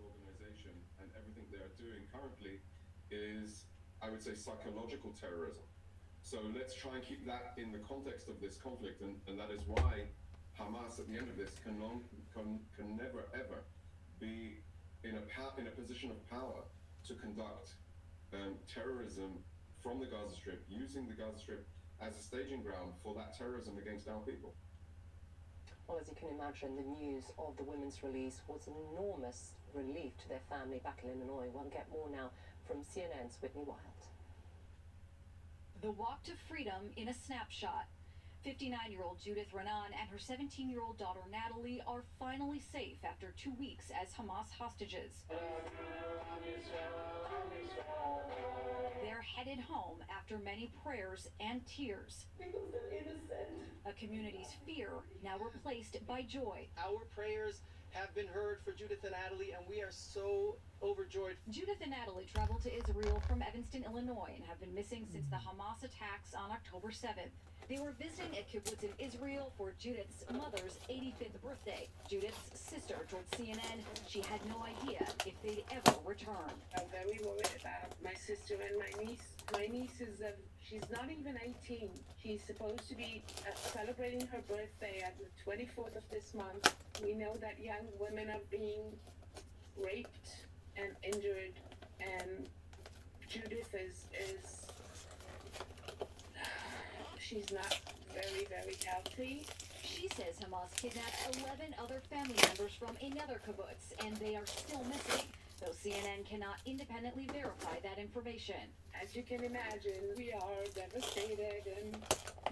organization and everything they are doing currently is, I would say, psychological terrorism. So let's try and keep that in the context of this conflict, and that is why Hamas at the end of this can never ever be in a position of power to conduct terrorism from the Gaza Strip, using the Gaza Strip as a staging ground for that terrorism against our people. Well, as you can imagine, the news of the women's release was an enormous relief to their family back in Illinois. We'll get more now from CNN's Whitney Wild. The walk to freedom in a snapshot. 59-year-old Judith Renan and her 17-year-old daughter Natalie are finally safe after 2 weeks as Hamas hostages. They're headed home after many prayers and tears. Because they're innocent. A community's fear now replaced by joy. Our prayers have been heard for Judith and Natalie, and we are so overjoyed. Judith and Natalie traveled to Israel from Evanston, Illinois, and have been missing since the Hamas attacks on October 7th. They were visiting a kibbutz in Israel for Judith's mother's 85th birthday. Judith's sister told CNN she had no idea if they'd ever return. I'm very worried about my sister and my niece. My niece is, she's not even 18. She's supposed to be celebrating her birthday at the 24th of this month. We know that young women are being raped and injured, and Judith is she's not very, very healthy. She says Hamas kidnapped 11 other family members from another kibbutz, and they are still missing, though CNN cannot independently verify that information. As you can imagine, we are devastated and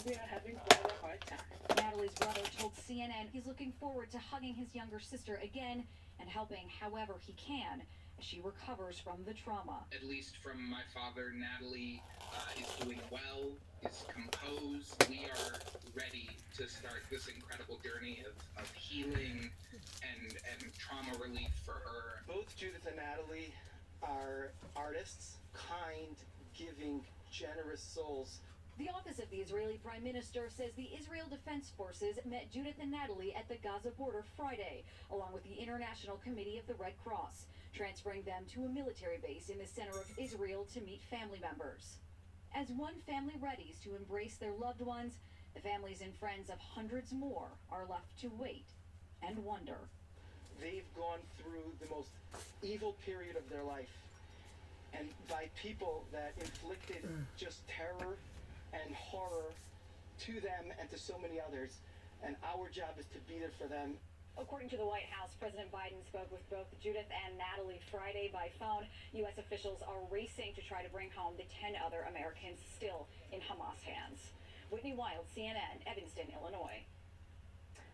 we are having quite a hard time. Natalie's brother told CNN he's looking forward to hugging his younger sister again and helping however he can as she recovers from the trauma. At least from my father, Natalie is doing well, is composed. We are ready to start this incredible journey of healing and trauma relief for her. Both Judith and Natalie are artists, kind, giving, generous souls. The office of the Israeli Prime Minister says the Israel Defense Forces met Judith and Natalie at the Gaza border Friday, along with the International Committee of the Red Cross, transferring them to a military base in the center of Israel to meet family members. As one family readies to embrace their loved ones, the families and friends of hundreds more are left to wait and wonder. They've gone through the most evil period of their life, and by people that inflicted just terror and horror to them and to so many others, and our job is to be there for them. According to the White House, President Biden spoke with both Judith and Natalie Friday by phone. U.S. officials are racing to try to bring home the 10 other Americans still in Hamas hands. Whitney Wild, CNN, Evanston, Illinois.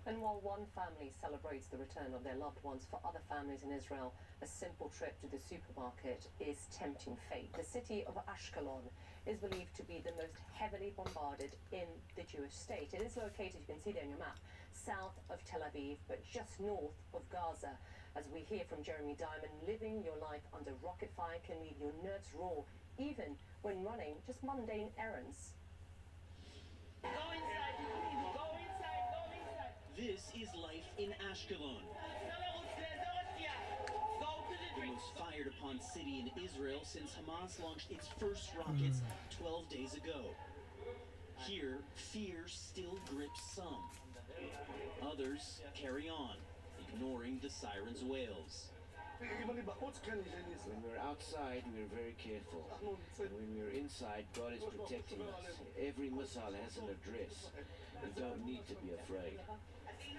And while one family celebrates the return of their loved ones, for other families in Israel, a simple trip to the supermarket is tempting fate. The city of Ashkelon is believed to be the most heavily bombarded in the Jewish state. It is located, you can see there on your map, south of Tel Aviv, but just north of Gaza. As we hear from Jeremy Diamond, living your life under rocket fire can leave your nerves raw, even when running just mundane errands. Go inside, go inside, go inside. This is life in Ashkelon, the most fired upon city in Israel since Hamas launched its first rockets 12 days ago. Here, fear still grips some. Others carry on, ignoring the sirens' wails. When we're outside, we're very careful. And when we're inside, God is protecting us. Every missile has an address. You don't need to be afraid.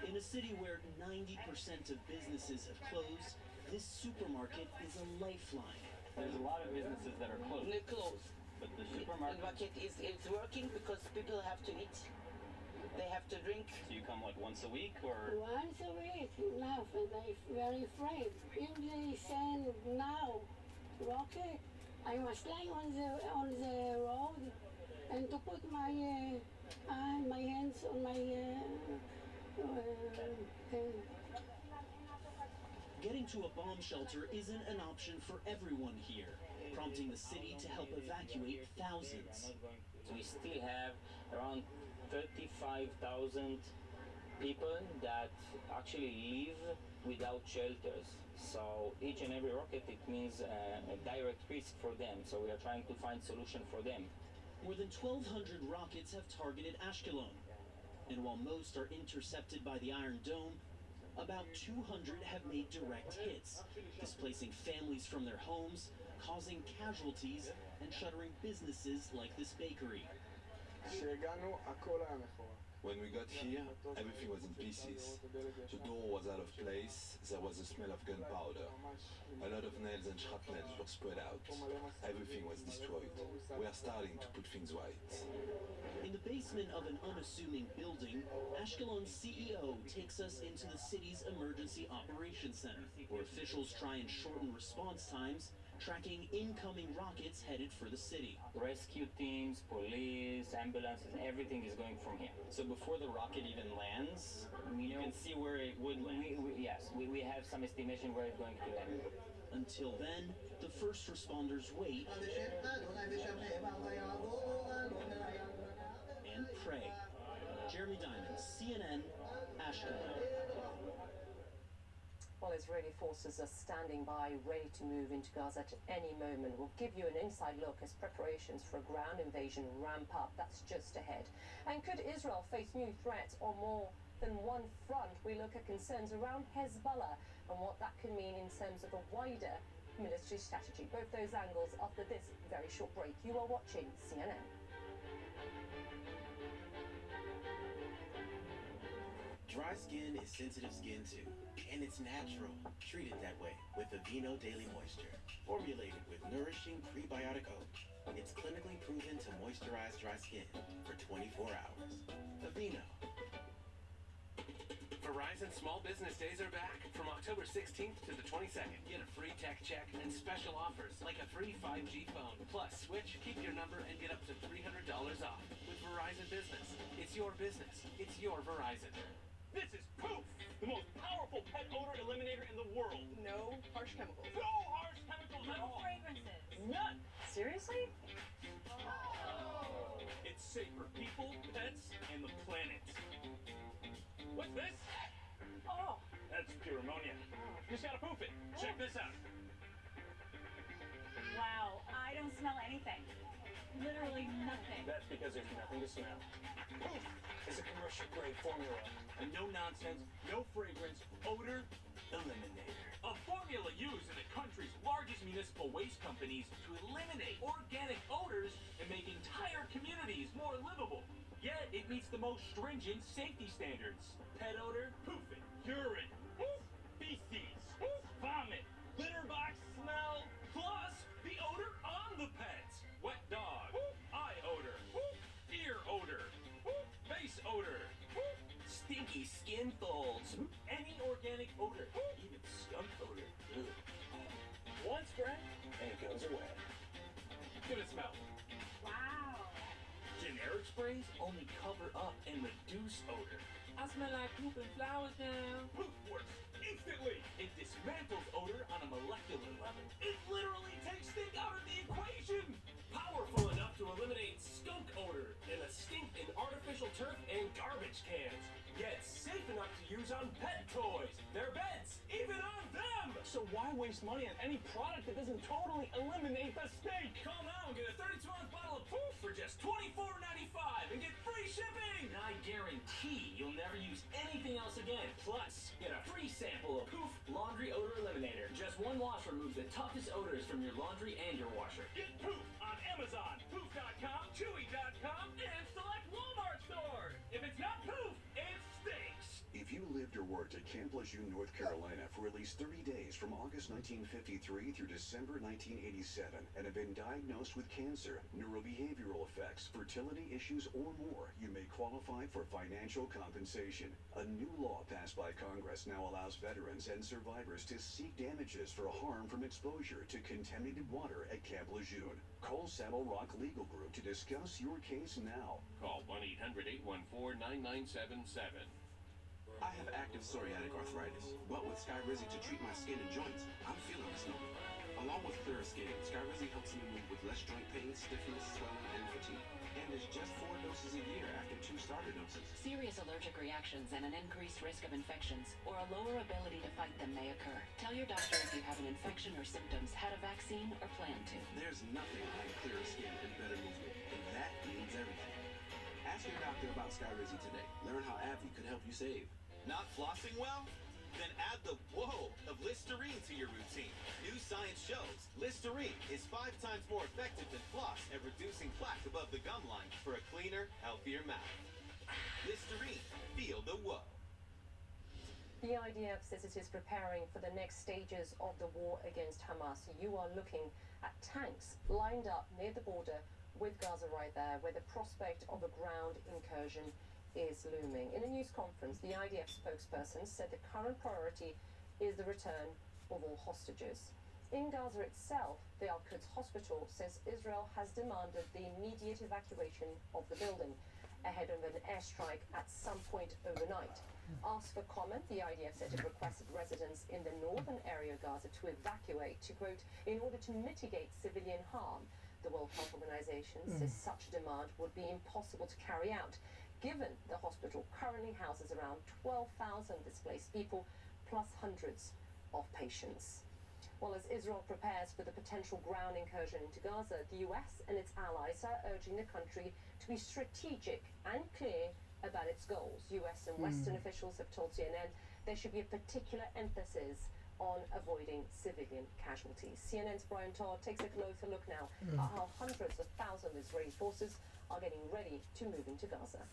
In a city where 90% of businesses have closed, this supermarket is a lifeline. There's a lot of businesses that are closed. They're closed. But the supermarket is working because people have to eat. They have to drink. So you come once a week or? Once a week, enough, and I'm very afraid. If they send now rocket, I must lie on the road and to put my hands on my Getting to a bomb shelter isn't an option for everyone here, prompting the city to help evacuate thousands. We still have around 35,000 people that actually live without without shelters. So each and every rocket, it means a direct risk for them. So we are trying to find solution for them. More than 1,200 rockets have targeted Ashkelon. And while most are intercepted by the Iron Dome, about 200 have made direct hits, displacing families from their homes, causing casualties, and shuttering businesses like this bakery. When we got here, everything was in pieces. The door was out of place, there was a smell of gunpowder. A lot of nails and shrapnels were spread out. Everything was destroyed. We are starting to put things right. In the basement of an unassuming building, Ashkelon's CEO takes us into the city's emergency operations center, where officials try and shorten response times, tracking incoming rockets headed for the city. Rescue teams, police, ambulances, everything is going from here. So before the rocket even lands, you can see where it would land? Yes, we have some estimation where it's going to land. Until then, the first responders wait and pray. Jeremy Diamond, CNN, Ashkelon. Well, Israeli forces are standing by, ready to move into Gaza at any moment. We'll give you an inside look as preparations for a ground invasion ramp up. That's just ahead. And could Israel face new threats on more than one front? We look at concerns around Hezbollah and what that could mean in terms of a wider military strategy. Both those angles after this very short break. You are watching CNN. Dry skin is sensitive skin too, and it's natural. Treat it that way with Aveeno Daily Moisture. Formulated with nourishing prebiotic oat, it's clinically proven to moisturize dry skin for 24 hours. Aveeno. Verizon Small Business Days are back from October 16th to the 22nd. Get a free tech check and special offers like a free 5G phone. Plus, switch, keep your number, and get up to $300 off with Verizon Business. It's your business. It's your Verizon. This is Poof, the most powerful pet odor eliminator in the world. No harsh chemicals. No harsh chemicals at all. Fragrances. None. Seriously? It's safe for people, pets, and the planet. What's this? Oh, that's pure ammonia. Just gotta poof it. Check this out. Wow, I don't smell anything. Literally nothing. That's because there's nothing to smell. Poof is a commercial-grade formula. And no nonsense, no fragrance, odor eliminator. A formula used in the country's largest municipal waste companies to eliminate organic odors and make entire communities more livable. Yet it meets the most stringent safety standards. Pet odor, poofing, urine, feces, vomit, litter box smell, plus the odor on the pets. Wet dog, eye odor, ear odor, face odor, stinky skin folds, any organic odor, even skunk odor. One spray, and it goes away. Give it a smell. Wow. Generic sprays only cover up and reduce odor. I smell like poop and flowers now. Poof works instantly. It dismantles odor on a molecular level. It literally takes stink out of the equation. Powerful enough to eliminate skunk odor and a stink in artificial turf and garbage cans. Yet safe enough to use on pet toys, their beds, even on them. So why waste money on any product that doesn't totally eliminate the stink? Call now and get a 32-ounce bottle of Poof for just $24.95 and get free shipping. And I guarantee you'll never use anything else again. Plus, get a free sample of Poof Laundry Odor Eliminator. Just one wash removes the toughest odors from your laundry and your washer. Get Poof on Amazon, Poof.com, Chewy.com, and select Walmart stores. If it's not Poof, it stinks. If you lived or worked at Camp Lejeune, North Carolina for at least 30 days from August 1953 through December 1987 and have been diagnosed with cancer, neurobehavioral effects, fertility issues, or more, you may qualify for financial compensation. A new law passed by Congress now allows veterans and survivors to seek damages for harm from exposure to contaminated water at Camp Lejeune. Call Saddle Rock Legal Group to discuss your case now. Call 1-800-814-9977. I have active psoriatic arthritis, but with Skyrizi to treat my skin and joints, I'm feeling this no different. Along with clearer skin, Skyrizi helps me move with less joint pain, stiffness, swelling, and fatigue. And and is just 4 doses a year after 2 starter doses. Serious allergic reactions and an increased risk of infections or a lower ability to fight them may occur. Tell your doctor if you have an infection or symptoms, had a vaccine, or plan to. There's nothing like clearer skin and better movement, and that means everything. Ask your doctor about Skyrizi today. Learn how AbbVie could help you save. Not flossing well? Then add the whoa of Listerine to your routine. New science shows Listerine is 5 times more effective than floss at reducing plaque above the gum line for a cleaner, healthier mouth. Listerine, feel the whoa. The IDF says it is preparing for the next stages of the war against Hamas. You are looking at tanks lined up near the border with Gaza right there, where the prospect of a ground incursion is looming. In a news conference, the IDF spokesperson said the current priority is the return of all hostages. In Gaza itself, the Al-Quds hospital says Israel has demanded the immediate evacuation of the building ahead of an airstrike at some point overnight. Asked for comment, the IDF said it requested residents in the northern area of Gaza to evacuate, to quote, in order to mitigate civilian harm. The World Health Organization says such a demand would be impossible to carry out, given the hospital currently houses around 12,000 displaced people, plus hundreds of patients. Well, as Israel prepares for the potential ground incursion into Gaza, the US and its allies are urging the country to be strategic and clear about its goals. US and Western officials have told CNN there should be a particular emphasis on avoiding civilian casualties. CNN's Brian Todd takes a closer look now at how hundreds of thousands of Israeli forces are getting ready to move into Gaza.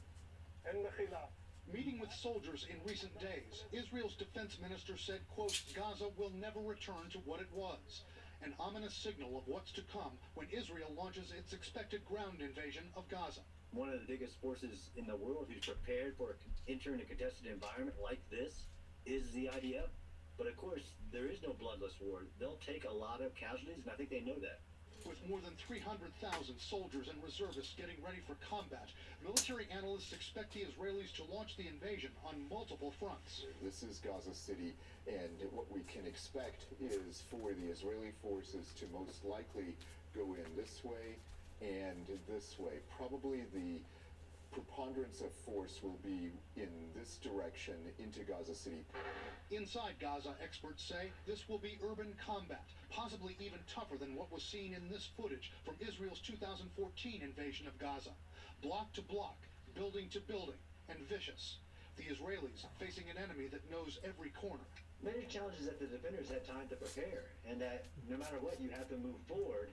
Meeting with soldiers in recent days, Israel's defense minister said, quote, Gaza will never return to what it was. An ominous signal of what's to come when Israel launches its expected ground invasion of Gaza. One of the biggest forces in the world who's prepared for entering a contested environment like this is the IDF. But of course, there is no bloodless war. They'll take a lot of casualties, and I think they know that. With more than 300,000 soldiers and reservists getting ready for combat, military analysts expect the Israelis to launch the invasion on multiple fronts. This is Gaza City, and what we can expect is for the Israeli forces to most likely go in this way and this way. Probably the preponderance of force will be in this direction into Gaza City. Inside Gaza, experts say this will be urban combat, possibly even tougher than what was seen in this footage from Israel's 2014 invasion of Gaza. Block to block, building to building, and vicious. The Israelis facing an enemy that knows every corner. Major challenge is that the defenders had time to prepare, and that no matter what, you have to move forward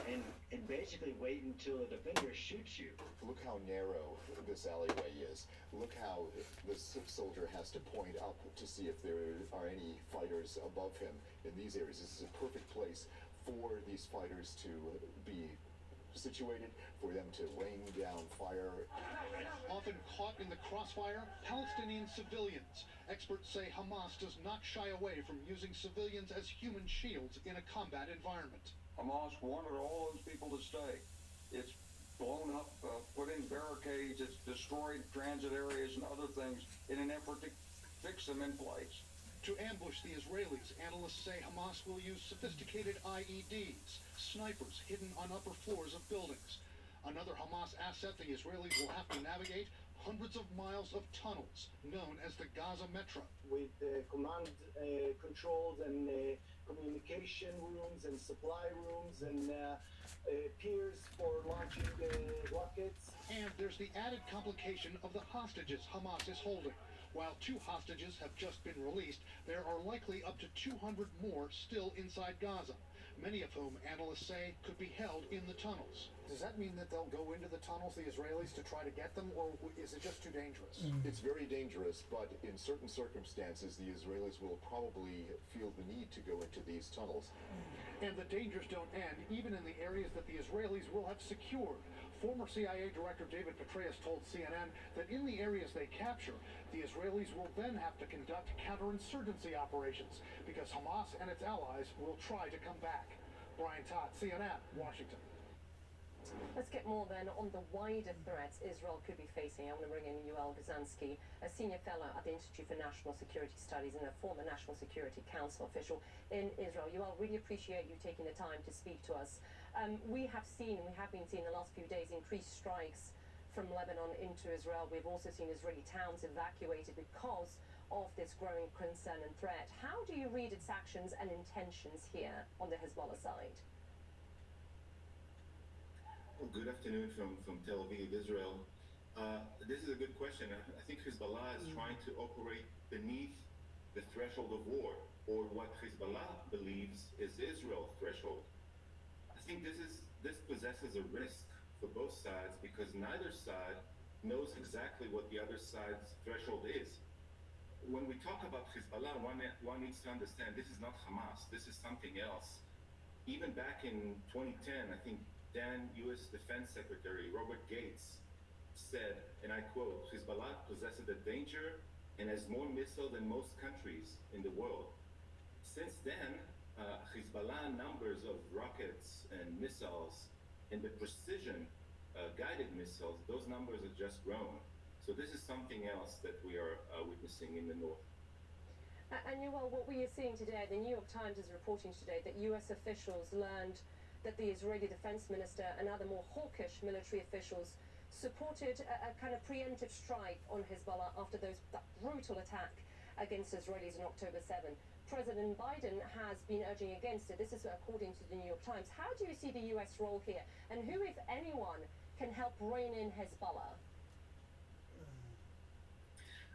and basically wait until the defender shoots you. Look how narrow this alleyway is. Look how this soldier has to point up to see if there are any fighters above him in these areas. This is a perfect place for these fighters to be situated, for them to rain down fire. Often caught in the crossfire, Palestinian civilians. Experts say Hamas does not shy away from using civilians as human shields in a combat environment. Hamas wanted all those people to stay. It's blown up, put in barricades, it's destroyed transit areas and other things in an effort to fix them in place. To ambush the Israelis, analysts say Hamas will use sophisticated IEDs, snipers hidden on upper floors of buildings. Another Hamas asset the Israelis will have to navigate, hundreds of miles of tunnels, known as the Gaza Metro. With command controls and communication rooms and supply rooms and piers for launching rockets. And there's the added complication of the hostages Hamas is holding. While 2 hostages have just been released, there are likely up to 200 more still inside Gaza, many of whom analysts say could be held in the tunnels. Does that mean that they'll go into the tunnels, the Israelis, to try to get them, or is it just too dangerous? It's very dangerous, but in certain circumstances, the Israelis will probably feel the need to go into these tunnels. And the dangers don't end, even in the areas that the Israelis will have secured. Former CIA Director David Petraeus told CNN that in the areas they capture, the Israelis will then have to conduct counterinsurgency operations because Hamas and its allies will try to come back. Brian Todd, CNN, Washington. Let's get more then on the wider threats Israel could be facing. I'm going to bring in Yoel Gazansky, a senior fellow at the Institute for National Security Studies and a former National Security Council official in Israel. Yoel, really appreciate you taking the time to speak to us. We have been seeing the last few days increased strikes from Lebanon into Israel. We've also seen Israeli towns evacuated because of this growing concern and threat. How do you read its actions and intentions here on the Hezbollah side? Well, good afternoon from Tel Aviv, Israel. This is a good question. I think Hezbollah is trying to operate beneath the threshold of war, or what Hezbollah believes is Israel's threshold. I think this possesses a risk for both sides because neither side knows exactly what the other side's threshold is. When we talk about Hezbollah, one needs to understand this is not Hamas. This is something else. Even back in 2010, I think then U.S. Defense Secretary Robert Gates said, and I quote, Hezbollah possesses a danger and has more missiles than most countries in the world. Since then, Hezbollah numbers of rockets and missiles and the precision guided missiles, those numbers have just grown. So this is something else that we are witnessing in the north. And Yoel, what we are seeing today, the New York Times is reporting today that U.S. officials learned that the Israeli defense minister and other more hawkish military officials supported a kind of preemptive strike on Hezbollah after that brutal attack against Israelis on October 7. President Biden has been urging against it. This is according to the New York Times. How do you see the U.S. role here? And who, if anyone, can help rein in Hezbollah?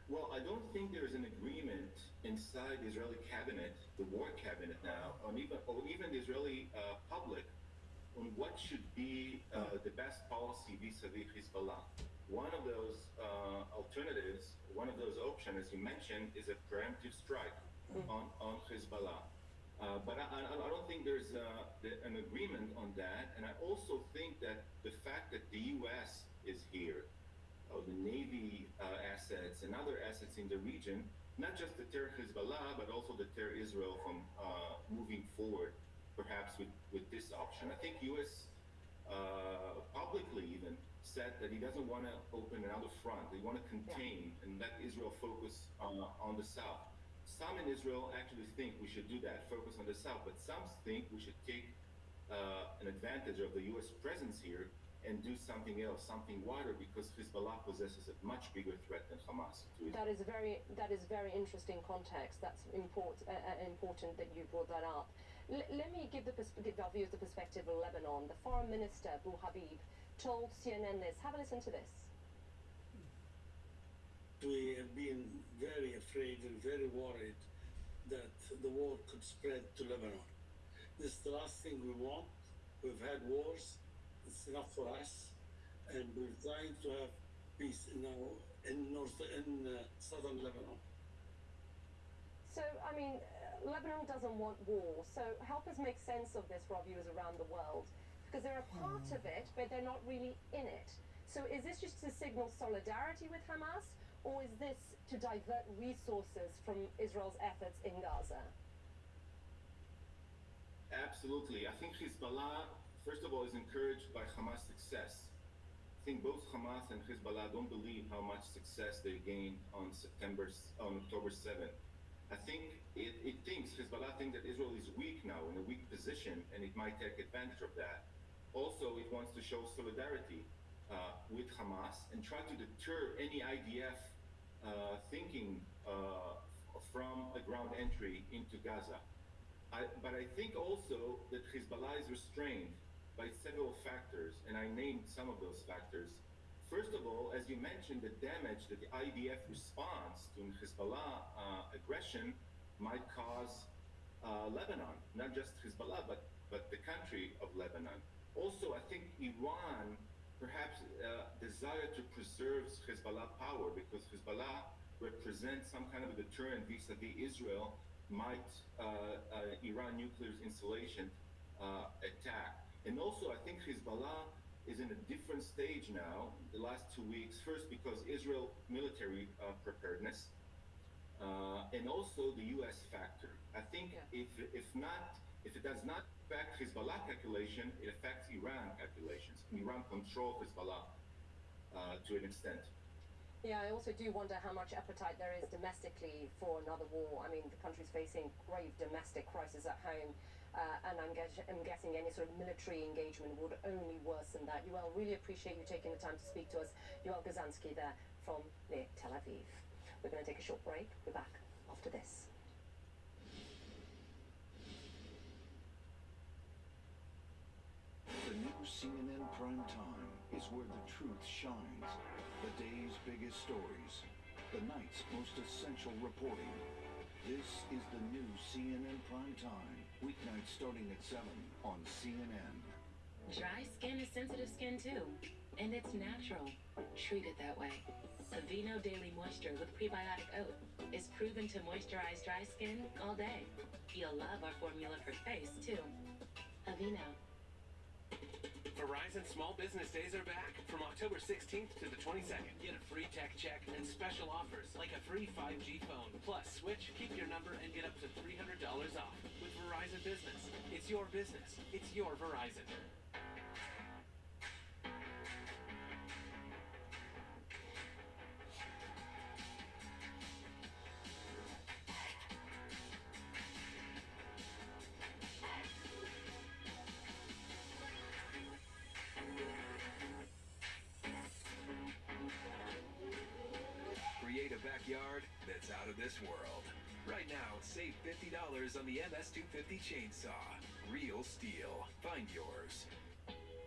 Well, I don't think there is an agreement inside the Israeli cabinet, the war cabinet now, or even the Israeli public, on what should be the best policy vis-a-vis Hezbollah. One of those alternatives, one of those options, as you mentioned, is a preemptive strike on Hezbollah. But I don't think there's an agreement on that. And I also think that the fact that the U.S. is here, the Navy assets and other assets in the region, not just deter Hezbollah, but also deter Israel from moving forward, perhaps with this option. I think U.S. Publicly even said that he doesn't want to open another front. They want to contain and let Israel focus on the south. Some in Israel actually think we should do that, focus on the south, but some think we should take an advantage of the U.S. presence here and do something else, something wider, because Hezbollah possesses a much bigger threat than Hamas. That is very interesting context. That's important that you brought that up. Let me give our viewers the perspective of Lebanon. The foreign minister, Abu Habib, told CNN this. Have a listen to this. We have been very afraid and very worried that the war could spread to Lebanon. This is the last thing we want. We've had wars. It's enough for us, and we're trying to have peace in southern Lebanon. So, I mean, Lebanon doesn't want war. So, help us make sense of this for our viewers around the world, because they're a part of it, but they're not really in it. So, is this just to signal solidarity with Hamas, or is this to divert resources from Israel's efforts in Gaza? Absolutely. I think Hezbollah, first of all, is encouraged by Hamas' success. I think both Hamas and Hezbollah don't believe how much success they gained on October 7th. I think Hezbollah thinks that Israel is weak now, in a weak position, and it might take advantage of that. Also, it wants to show solidarity with Hamas and try to deter any IDF thinking from a ground entry into Gaza. But I think also that Hezbollah is restrained by several factors, and I named some of those factors. First of all, as you mentioned, the damage that the IDF response to Hezbollah aggression might cause Lebanon, not just Hezbollah, but the country of Lebanon. Also, I think Iran perhaps desire to preserve Hezbollah power, because Hezbollah represents some kind of a deterrent vis-a-vis Israel might Iran nuclear installation attack. And also, I think Hezbollah is in a different stage now, the last 2 weeks. First, because Israel military preparedness, and also the U.S. factor. I think if it does not affect Hezbollah calculation, it affects Iran calculations. Iran controls Hezbollah to an extent. Yeah, I also do wonder how much appetite there is domestically for another war. I mean, the country's facing grave domestic crisis at home, and I'm guessing any sort of military engagement would only worsen that. Yoel, really appreciate you taking the time to speak to us. Yoel Gazansky there from near Tel Aviv. We're going to take a short break. We're back after this. The new CNN Prime Time is where the truth shines. The day's biggest stories. The night's most essential reporting. This is the new CNN Prime Time. Weeknights starting at 7 on CNN. Dry skin is sensitive skin too, and it's natural. Treat it that way. Aveeno Daily Moisture with prebiotic oat is proven to moisturize dry skin all day. You'll love our formula for face too. Aveeno. Verizon Small Business Days are back from October 16th to the 22nd. Get a free tech check and special offers like a free 5G phone. Plus, switch, keep your number, and get up to $300 off with Verizon Business. It's your business. It's your Verizon. Create a backyard that's out of this world. Right now, save $50 on the MS250 chainsaw. Real steel. Find yours.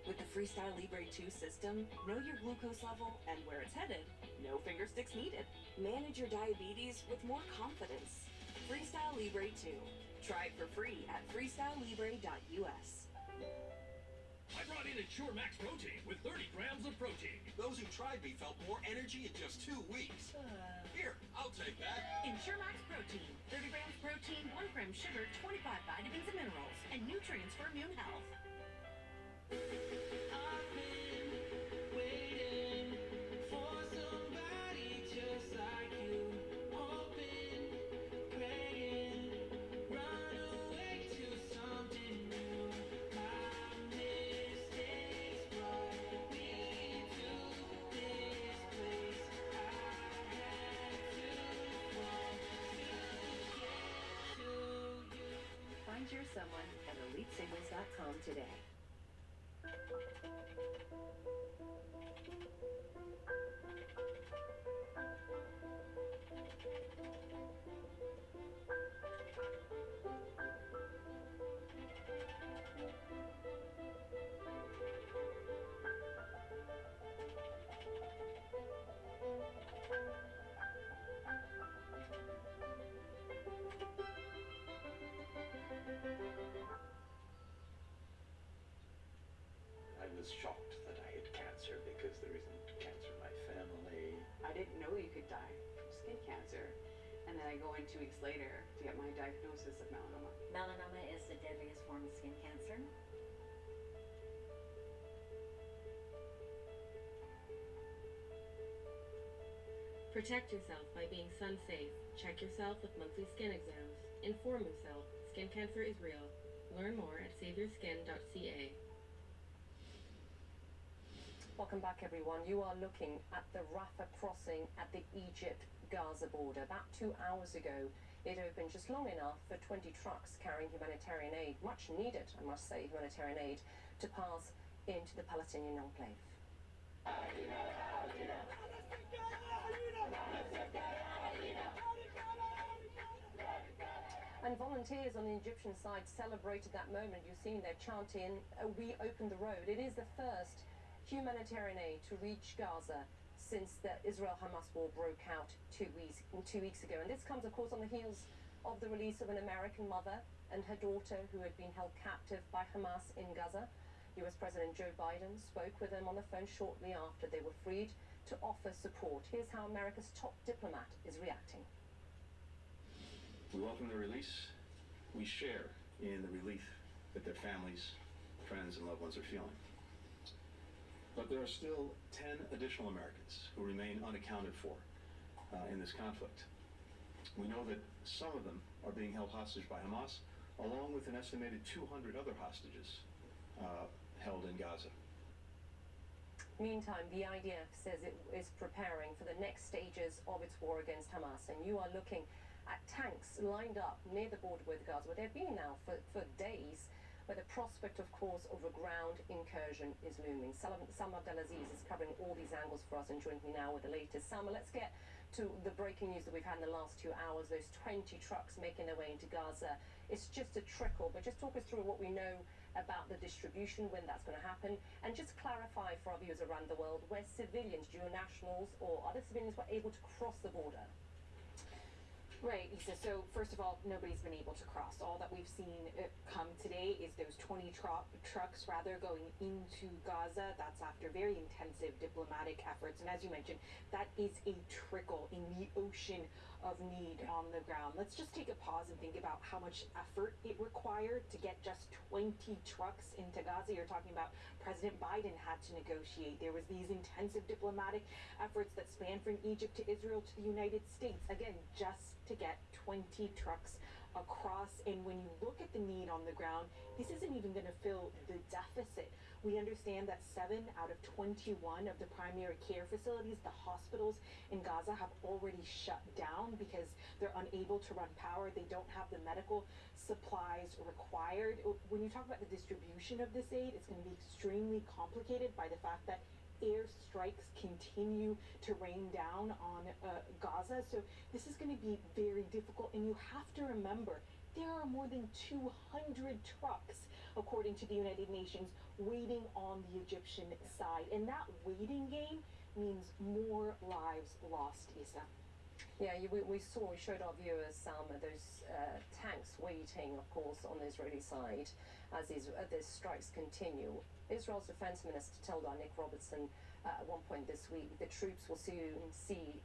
With the Freestyle Libre 2 system, know your glucose level and where it's headed. No finger sticks needed. Manage your diabetes with more confidence. Freestyle Libre 2. Try it for free at freestylelibre.us. I brought in Ensure Max Protein with 30 grams of protein. Those who tried me felt more energy in just 2 weeks. Here, I'll take that. Ensure Max Protein. 30 grams protein, 1 gram sugar, 25 vitamins and minerals, and nutrients for immune health. I've been waiting for somebody just like you. Hoping, praying, run away to something new. My mistakes brought me to this place. I had to fall to get to you. Find your someone at elitesingles.com today. I was shocked that I had cancer because there isn't cancer in my family. I didn't know you could die from skin cancer. And then I go in 2 weeks later to get my diagnosis of melanoma. Melanoma is the deadliest form of skin cancer. Protect yourself by being sun safe. Check yourself with monthly skin exams. Inform yourself. Skin cancer is real. Learn more at saveyourskin.ca. Welcome back, everyone. You are looking at the Rafah crossing at the Egypt-Gaza border. About 2 hours ago, it opened just long enough for 20 trucks carrying humanitarian aid, much needed, I must say, humanitarian aid, to pass into the Palestinian enclave. And volunteers on the Egyptian side celebrated that moment. You're seeing their chanting, "We opened the road." It is the first humanitarian aid to reach Gaza since the Israel-Hamas war broke out 2 weeks ago. And this comes, of course, on the heels of the release of an American mother and her daughter who had been held captive by Hamas in Gaza. US President Joe Biden spoke with them on the phone shortly after they were freed to offer support. Here's how America's top diplomat is reacting. We welcome the release. We share in the relief that their families, friends, and loved ones are feeling. But there are still 10 additional Americans who remain unaccounted for in this conflict. We know that some of them are being held hostage by Hamas, along with an estimated 200 other hostages held in Gaza. Meantime, the IDF says it is preparing for the next stages of its war against Hamas, and you are looking at tanks lined up near the border with Gaza, where they've been now for days, where the prospect, of course, of a ground incursion is looming. Salma Abdelaziz is covering all these angles for us and joins me now with the latest. Salma, let's get to the breaking news that we've had in the last 2 hours, those 20 trucks making their way into Gaza. It's just a trickle, but just talk us through what we know about the distribution, when that's going to happen, and just clarify for our viewers around the world where civilians, dual nationals or other civilians, were able to cross the border. Right, Issa. So first of all, nobody's been able to cross. All that we've seen come today is those 20 trucks going into Gaza. That's after very intensive diplomatic efforts. And as you mentioned, that is a trickle in the ocean of need on the ground. Let's just take a pause and think about how much effort it required to get just 20 trucks into Gaza. You're talking about President Biden had to negotiate. There was these intensive diplomatic efforts that span from Egypt to Israel to the United States. Again, just to get 20 trucks across. And when you look at the need on the ground, this isn't even going to fill the deficit. We understand that 7 out of 21 of the primary care facilities, the hospitals in Gaza, have already shut down because they're unable to run power. They don't have the medical supplies required. When you talk about the distribution of this aid, it's going to be extremely complicated by the fact that airstrikes continue to rain down on Gaza. So this is going to be very difficult. And you have to remember, there are more than 200 trucks, according to the United Nations, waiting on the Egyptian side. And that waiting game means more lives lost, Issa. Yeah, we showed our viewers, Salma, those tanks waiting, of course, on the Israeli side as these strikes continue. Israel's defense minister told our Nick Robertson at one point this week the troops will soon see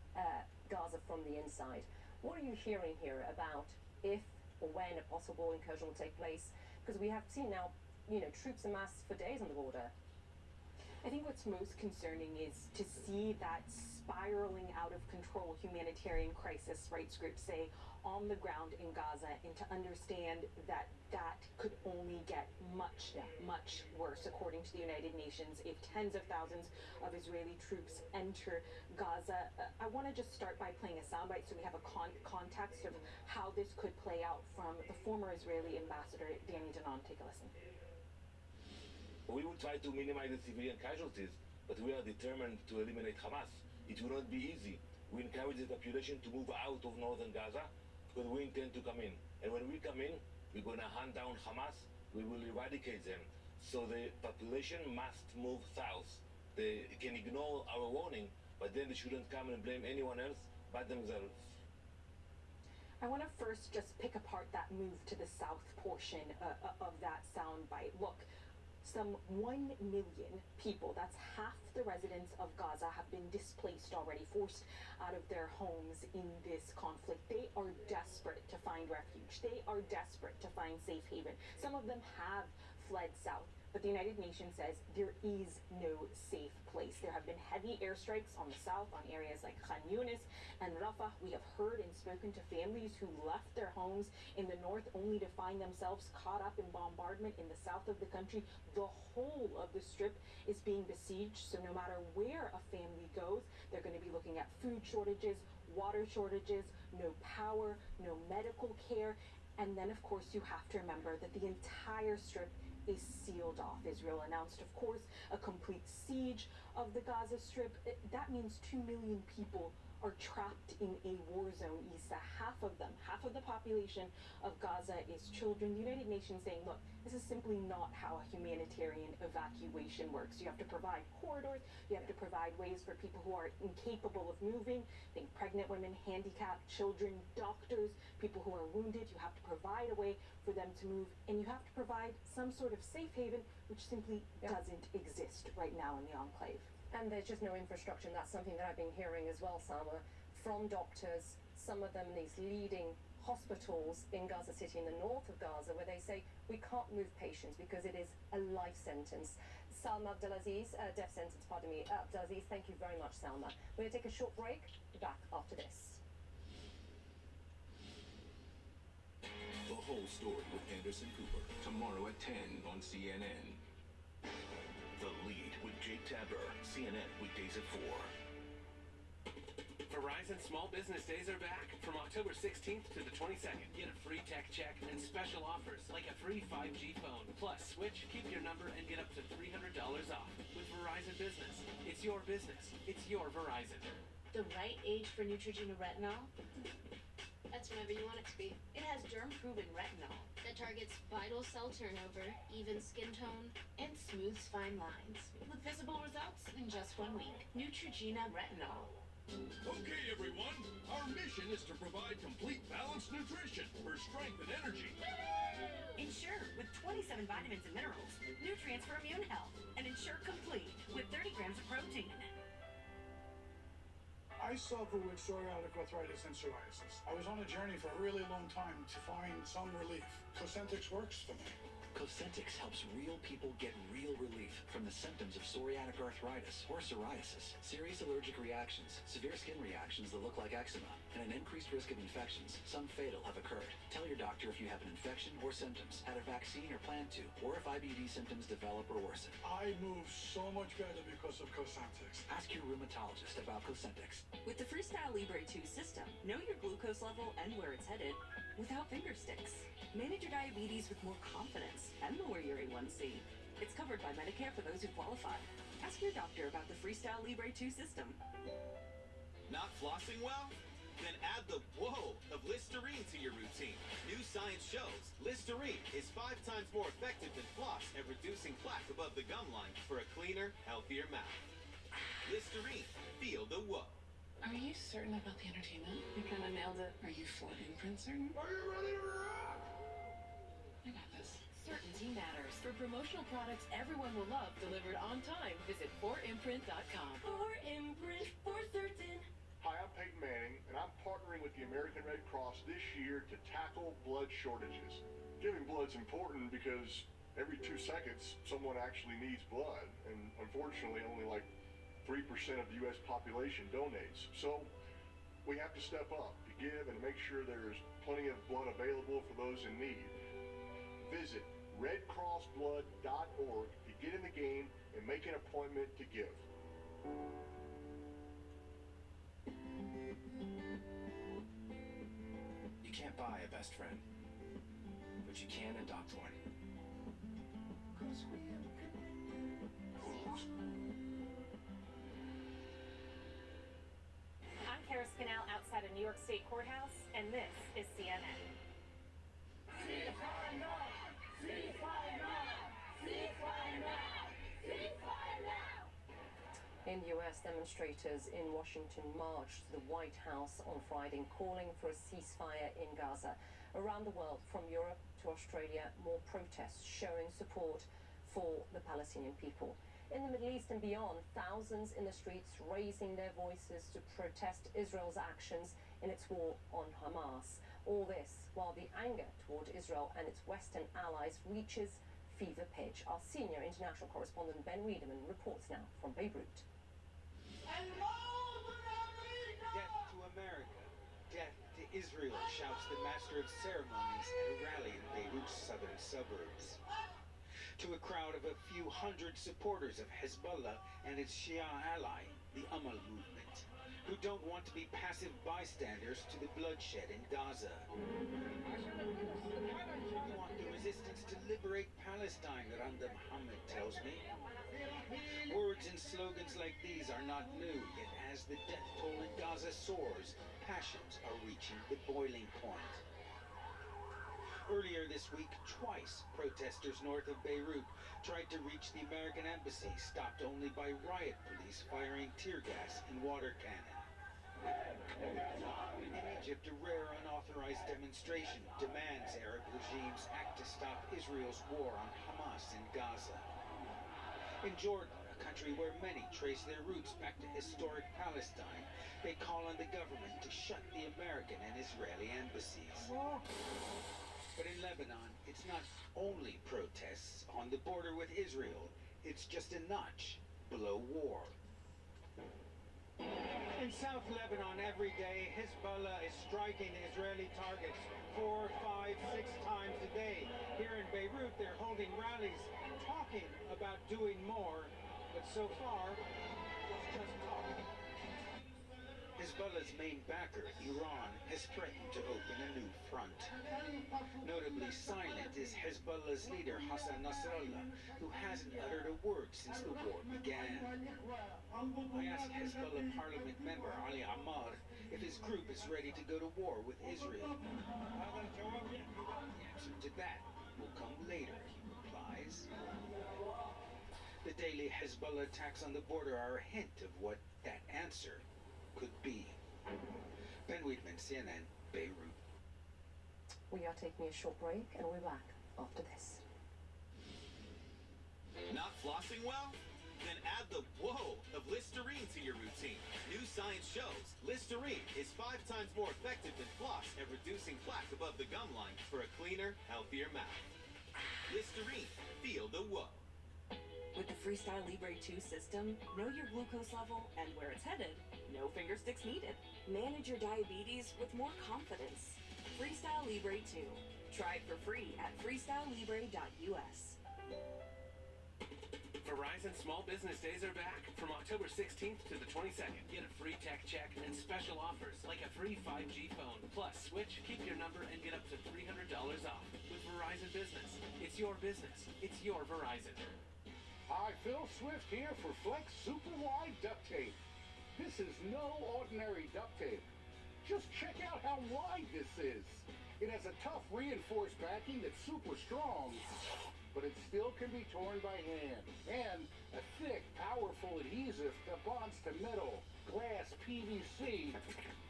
Gaza from the inside. What are you hearing here about if or when a possible incursion will take place? Because we have seen now, troops amassed for days on the border. I think what's most concerning is to see that spiraling out of control humanitarian crisis, rights groups say, on the ground in Gaza, and to understand that that could only get much, much worse, according to the United Nations, if tens of thousands of Israeli troops enter Gaza. I want to just start by playing a soundbite so we have a context of how this could play out from the former Israeli ambassador, Danny Danon. Take a listen. We will try to minimize the civilian casualties, but we are determined to eliminate Hamas. It will not be easy. We encourage the population to move out of northern Gaza because we intend to come in. And when we come in, we're going to hunt down Hamas. We will eradicate them. So the population must move south. They can ignore our warning, but then they shouldn't come and blame anyone else but themselves. I want to first just pick apart that move to the south portion of that soundbite. Look, some 1 million people, that's half the residents of Gaza, have been displaced already, forced out of their homes in this conflict. They are desperate to find refuge. They are desperate to find safe haven. Some of them have fled south, but the United Nations says there is no safe place. There have been heavy airstrikes on the south, on areas like Khan Yunis and Rafah. We have heard and spoken to families who left their homes in the north only to find themselves caught up in bombardment in the south of the country. The whole of the strip is being besieged, so no matter where a family goes, they're going to be looking at food shortages, water shortages, no power, no medical care. And then, of course, you have to remember that the entire strip is sealed off. Israel announced, of course, a complete siege of the Gaza Strip. That means 2 million people are trapped in a war zone, Issa. Half of the population of Gaza is children. The United Nations saying, look, this is simply not how a humanitarian evacuation works. You have to provide corridors. You have to provide ways for people who are incapable of moving. Think pregnant women, handicapped children, doctors, people who are wounded. You have to provide a way for them to move, and you have to provide some sort of safe haven, which simply doesn't exist right now in the enclave. And there's just no infrastructure, and that's something that I've been hearing as well, Salma, from doctors, some of them these leading hospitals in Gaza City, in the north of Gaza, where they say we can't move patients because it is a life sentence. Salma Abdelaziz, death sentence, pardon me. Abdelaziz, thank you very much, Salma. We're going to take a short break. Be back after this. The Whole Story with Anderson Cooper, tomorrow at 10 on CNN. The Lead with Jake Tapper, CNN weekdays at 4. Verizon Small Business Days are back from October 16th to the 22nd. Get a free tech check and special offers like a free 5G phone. Plus, switch, keep your number, and get up to $300 off with Verizon Business. It's your business. It's your Verizon. The right age for Neutrogena retinol? That's whenever you want it to be. It has germ-proven retinol that targets vital cell turnover, even skin tone, and smooths fine lines with visible results in just 1 week. Neutrogena retinol. Okay, everyone. Our mission is to provide complete balanced nutrition for strength and energy. Ensure with 27 vitamins and minerals, nutrients for immune health, and Ensure Complete with 30 grams of protein. I suffer with psoriatic arthritis and psoriasis. I was on a journey for a really long time to find some relief. Cosentyx works for me. Cosentyx helps real people get real relief from the symptoms of psoriatic arthritis or psoriasis, serious allergic reactions, severe skin reactions that look like eczema, and an increased risk of infections, some fatal, have occurred. Tell your doctor if you have an infection or symptoms, had a vaccine or plan to, or if IBD symptoms develop or worsen. I move so much better because of Cosentyx. Ask your rheumatologist about Cosentyx. With the Freestyle Libre 2 system, know your glucose level and where it's headed without finger sticks. Manage your diabetes with more confidence and lower your A1C. It's covered by Medicare for those who qualify. Ask your doctor about the Freestyle Libre 2 system. Not flossing well? Then add the whoa of Listerine to your routine. New science shows Listerine is 5 times more effective than floss at reducing plaque above the gum line for a cleaner, healthier mouth. Listerine, feel the whoa. Are you certain about the entertainment? You kind of nailed it. Are you for imprint certain? Are you ready to rock? I got this. Certainty matters. For promotional products everyone will love delivered on time, visit 4imprint.com. 4imprint, for certain. Hi, I'm Peyton Manning, and I'm partnering with the American Red Cross this year to tackle blood shortages. Giving blood's important because every 2 seconds someone actually needs blood, and unfortunately only like 3% of the U.S. population donates. So we have to step up to give and make sure there's plenty of blood available for those in need. Visit redcrossblood.org to get in the game and make an appointment to give. You can't buy a best friend, but you can adopt one. I'm Kara Scannell outside a New York State courthouse, and this is CNN. In the US, demonstrators in Washington marched to the White House on Friday, calling for a ceasefire in Gaza. Around the world, from Europe to Australia, more protests showing support for the Palestinian people. In the Middle East and beyond, thousands in the streets raising their voices to protest Israel's actions in its war on Hamas. All this while the anger toward Israel and its Western allies reaches fever pitch. Our senior international correspondent Ben Wiedemann reports now from Beirut. Death to America, death to Israel, shouts the master of ceremonies at a rally in Beirut's southern suburbs. To a crowd of a few hundred supporters of Hezbollah and its Shia ally, the Amal movement, who don't want to be passive bystanders to the bloodshed in Gaza. Who want the resistance to liberate Palestine, Randa Mohammed tells me. Words and slogans like these are not new, yet as the death toll in Gaza soars, passions are reaching the boiling point. Earlier this week, twice, protesters north of Beirut tried to reach the American embassy, stopped only by riot police firing tear gas and water cannon. In Egypt, a rare unauthorized demonstration demands Arab regimes act to stop Israel's war on Hamas in Gaza. In Jordan, a country where many trace their roots back to historic Palestine, they call on the government to shut the American and Israeli embassies. But in Lebanon, it's not only protests on the border with Israel, it's just a notch below war. In South Lebanon, every day, Hezbollah is striking Israeli targets 4, 5, 6 times a day. Here in Beirut, they're holding rallies, talking about doing more, but so far, it's just talk. Hezbollah's main backer, Iran, has threatened to open a new front. Notably silent is Hezbollah's leader, Hassan Nasrallah, who hasn't uttered a word since the war began. I asked Hezbollah parliament member Ali Ammar if his group is ready to go to war with Israel. The answer to that will come later, he replies. The daily Hezbollah attacks on the border are a hint of what that answer could be. Ben Wiedemann, CNN, Beirut. We are taking a short break and we're back after this. Not flossing well? Then add the whoa of Listerine to your routine. New science shows Listerine is 5 times more effective than floss at reducing plaque above the gum line for a cleaner, healthier mouth. Listerine, feel the whoa. With the Freestyle Libre 2 system, know your glucose level and where it's headed. No finger sticks needed. Manage your diabetes with more confidence. Freestyle Libre 2. Try it for free at freestylelibre.us. Verizon Small Business Days are back from October 16th to the 22nd. Get a free tech check and special offers like a free 5G phone. Plus, switch, keep your number, and get up to $300 off with Verizon Business. It's your business. It's your Verizon. Hi, Phil Swift here for Flex Super Wide Duct Tape. This is no ordinary duct tape. Just check out how wide this is. It has a tough reinforced backing that's super strong, but it still can be torn by hand. And a thick, powerful adhesive that bonds to metal, glass, PVC,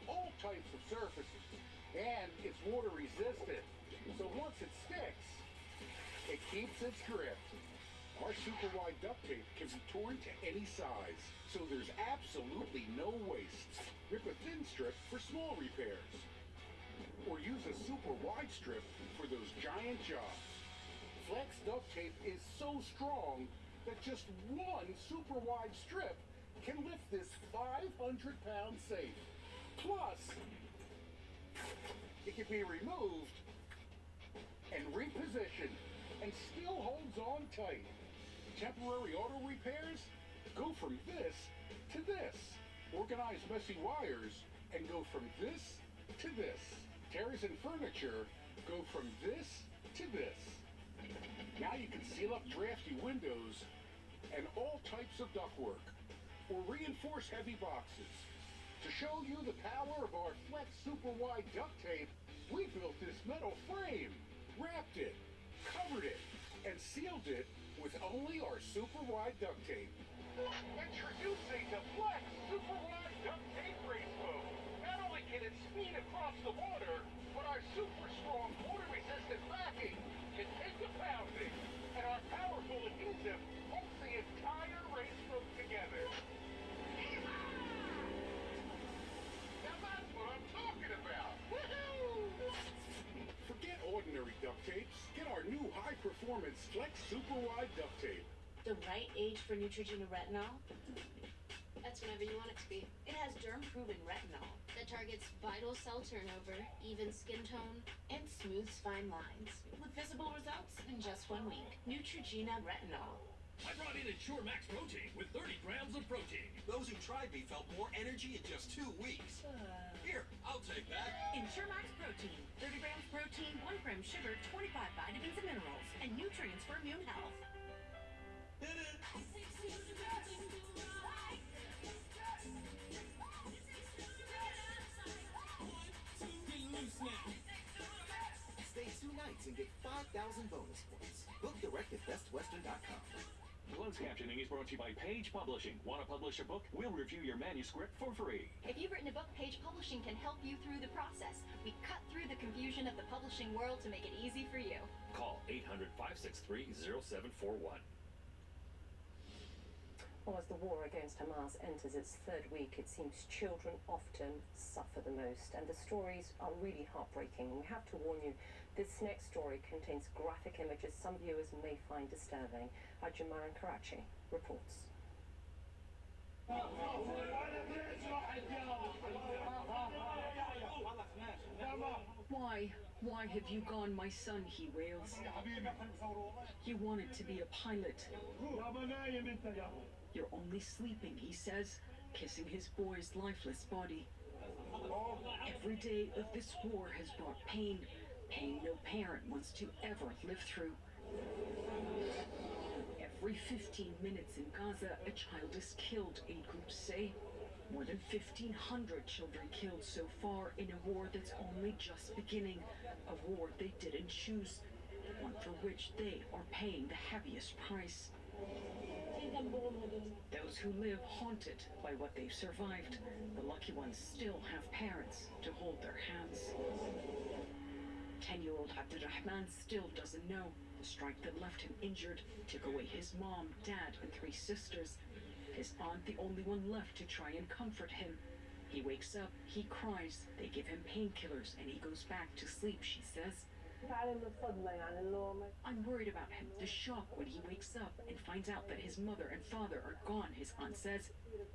all types of surfaces. And it's water resistant, so once it sticks, it keeps its grip. Our super wide duct tape can be torn to any size, so there's absolutely no waste. Rip a thin strip for small repairs, or use a super wide strip for those giant jobs. Flex duct tape is so strong that just one super wide strip can lift this 500-pound safe. Plus, it can be removed and repositioned and still holds on tight. Temporary auto repairs go from this to this. Organize messy wires and go from this to this. Tears in furniture go from this to this. Now you can seal up drafty windows and all types of ductwork, or reinforce heavy boxes. To show you the power of our Flex Super Wide duct tape, we built this metal frame, wrapped it, covered it, and sealed it with only our super wide duct tape. Introducing the Flex Super Wide Duct Tape Rainbow. Not only can it speed across the water, but our super strong water-resistant backing can take the pounding, and our powerful adhesive holds the entire rainbow together. Now that's what I'm talking about. Woohoo! Forget ordinary duct tapes. Get our new high-performance Flex Super Wide duct tape. The right age for Neutrogena retinol? That's whenever you want it to be. It has germ-proven retinol that targets vital cell turnover, even skin tone, and smooths fine lines, with visible results in just 1 week. Neutrogena retinol. I brought in Ensure Max Protein with 30 grams of protein. Those who tried me felt more energy in just 2 weeks. Here, I'll take that. Ensure Max Protein. 30 grams protein, 1 gram sugar, 25 vitamins and minerals, and nutrients for immune health. Hit it! Stay 2 nights and get 5,000 bonus points. Book direct at bestwestern.com. Closed captioning is brought to you by Page Publishing. Want to publish a book? We'll review your manuscript for free. If you've written a book, Page Publishing can help you through the process. We cut through the confusion of the publishing world to make it easy for you. Call 800-563-0741. Well, as the war against Hamas enters its 3rd week, it seems children often suffer the most, and the stories are really heartbreaking. We have to warn you, this next story contains graphic images some viewers may find disturbing. Jamal Karachi reports. Why have you gone, my son, he wails. You wanted to be a pilot. You're only sleeping, he says, kissing his boy's lifeless body. Every day of this war has brought pain, pain no parent wants to ever live through. Every 15 minutes in Gaza, a child is killed, aid groups say. More than 1,500 children killed so far in a war that's only just beginning, a war they didn't choose, one for which they are paying the heaviest price. Those who live haunted by what they've survived, the lucky ones still have parents to hold their hands. 10-year-old Abdurrahman still doesn't know. The strike that left him injured took away his mom, dad, and 3 sisters. His aunt, the only one left to try and comfort him. He wakes up, he cries, they give him painkillers, and he goes back to sleep, she says. I'm worried about him, the shock when he wakes up and finds out that his mother and father are gone, his aunt says.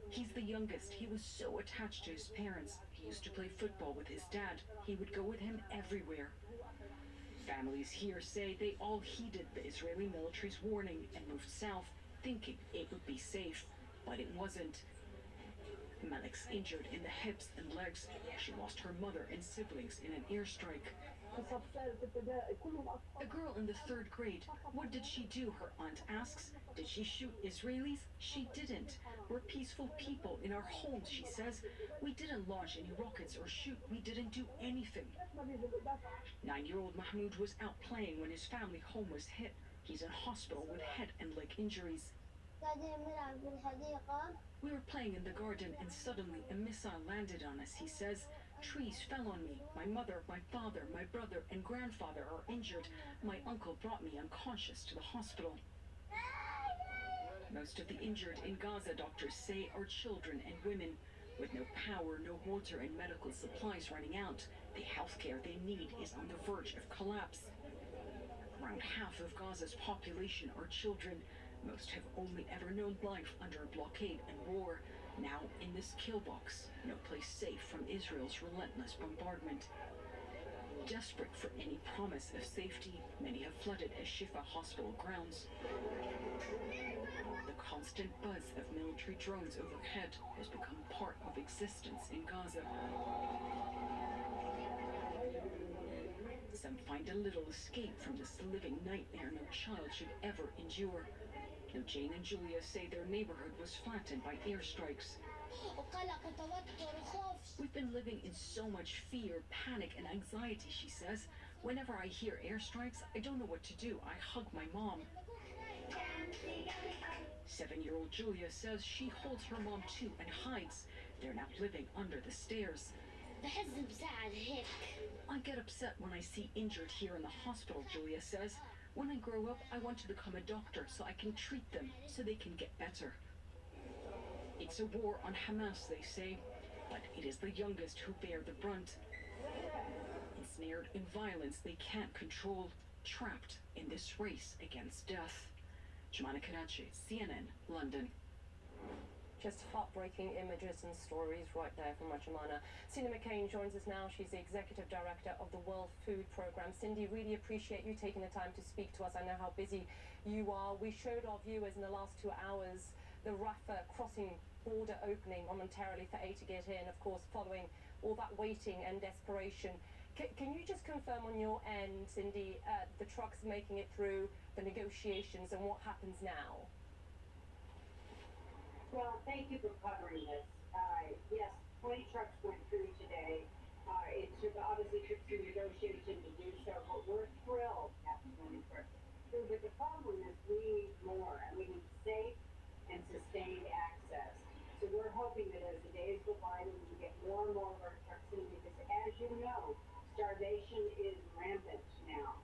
He's the youngest. He was so attached to his parents. He used to play football with his dad. He would go with him everywhere. Families here say they all heeded the Israeli military's warning and moved south, thinking it would be safe. But it wasn't. Malik's injured in the hips and legs. She lost her mother and siblings in an airstrike. A girl in the 3rd grade. What did she do? Her aunt asks. Did she shoot Israelis? She didn't. We're peaceful people in our homes, she says. We didn't launch any rockets or shoot. We didn't do anything. 9-year-old Mahmoud was out playing when his family home was hit. He's in hospital with head and leg injuries. We were playing in the garden and suddenly a missile landed on us, he says. Trees fell on me. My mother, my father, my brother, and grandfather are injured. My uncle brought me unconscious to the hospital. Most of the injured in Gaza, doctors say, are children and women. With no power, no water, and medical supplies running out, the healthcare they need is on the verge of collapse. Around half of Gaza's population are children. Most have only ever known life under blockade and war. Now in this kill box, no place safe from Israel's relentless bombardment. Desperate for any promise of safety, many have flooded Shifa hospital grounds. The constant buzz of military drones overhead has become part of existence in Gaza. Some find a little escape from this living nightmare no child should ever endure. Now Jane and Julia say their neighborhood was flattened by airstrikes. We've been living in so much fear, panic, and anxiety, she says. Whenever I hear airstrikes, I don't know what to do. I hug my mom. 7-year-old Julia says she holds her mom too and hides. They're now living under the stairs. I get upset when I see injured here in the hospital, Julia says. When I grow up, I want to become a doctor so I can treat them, so they can get better. It's a war on Hamas, they say, but it is the youngest who bear the brunt. Ensnared in violence they can't control, trapped in this race against death. Jumana Karachi, CNN, London. Just heartbreaking images and stories right there from Jumana. Cindy McCain joins us now. She's the Executive Director of the World Food Programme. Cindy, really appreciate you taking the time to speak to us. I know how busy you are. We showed our viewers in the last 2 hours the Rafah crossing border opening momentarily for aid to get in, of course, following all that waiting and desperation. Can you just confirm on your end, Cindy, the trucks making it through, the negotiations, and what happens now? Well, thank you for covering this. Yes, 20 trucks went through today. It took, obviously, took through negotiation to do so, but we're thrilled to have 20 trucks through. But the problem is we need more, and we need safe and sustained access. So we're hoping that as the days go by, we can get more and more of our trucks in, because as you know, starvation is rampant now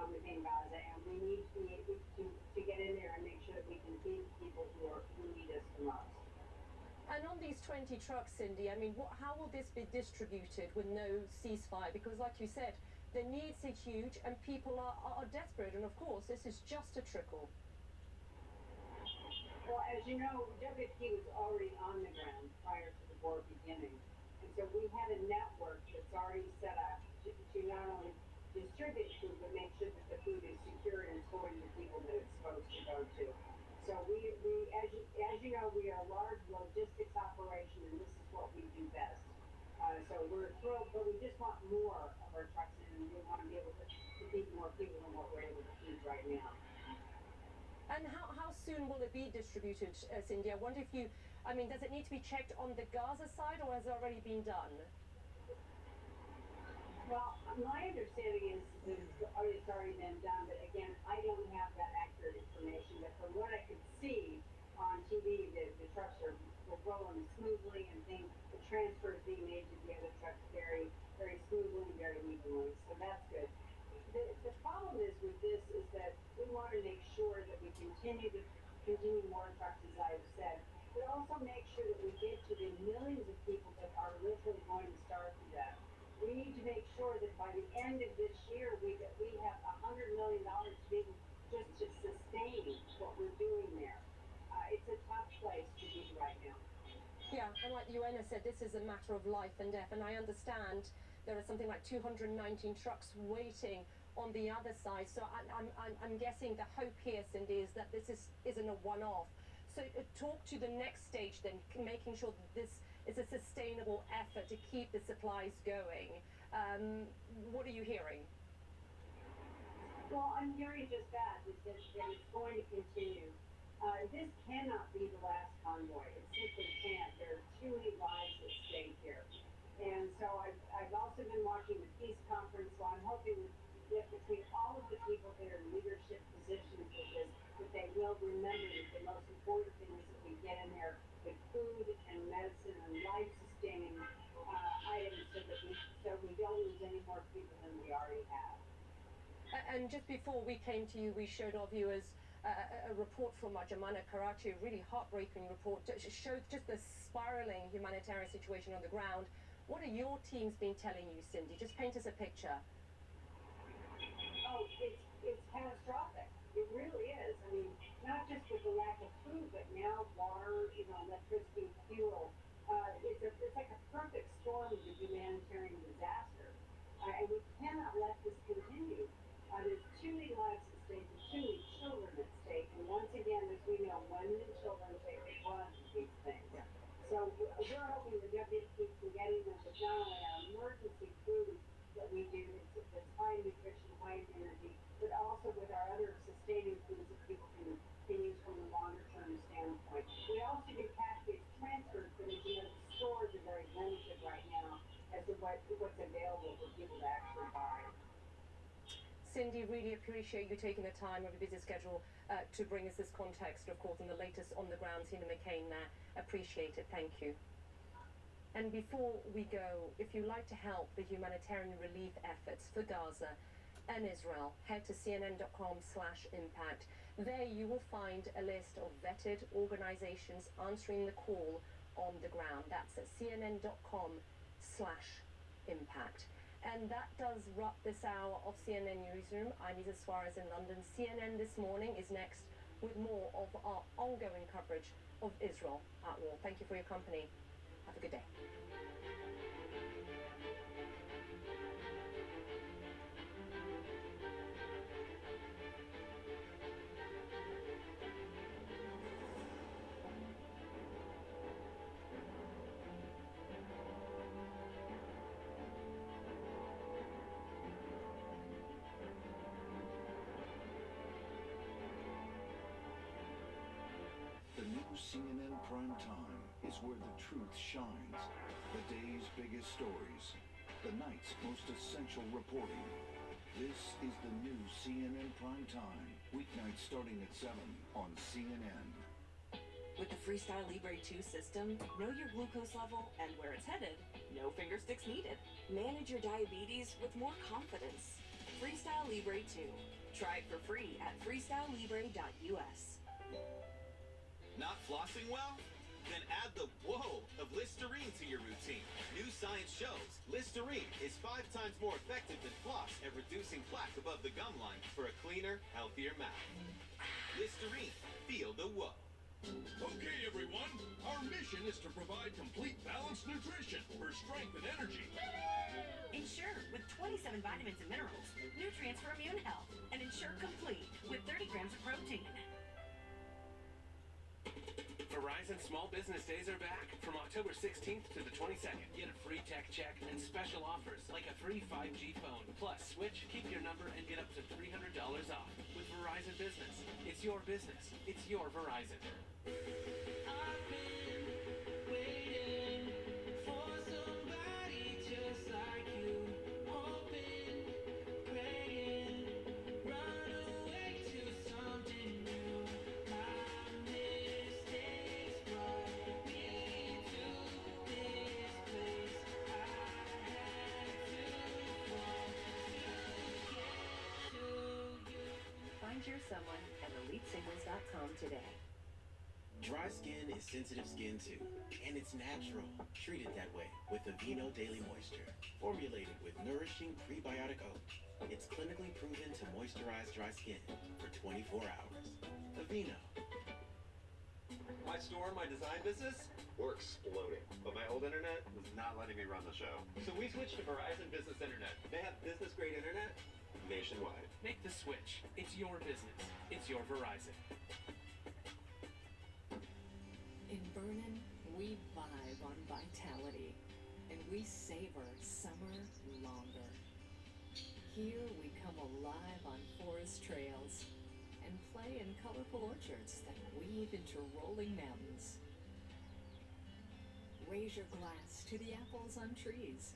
within Gaza, and we need to be able to get in there and make sure that we can feed people who need us the most. And on these 20 trucks, Cindy, I mean, how will this be distributed with no ceasefire? Because like you said, the needs are huge and people are desperate. And of course, this is just a trickle. Well, as you know, WFP was already on the ground prior to the war beginning. And so we have a network that's already set up to not only distribute food, but make sure that the food is secure and it's going to the people that it's supposed to go to. So as you know, we are a large logistics operation, and this is what we do best. So we're thrilled, but we just want more of our trucks in, and we want to be able to feed more people than what we're able to feed right now. And how soon will it be distributed, Cindy? I wonder if you, I mean, does it need to be checked on the Gaza side, or has it already been done? Well, my understanding is that it's already been done, but again, I don't have that accurate information. But from what I could see on TV, the trucks are rolling smoothly, and the transfers being made to the other trucks very, very smoothly and very evenly. So that's good. The problem is with this is that we want to make sure that we continue more trucks, as I've said, but also make sure that we get to the millions of people that are literally going to starve to death. We need to make sure that by the end of this year, we have $100 million to be able just to sustain what we're doing there. It's a tough place to be right now. Yeah, and like the UN has said, this is a matter of life and death, and I understand there are something like 219 trucks waiting on the other side. So I'm guessing the hope here, Cindy, is that this isn't a one-off. So talk to the next stage then, making sure that this is a sustainable effort to keep the supplies going. What are you hearing? Well, I'm hearing just that it's going to continue. This cannot be the last convoy. It simply can't. There are too many lives at stake here. And so I've also been watching the peace conference, so I'm hoping that between all of the people that are in leadership positions with this, that they will remember that the most important thing is that we get in there with food and medicine and life-sustaining items so we don't lose any more people than we already have. And just before we came to you, we showed our viewers a report from Jamana Karachi, a really heartbreaking report, showed just the spiraling humanitarian situation on the ground. What are your teams been telling you, Cindy? Just paint us a picture. Oh, it's catastrophic. It really is. I mean, not just with the lack of food, but now water, electricity, fuel. It's like a perfect storm of a humanitarian disaster. And we cannot let this continue. There's too many lives at stake, there's too many children at stake. And once again, as we know, women and children take the brunt of these things. Yeah. So we're hoping the WFP can get in with not only our emergency food that we do, that's high nutrition, high energy, but also with our other sustaining foods that people can use from a longer term standpoint. We also do cash-based transfers, but as you know, the stores are very limited right now as to what's available for people to actually buy. Cindy, really appreciate you taking the time of your busy schedule to bring us this context, of course, and the latest on the ground. Cindy McCain there. Appreciate it. Thank you. And before we go, if you'd like to help the humanitarian relief efforts for Gaza and Israel, head to cnn.com/impact. There you will find a list of vetted organizations answering the call on the ground. That's at cnn.com/impact. And that does wrap this hour of CNN Newsroom. I'm Isa Suarez in London. CNN This Morning is next with more of our ongoing coverage of Israel at war. Thank you for your company. Have a good day. The new CNN Prime Time is where the truth shines. The day's biggest stories. The night's most essential reporting. This is the new CNN Prime Time. Weeknights starting at 7 on CNN. With the Freestyle Libre 2 system, know your glucose level and where it's headed. No finger sticks needed. Manage your diabetes with more confidence. Freestyle Libre 2. Try it for free at freestylelibre.us. Not flossing well? Then add the whoa of Listerine to your routine. New science shows Listerine is 5 times more effective than floss at reducing plaque above the gum line for a cleaner, healthier mouth. Listerine, feel the whoa. mission is to provide complete balanced nutrition for strength and energy. Ensure with 27 vitamins and minerals, nutrients for immune health, and Ensure Complete with 30 grams of protein. Verizon Small Business Days are back from October 16th to the 22nd. Get a free tech check and special offers like a free 5G phone. Plus, switch, keep your number, and get up to $300 off with Verizon Business. It's your business. It's your Verizon. I've been waiting for somebody just like you. Hoping, praying, run away to something new. My mistakes brought me to this place. I had to fall to get to you. Find your someone at EliteSingles.com today. Dry skin is sensitive skin too, and it's natural. Treat it that way with Aveeno Daily Moisture. Formulated with nourishing prebiotic oat, it's clinically proven to moisturize dry skin for 24 hours. Aveeno. My store, my design business, we're exploding. But my old internet was not letting me run the show. So we switched to Verizon Business Internet. They have business-grade internet nationwide. Make the switch. It's your business. It's your Verizon. In Vernon, we vibe on vitality, and we savor summer longer. Here we come alive on forest trails and play in colorful orchards that weave into rolling mountains. Raise your glass to the apples on trees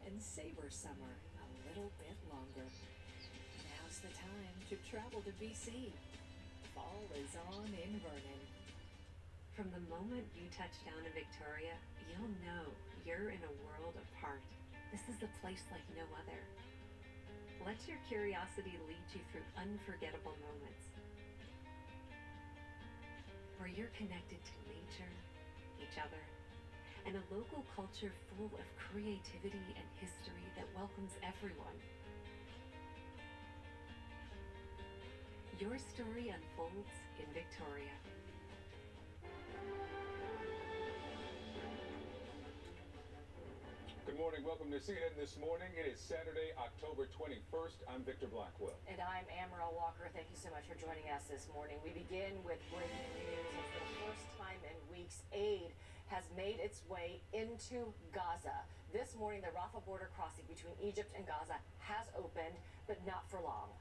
and savor summer a little bit longer. Now's the time to travel to BC. Fall is on in Vernon. From the moment you touch down in Victoria, you'll know you're in a world apart. This is a place like no other. Let your curiosity lead you through unforgettable moments, where you're connected to nature, each other, and a local culture full of creativity and history that welcomes everyone. Your story unfolds in Victoria. Good morning. Welcome to CNN This Morning. It is Saturday, October 21st. I'm Victor Blackwell. And I'm Amaral Walker. Thank you so much for joining us this morning. We begin with breaking news. And for the first time in weeks, aid has made its way into Gaza. This morning, the Rafah border crossing between Egypt and Gaza has opened, but not for long.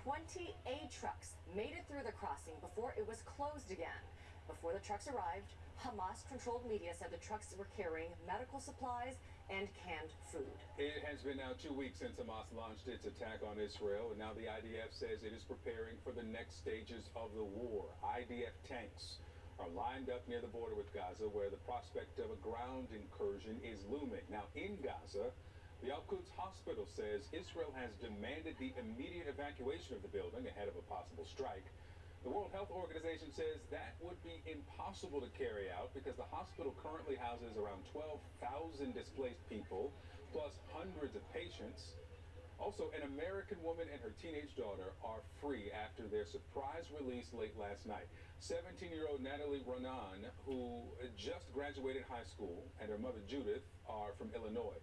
20 aid trucks made it through the crossing before it was closed again. Before the trucks arrived, Hamas-controlled media said the trucks were carrying medical supplies and canned food. It has been now 2 weeks since Hamas launched its attack on Israel, and now the IDF says it is preparing for the next stages of the war. IDF tanks are lined up near the border with Gaza, where the prospect of a ground incursion is looming. Now, in Gaza, the Al-Quds hospital says Israel has demanded the immediate evacuation of the building ahead of a possible strike. The World Health Organization says that would be impossible to carry out because the hospital currently houses around 12,000 displaced people, plus hundreds of patients. Also, an American woman and her teenage daughter are free after their surprise release late last night. 17-year-old Natalie Ronan, who just graduated high school, and her mother Judith are from Illinois.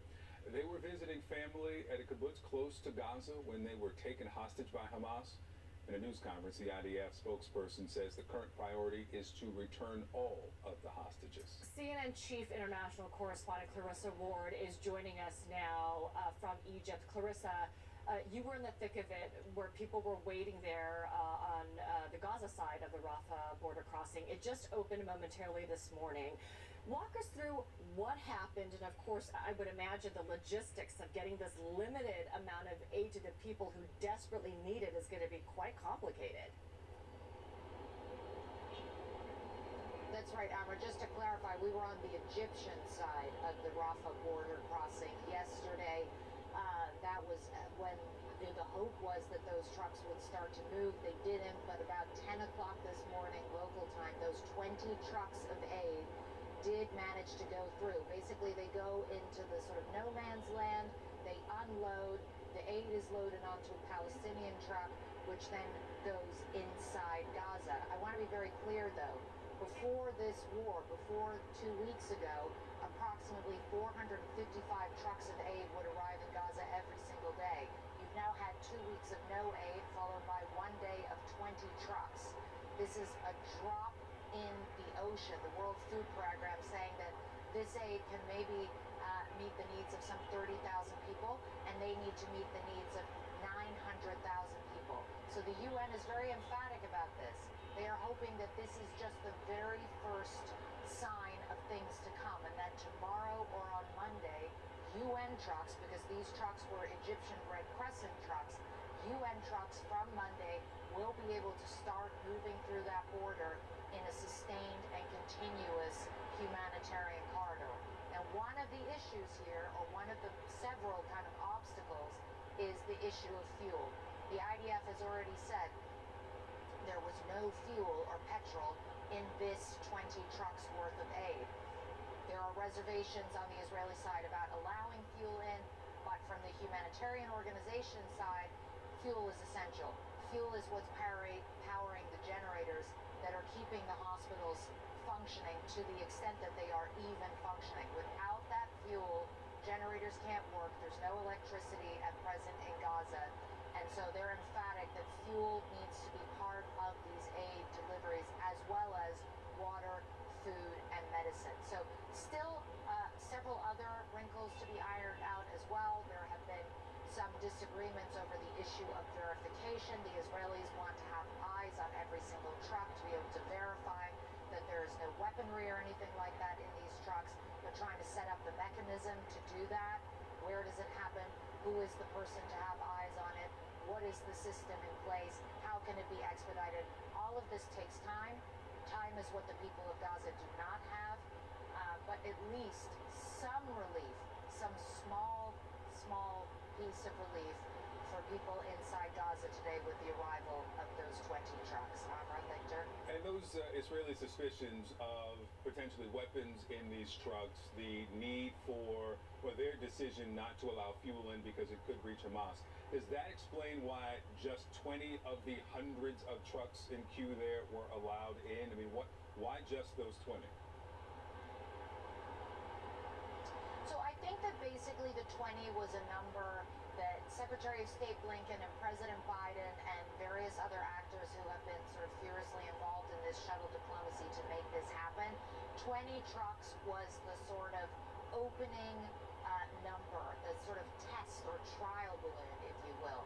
They were visiting family at a kibbutz close to Gaza when they were taken hostage by Hamas. In a news conference, the IDF spokesperson says the current priority is to return all of the hostages. CNN Chief International Correspondent Clarissa Ward is joining us now from Egypt. Clarissa, you were in the thick of it where people were waiting there on the Gaza side of the Rafah border crossing. It just opened momentarily this morning. Walk us through what happened, and of course, I would imagine the logistics of getting this limited amount of aid to the people who desperately need it is going to be quite complicated. That's right, Amber. Just to clarify, we were on the Egyptian side of the Rafah border crossing yesterday. That was when the hope was that those trucks would start to move. They didn't, but about 10 o'clock this morning, local time, those 20 trucks of aid did manage to go through. Basically, they go into the sort of no man's land, they unload, the aid is loaded onto a Palestinian truck, which then goes inside Gaza. I want to be very clear, though, Before this war, before 2 weeks ago, approximately 455 trucks of aid would arrive in Gaza every single day. You've now had 2 weeks of no aid, followed by 1 day of 20 trucks. This is a drop in the ocean. The World Food Program saying that this aid can maybe meet the needs of some 30,000 people, and they need to meet the needs of 900,000 people. So the UN is very emphatic about this. They are hoping that this is just the very first sign of things to come, and that tomorrow or on Monday, UN trucks, because these trucks were Egyptian Red Crescent trucks, UN trucks from Monday will be able to start moving through that border in a sustained and continuous humanitarian corridor. Now, one of the issues here, or one of the several kind of obstacles, is the issue of fuel. The IDF has already said there was no fuel or petrol in this 20 trucks worth of aid. There are reservations on the Israeli side about allowing fuel in, but from the humanitarian organization side, fuel is essential. Fuel is what's powering the generators that are keeping the hospitals functioning to the extent that they are even functioning. Without that fuel, generators can't work. There's no electricity at present in Gaza. And so they're emphatic that fuel needs to be part of these aid deliveries, as well as water, food, and medicine. So still several other wrinkles to be ironed out as well. There have been some disagreements over the issue of verification. The Israelis want to have eyes on every single truck to be able to verify that there is no weaponry or anything like that in these trucks. They're trying to set up the mechanism to do that. Where does it happen? Who is the person to have eyes on it? What is the system in place? How can it be expedited? All of this takes time. Time is what the people of Gaza do not have, but at least some relief, some small piece of relief for people inside Gaza today with the arrival of those 20 trucks. Amra, Victor. And those Israeli suspicions of potentially weapons in these trucks, the need for, or their decision not to allow fuel in because it could reach Hamas, does that explain why just 20 of the hundreds of trucks in queue there were allowed in? I mean, why just those 20? So I think that basically the 20 was a number that Secretary of State Blinken and President Biden and various other actors who have been sort of furiously involved in this shuttle diplomacy to make this happen. 20 trucks was the sort of opening number, the sort of test or trial balloon, if you will.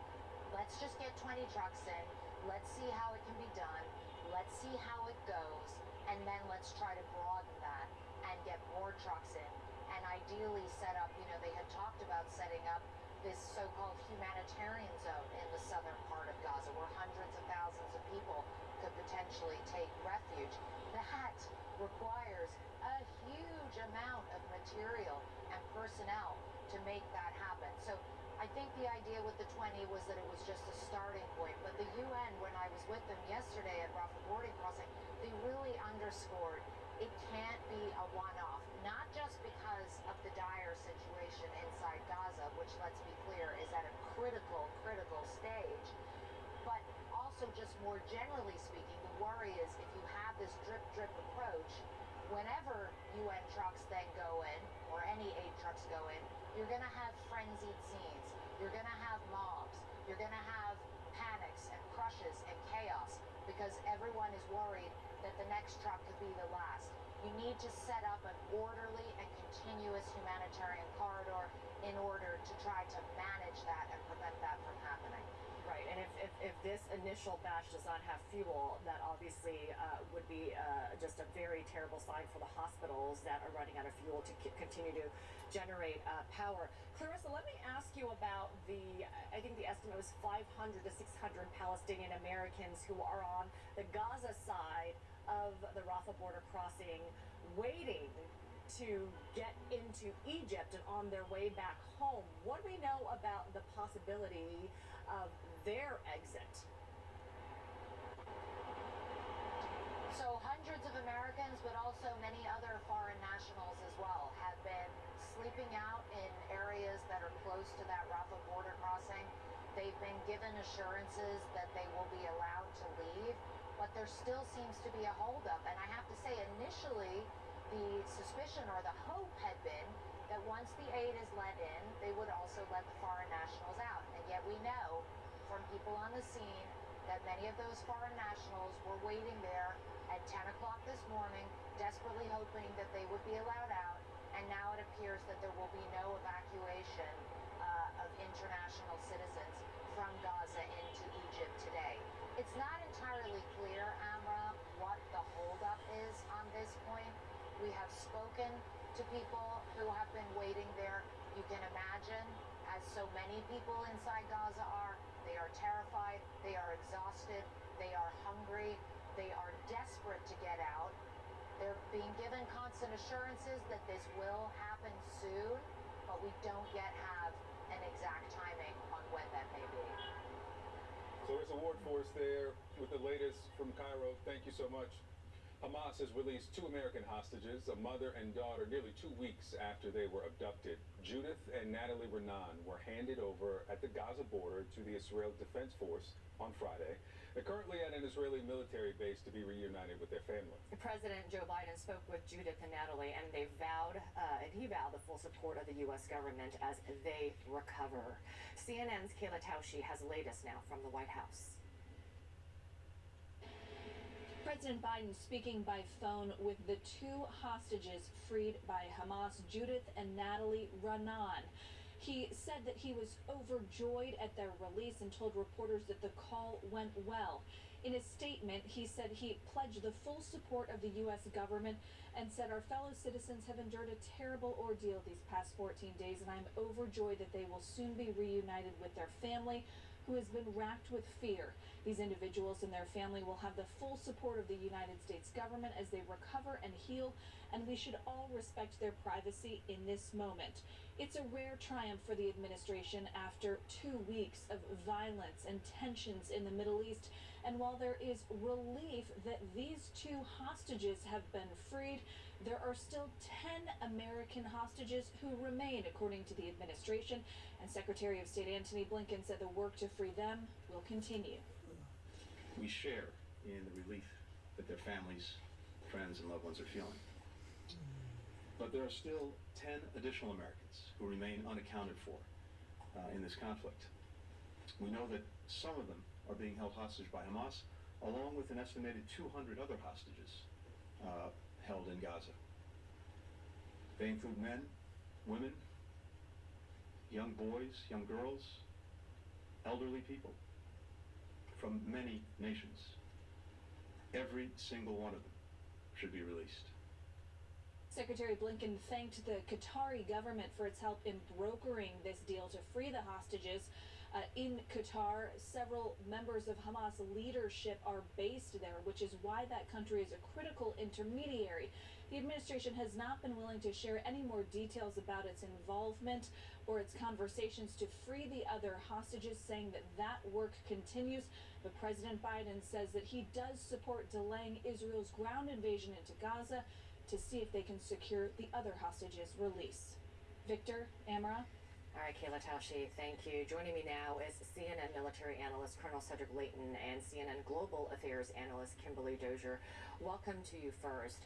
Let's just get 20 trucks in. Let's see how it can be done. Let's see how it goes. And then let's try to broaden that and get more trucks in. And ideally set up, they had talked about setting up this so-called humanitarian zone in the southern part of Gaza where hundreds of thousands of people could potentially take refuge. That requires a huge amount of material and personnel to make that happen. So I think the idea with the 20 was that it was just a starting point. But the UN, when I was with them yesterday at Rafah boarding crossing, they really underscored it can't be a one-off, not just because of the dire situation inside Gaza, which, let's be clear, is at a critical stage, but also just more generally speaking, the worry is if you have this drip approach, whenever UN trucks then go in, or any aid trucks go in, you're going to have frenzied scenes, you're going to have mobs, you're going to have panics and crushes and chaos, because everyone is worried that the next truck could be the last. You need to set up an orderly and continuous humanitarian corridor in order to try to manage that and prevent that from happening. Right, and if this initial batch does not have fuel, that obviously would be just a very terrible sign for the hospitals that are running out of fuel to continue to generate power. Clarissa, let me ask you about I think the estimate was 500 to 600 Palestinian Americans who are on the Gaza side of the Rafah border crossing, waiting to get into Egypt and on their way back home. What do we know about the possibility of their exit? So hundreds of Americans, but also many other foreign nationals as well, have been sleeping out in areas that are close to that Rafah border crossing. They've been given assurances that they will be allowed to leave, but there still seems to be a holdup. And I have to say, initially, the suspicion or the hope had been that once the aid is let in, they would also let the foreign nationals out. And yet we know from people on the scene that many of those foreign nationals were waiting there at 10 o'clock this morning, desperately hoping that they would be allowed out. And now it appears that there will be no evacuation of international citizens from Gaza into Egypt today. It's not entirely clear, Amra, what the holdup is on this point. We have spoken to people who have been waiting there. You can imagine, as so many people inside Gaza are, they are terrified, they are exhausted, they are hungry, they are desperate to get out. They're being given constant assurances that this will happen soon, but we don't yet have an exact timing on when that may be. Clarissa Ward for us there with the latest from Cairo. Thank you so much. Hamas has released 2 American hostages, a mother and daughter, nearly 2 weeks after they were abducted. Judith and Natalie Renan were handed over at the Gaza border to the Israel Defense Force on Friday. They're currently at an Israeli military base to be reunited with their family. President Joe Biden spoke with Judith and Natalie, and he vowed the full support of the U.S. government as they recover. CNN's Kayla Tausche has the latest now from the White House. President Biden speaking by phone with the 2 hostages freed by Hamas, Judith and Natalie Renan. He said that he was overjoyed at their release and told reporters that the call went well. In a statement, he said he pledged the full support of the U.S. government and said our fellow citizens have endured a terrible ordeal these past 14 days, and I'm overjoyed that they will soon be reunited with their family, who has been racked with fear. These individuals and their family will have the full support of the United States government as they recover and heal, and we should all respect their privacy in this moment. It's a rare triumph for the administration after 2 weeks of violence and tensions in the Middle East. And while there is relief that these 2 hostages have been freed, there are still 10 American hostages who remain, according to the administration. And Secretary of State Antony Blinken said the work to free them will continue. We share in the relief that their families, friends, and loved ones are feeling. But there are still 10 additional Americans who remain unaccounted for in this conflict. We know that some of them are being held hostage by Hamas, along with an estimated 200 other hostages held in Gaza. They include men, women, young boys, young girls, elderly people from many nations. Every single one of them should be released. Secretary Blinken thanked the Qatari government for its help in brokering this deal to free the hostages. In Qatar, several members of Hamas leadership are based there, which is why that country is a critical intermediary. The administration has not been willing to share any more details about its involvement or its conversations to free the other hostages, saying that that work continues. But President Biden says that he does support delaying Israel's ground invasion into Gaza to see if they can secure the other hostages' release. Victor, Amara. All right, Kayla Tausche, thank you. Joining me now is CNN military analyst Colonel Cedric Leighton and CNN global affairs analyst Kimberly Dozier. Welcome to you first.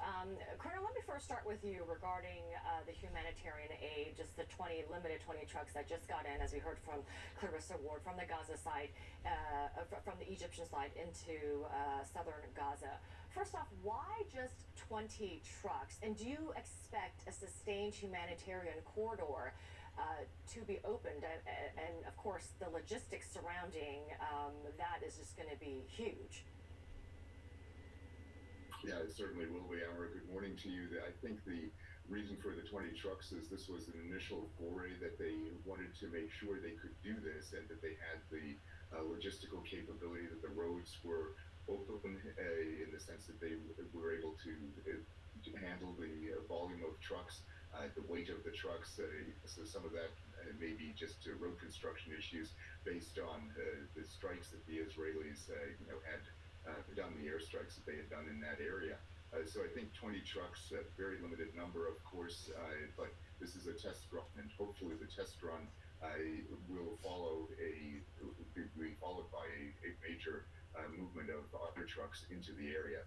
Colonel, let me first start with you regarding the humanitarian aid, just the limited 20 trucks that just got in, as we heard from Clarissa Ward, from the Gaza side, from the Egyptian side into southern Gaza. First off, why just 20 trucks? And do you expect a sustained humanitarian corridor to be opened, and of course the logistics surrounding that is just going to be huge? Yeah, it certainly will be, Amara. Good morning to you. I think the reason for the 20 trucks is this was an initial foray that they wanted to make sure they could do this and that they had the logistical capability, that the roads were open in the sense that they were able to handle the volume of trucks. The weight of the trucks, so some of that may be just road construction issues based on the strikes that the Israelis had done, the airstrikes that they had done in that area. So I think 20 trucks, a very limited number, of course, but this is a test run, and hopefully the test run will be followed by a major movement of other trucks into the area.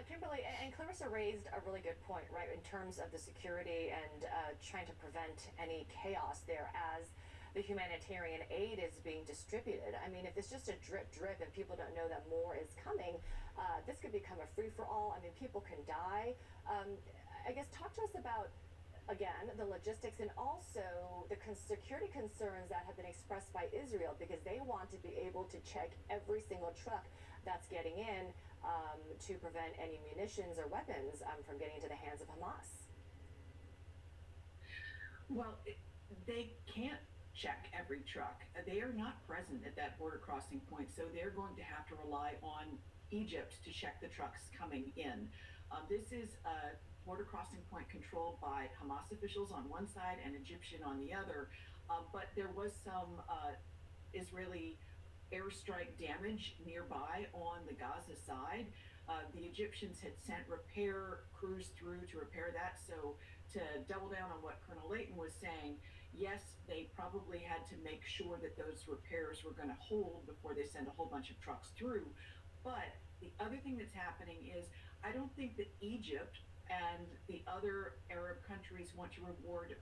Kimberly and Clarissa raised a really good point, right, in terms of the security and trying to prevent any chaos there as the humanitarian aid is being distributed. I mean, if it's just a drip and people don't know that more is coming, this could become a free-for-all. I mean, people can die. I guess talk to us about, again, the logistics and also the security concerns that have been expressed by Israel, because they want to be able to check every single truck that's getting in to prevent any munitions or weapons from getting into the hands of Hamas. Well, they can't check every truck. They are not present at that border crossing point, so they're going to have to rely on Egypt to check the trucks coming in. This is a border crossing point controlled by Hamas officials on one side and Egyptian on the other, but there was some Israeli airstrike damage nearby on the Gaza side. The Egyptians had sent repair crews through to repair that, so to double down on what Colonel Leighton was saying, yes, they probably had to make sure that those repairs were going to hold before they send a whole bunch of trucks through. But the other thing that's happening is I don't think that Egypt and the other Arab countries want to reward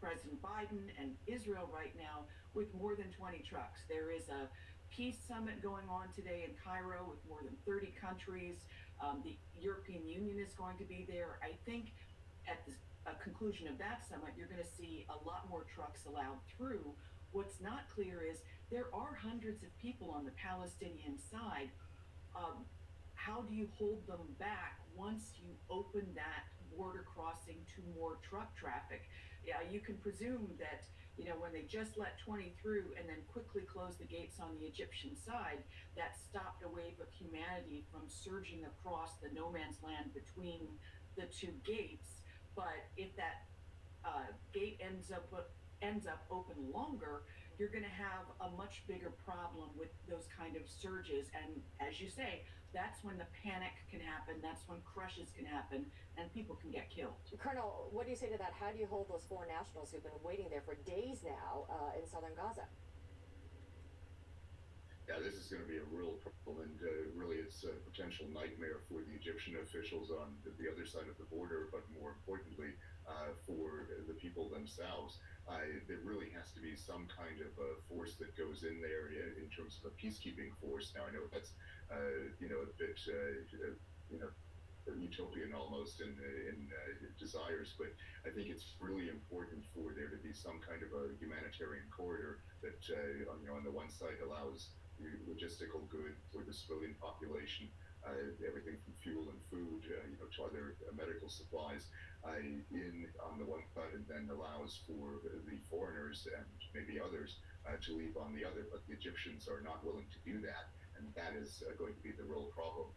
President Biden and Israel right now with more than 20 trucks. There is a peace summit going on today in Cairo with more than 30 countries. The European Union is going to be there. I think at the conclusion of that summit, you're going to see a lot more trucks allowed through. What's not clear is there are hundreds of people on the Palestinian side. How do you hold them back once you open that border crossing to more truck traffic? Yeah, you can presume that, you know, when they just let 20 through and then quickly closed the gates on the Egyptian side, that stopped a wave of humanity from surging across the no man's land between the two gates. But if that gate ends up open longer, you're going to have a much bigger problem with those kind of surges. And as you say, that's when the panic can happen. That's when crushes can happen and people can get killed. Colonel, what do you say to that? How do you hold those foreign nationals who've been waiting there for days now in southern Gaza? Yeah, this is going to be a real problem, and really it's a potential nightmare for the Egyptian officials on the other side of the border, but more importantly, for the people themselves. There really has to be some kind of a force that goes in there in terms of a peacekeeping force. Now, I know that's, a bit, utopian almost in desires, but I think it's really important for there to be some kind of a humanitarian corridor that, on the one side allows logistical good for the civilian population, everything from fuel and food, to other medical supplies on the one side, and then allows for the foreigners and maybe others to leave on the other. But the Egyptians are not willing to do that, and that is going to be the real problem.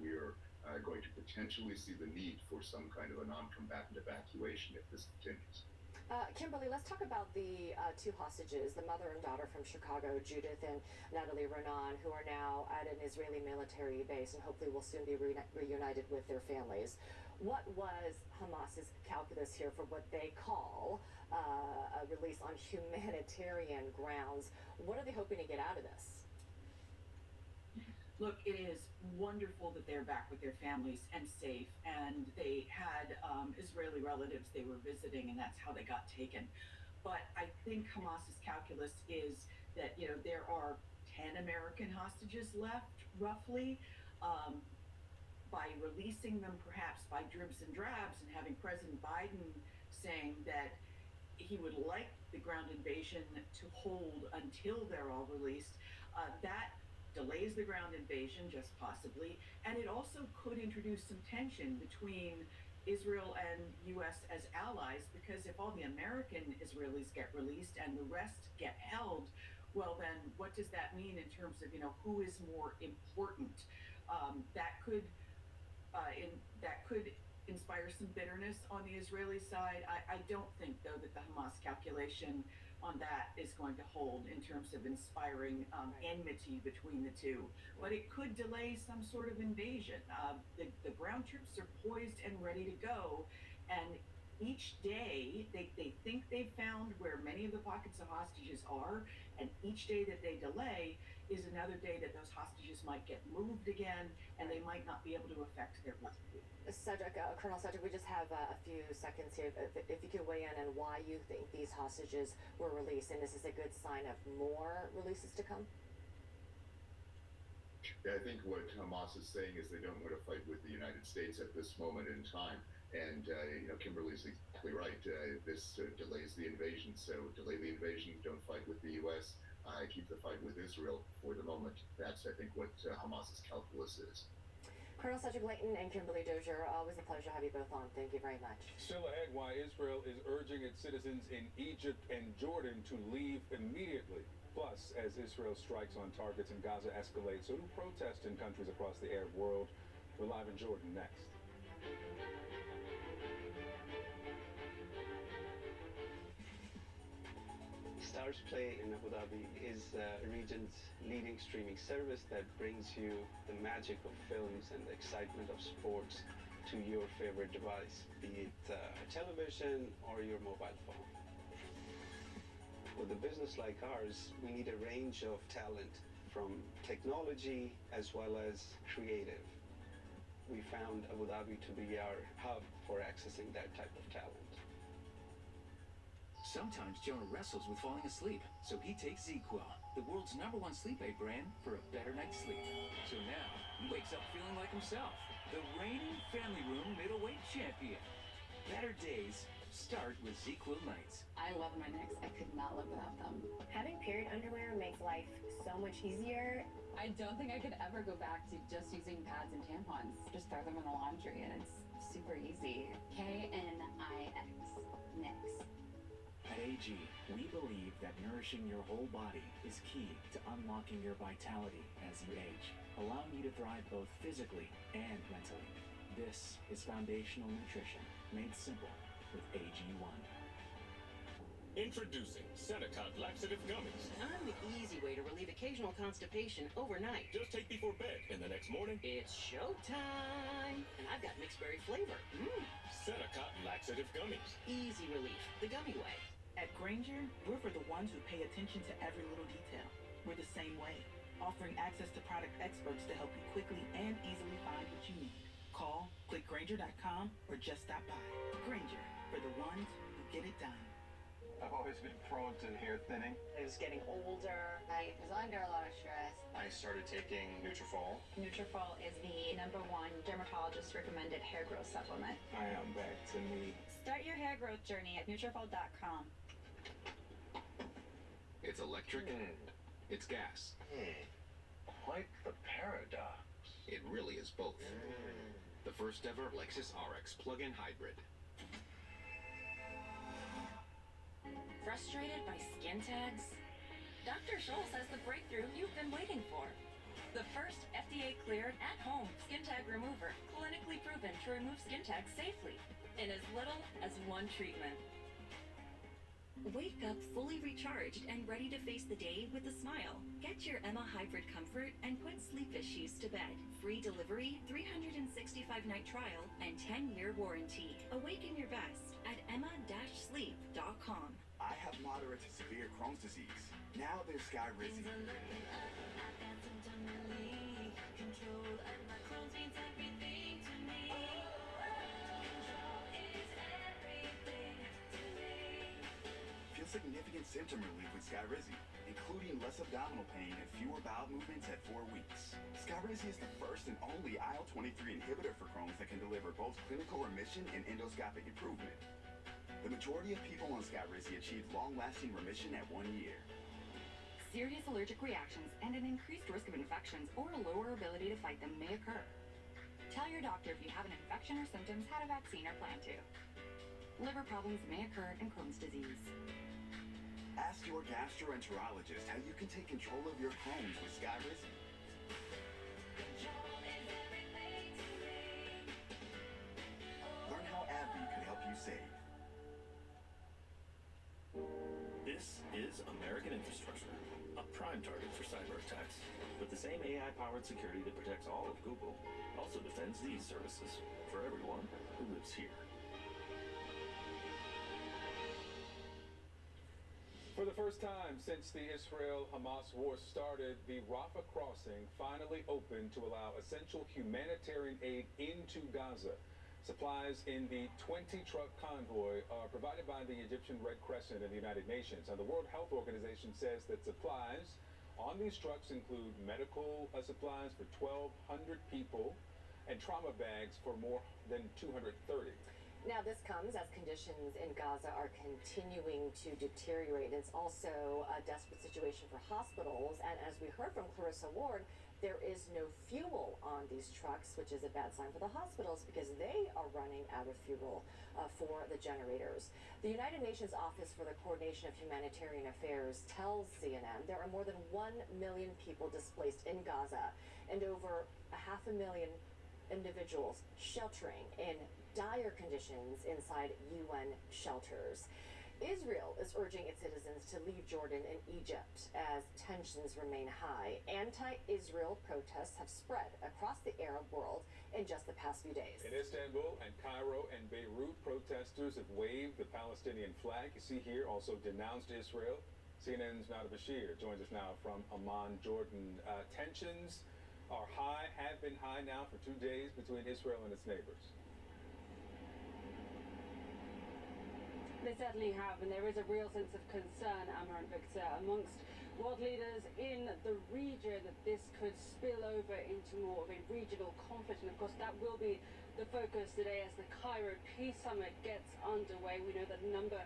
We're going to potentially see the need for some kind of a non-combatant evacuation if this continues. Kimberly, let's talk about the two hostages, the mother and daughter from Chicago, Judith and Natalie Renan, who are now at an Israeli military base and hopefully will soon be reunited with their families. What was Hamas's calculus here for what they call a release on humanitarian grounds? What are they hoping to get out of this? Look, it is wonderful that they're back with their families and safe, and they had Israeli relatives they were visiting, and that's how they got taken. But I think Hamas's calculus is that, there are 10 American hostages left, roughly. By releasing them perhaps by dribs and drabs and having President Biden saying that he would like the ground invasion to hold until they're all released, that delays the ground invasion, just possibly, and it also could introduce some tension between Israel and U.S. as allies, because if all the American Israelis get released and the rest get held, well then, what does that mean in terms of, who is more important? That could inspire some bitterness on the Israeli side. I don't think, though, that the Hamas calculation on that is going to hold in terms of inspiring enmity between the two. But it could delay some sort of invasion. The ground troops are poised and ready to go. And each day they think they've found where many of the pockets of hostages are, and each day that they delay is another day that those hostages might get moved again, and they might not be able to effect their rescue. Cedric, Colonel Cedric, we just have a few seconds here. If you could weigh in on why you think these hostages were released, and this is a good sign of more releases to come? Yeah, I think what Hamas is saying is they don't want to fight with the United States at this moment in time. And, Kimberly's exactly right. This delays the invasion. So delay the invasion, don't fight with the U.S., keep the fight with Israel for the moment. That's, I think, what Hamas's calculus is. Colonel Cedric Leighton and Kimberly Dozier, always a pleasure to have you both on. Thank you very much. Still ahead, why Israel is urging its citizens in Egypt and Jordan to leave immediately. Plus, as Israel strikes on targets and Gaza escalates, so do protests in countries across the Arab world. We're live in Jordan next. Stars Play in Abu Dhabi is the region's leading streaming service that brings you the magic of films and the excitement of sports to your favorite device, be it television or your mobile phone. With a business like ours, we need a range of talent from technology as well as creative. We found Abu Dhabi to be our hub for accessing that type of talent. Sometimes Jonah wrestles with falling asleep, so he takes ZzzQuil, the world's #1 sleep aid brand, for a better night's sleep. So now, he wakes up feeling like himself, the reigning family room middleweight champion. Better days start with ZzzQuil nights. I love my Knicks. I could not live without them. Having period underwear makes life so much easier. I don't think I could ever go back to just using pads and tampons. Just throw them in the laundry and it's super easy. KNIX. Knicks. At AG, we believe that nourishing your whole body is key to unlocking your vitality as you age, allowing you to thrive both physically and mentally. This is foundational nutrition made simple with AG1. Introducing Senecot Laxative Gummies. I'm the easy way to relieve occasional constipation overnight. Just take before bed, and the next morning, It's showtime! And I've got mixed berry flavor. Senecot Laxative Gummies. Easy relief, the gummy way. At Granger, we're for the ones who pay attention to every little detail. We're the same way, offering access to product experts to help you quickly and easily find what you need. Call, click Granger.com, or just stop by. Granger, for the ones who get it done. I've always been prone to hair thinning. I was getting older. I was under a lot of stress. I started taking Nutrafol. Nutrafol is the #1 dermatologist recommended hair growth supplement. I am back to me. Start your hair growth journey at Nutrafol.com. It's electric. It's gas. Quite the paradox. It really is both. The first ever Lexus RX plug-in hybrid. Frustrated by skin tags? Dr. Scholl says the breakthrough you've been waiting for. The first FDA-cleared at-home skin tag remover, clinically proven to remove skin tags safely in as little as 1 treatment. Wake up fully recharged and ready to face the day with a smile. Get your Emma Hybrid Comfort and put sleep issues to bed. Free delivery, 365-night trial, and 10-year warranty. Awaken your best at emma-sleep.com. I have moderate to severe Crohn's disease. Now there's Skyrizi. Feel significant symptom relief with Skyrizi, including less abdominal pain and fewer bowel movements at 4 weeks. Skyrizi is the first and only IL-23 inhibitor for Crohn's that can deliver both clinical remission and endoscopic improvement. The majority of people on Skyrizi achieve long-lasting remission at 1 year. Serious allergic reactions and an increased risk of infections or a lower ability to fight them may occur. Tell your doctor if you have an infection or symptoms, had a vaccine or plan to. Liver problems may occur in Crohn's disease. Ask your gastroenterologist how you can take control of your Crohn's with Skyrizi. Learn how AbbVie could help you save. This is American infrastructure, a prime target for cyber attacks. But the same AI-powered security that protects all of Google also defends these services for everyone who lives here. For the first time since the Israel-Hamas war started, the Rafah crossing finally opened to allow essential humanitarian aid into Gaza. Supplies in the 20-truck convoy are provided by the Egyptian Red Crescent and the United Nations. And the World Health Organization says that supplies on these trucks include medical supplies for 1,200 people and trauma bags for more than 230. Now, this comes as conditions in Gaza are continuing to deteriorate. It's also a desperate situation for hospitals. And as we heard from Clarissa Ward, there is no fuel on these trucks, which is a bad sign for the hospitals because they are running out of fuel for the generators. The United Nations Office for the Coordination of Humanitarian Affairs tells CNN there are more than 1 million people displaced in Gaza and over 500,000 individuals sheltering in dire conditions inside UN shelters. Israel is urging its citizens to leave Jordan and Egypt as tensions remain high. Anti-Israel protests have spread across the Arab world in just the past few days. In Istanbul and Cairo and Beirut, protesters have waved the Palestinian flag. You see here, also denounced Israel. CNN's Nada Bashir joins us now from Amman, Jordan. Tensions are high, have been high now for 2 days between Israel and its neighbors. They certainly have, and there is a real sense of concern, Amar and Victor, amongst world leaders in the region that this could spill over into more of a regional conflict. And of course, that will be the focus today as the Cairo Peace Summit gets underway. We know that a number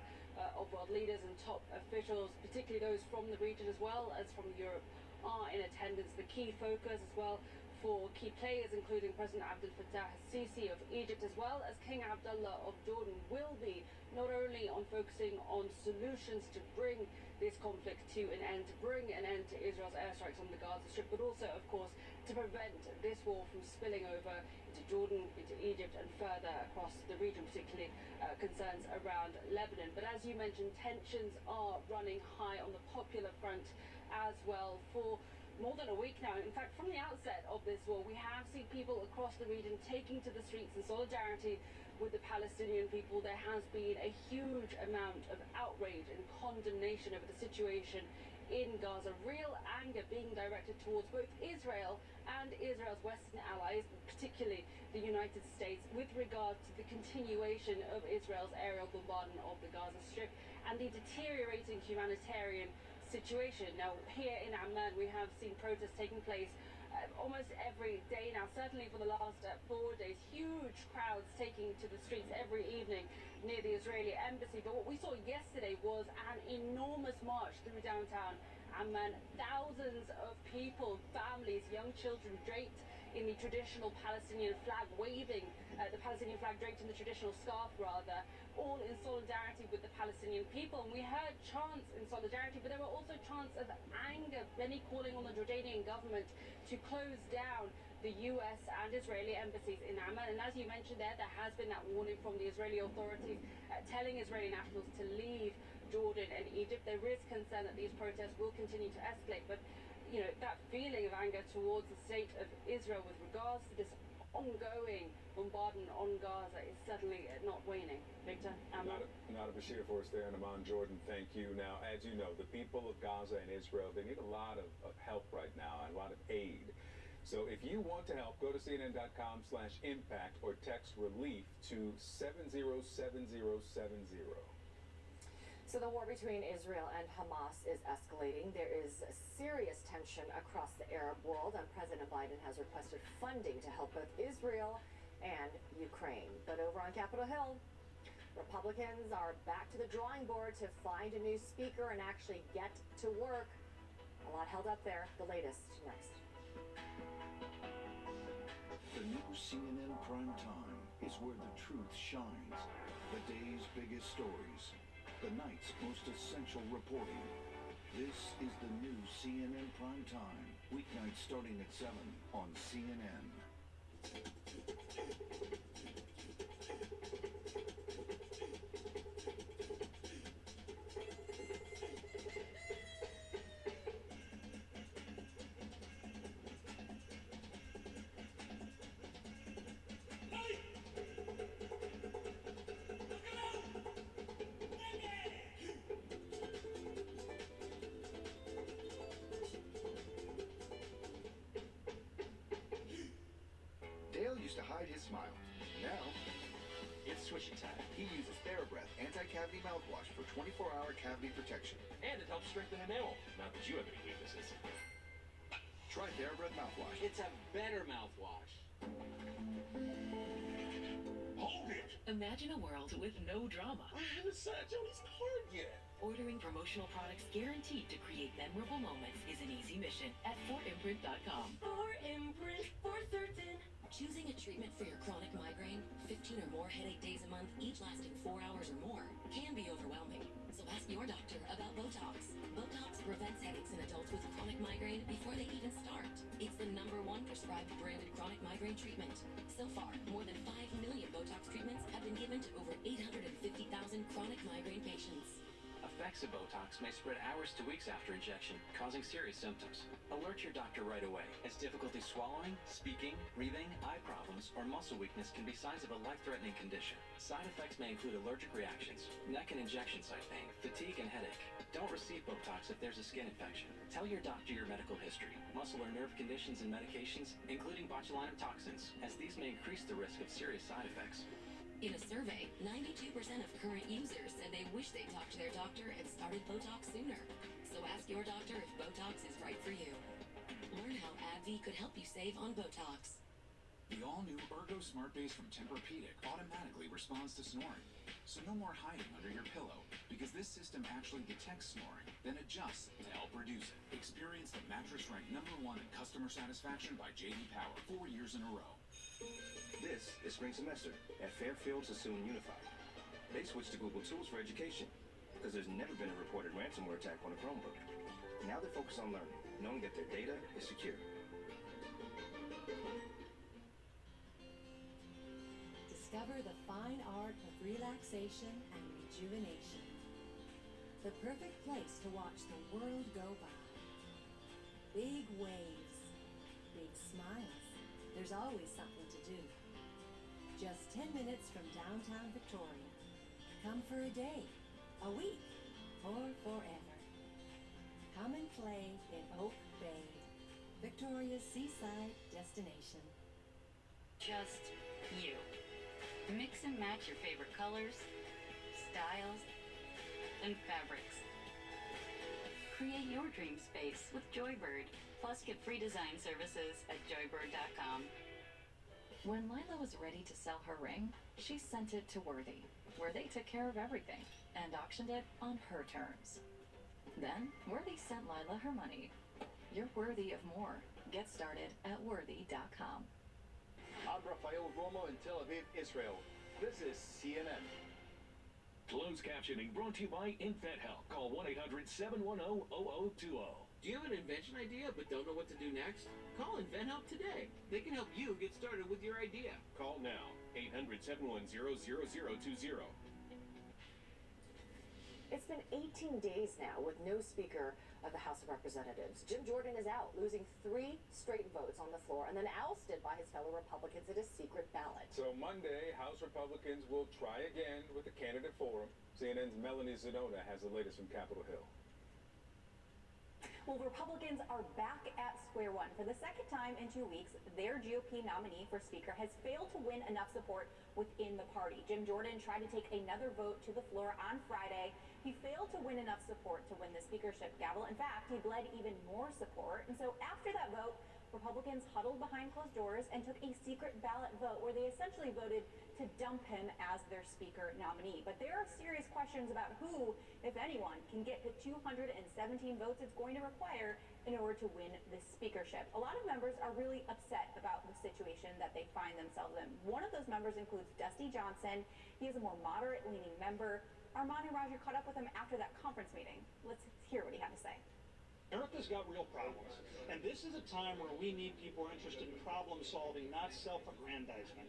of world leaders and top officials, particularly those from the region as well as from Europe, are in attendance. The key focus as well for key players, including President Abdel Fattah al-Sisi of Egypt, as well as King Abdullah of Jordan, will be not only on focusing on solutions to bring this conflict to an end, to bring an end to Israel's airstrikes on the Gaza Strip, but also, of course, to prevent this war from spilling over into Jordan, into Egypt, and further across the region, particularly concerns around Lebanon. But as you mentioned, tensions are running high on the popular front as well for more than a week now. In fact, from the outset of this war, we have seen people across the region taking to the streets in solidarity with the Palestinian people. There has been a huge amount of outrage and condemnation over the situation in Gaza. Real anger being directed towards both Israel and Israel's Western allies, particularly the United States, with regard to the continuation of Israel's aerial bombardment of the Gaza Strip and the deteriorating humanitarian situation. Now, here in Amman, we have seen protests taking place almost every day now, certainly for the last 4 days. Huge crowds taking to the streets every evening near the Israeli embassy. But what we saw yesterday was an enormous march through downtown Amman. Thousands of people, families, young children draped in the traditional Palestinian flag, waving the Palestinian flag draped in the traditional scarf, rather, all in solidarity with the Palestinian people. And we heard chants in solidarity, but there were also chants of anger, many calling on the Jordanian government to close down the US and Israeli embassies in Amman. And as you mentioned there has been that warning from the Israeli authorities telling Israeli nationals to leave Jordan and Egypt. There is concern that these protests will continue to escalate, but you know, that feeling of anger towards the state of Israel with regards to this ongoing bombardment on Gaza is certainly not waning. Victor, Amman. Nada Bashir for us there in Amman, Jordan. Thank you. Now, as you know, the people of Gaza and Israel, they need a lot of help right now and a lot of aid. So if you want to help, go to CNN.com/impact or text relief to 707070. So the war between Israel and Hamas is escalating. There is serious tension across the Arab world, and President Biden has requested funding to help both Israel and Ukraine. But over on Capitol Hill, Republicans are back to the drawing board to find a new speaker and actually get to work. A lot held up there. The latest next. The new CNN Prime Time is where the truth shines. The day's biggest stories. The night's most essential reporting. This is the new CNN Prime Time. Weeknights starting at 7 on CNN. used to hide his smile. Now, it's Swishy time. He uses TheraBreath anti-cavity mouthwash for 24-hour cavity protection. And it helps strengthen enamel. Not that you have any weaknesses. Try TheraBreath mouthwash. It's a better mouthwash. Hold it! Imagine a world with no drama. I haven't signed Johnny's card yet. Ordering promotional products guaranteed to create memorable moments is an easy mission at 4imprint.com. 4imprint for certain. Choosing a treatment for your chronic migraine, 15 or more headache days a month, each lasting 4 hours or more, can be overwhelming. So ask your doctor about Botox. Botox prevents headaches in adults with chronic migraine before they even start. It's the #1 prescribed branded chronic migraine treatment. So far, more than 5 million Botox treatments have been given to over 850,000 chronic migraine patients. Effects of Botox may spread hours to weeks after injection, causing serious symptoms. Alert your doctor right away, as difficulty swallowing, speaking, breathing, eye problems, or muscle weakness can be signs of a life-threatening condition. Side effects may include allergic reactions, neck and injection site pain, fatigue, and headache. Don't receive Botox if there's a skin infection. Tell your doctor your medical history, muscle or nerve conditions and medications, including botulinum toxins, as these may increase the risk of serious side effects. In a survey, 92% of current users said they wish they talked to their doctor and started Botox sooner. So ask your doctor if Botox is right for you. Learn how AbbVie could help you save on Botox. The all-new Ergo Smart Base from Tempur-Pedic automatically responds to snoring. So no more hiding under your pillow, because this system actually detects snoring, then adjusts to help reduce it. Experience the mattress ranked #1 in customer satisfaction by J.D. Power 4 years in a row. This is spring semester at Fairfield Sassoon Unified. They switched to Google Tools for education because there's never been a reported ransomware attack on a Chromebook. Now they're focused on learning, knowing that their data is secure. Discover the fine art of relaxation and rejuvenation. The perfect place to watch the world go by. Big waves, big smiles. There's always something to do. Just 10 minutes from downtown Victoria. Come for a day, a week, or forever. Come and play in Oak Bay, Victoria's seaside destination. Just you. Mix and match your favorite colors, styles, and fabrics. Create your dream space with Joybird. Plus, get free design services at joybird.com. When Lila was ready to sell her ring, she sent it to Worthy, where they took care of everything and auctioned it on her terms. Then, Worthy sent Lila her money. You're worthy of more. Get started at worthy.com. I'm Rafael Romo in Tel Aviv, Israel. This is CNN. Closed captioning brought to you by InventHelp. Call 1-800-710-0020. Do you have an invention idea but don't know what to do next? Call InventHelp today. They can help you get started with your idea. Call now. 800-710-0020. It's been 18 days now with no Speaker of the House of Representatives. Jim Jordan is out, losing 3 straight votes on the floor and then ousted by his fellow Republicans at a secret ballot. So Monday, House Republicans will try again with the candidate forum. CNN's Melanie Zadona has the latest from Capitol Hill. Well, Republicans are back at square one. For the second time in 2 weeks, their GOP nominee for Speaker has failed to win enough support within the party. Jim Jordan tried to take another vote to the floor on Friday. He failed to win enough support to win the speakership gavel. In fact, he bled even more support. And so after that vote, Republicans huddled behind closed doors and took a secret ballot vote where they essentially voted to dump him as their speaker nominee. But there are serious questions about who, if anyone, can get the 217 votes it's going to require in order to win this speakership. A lot of members are really upset about the situation that they find themselves in. One of those members includes Dusty Johnson. He is a more moderate-leaning member. Armani Roger caught up with him after that conference meeting. Let's hear what he had to say. America's got real problems, and this is a time where we need people interested in problem solving, not self-aggrandizement.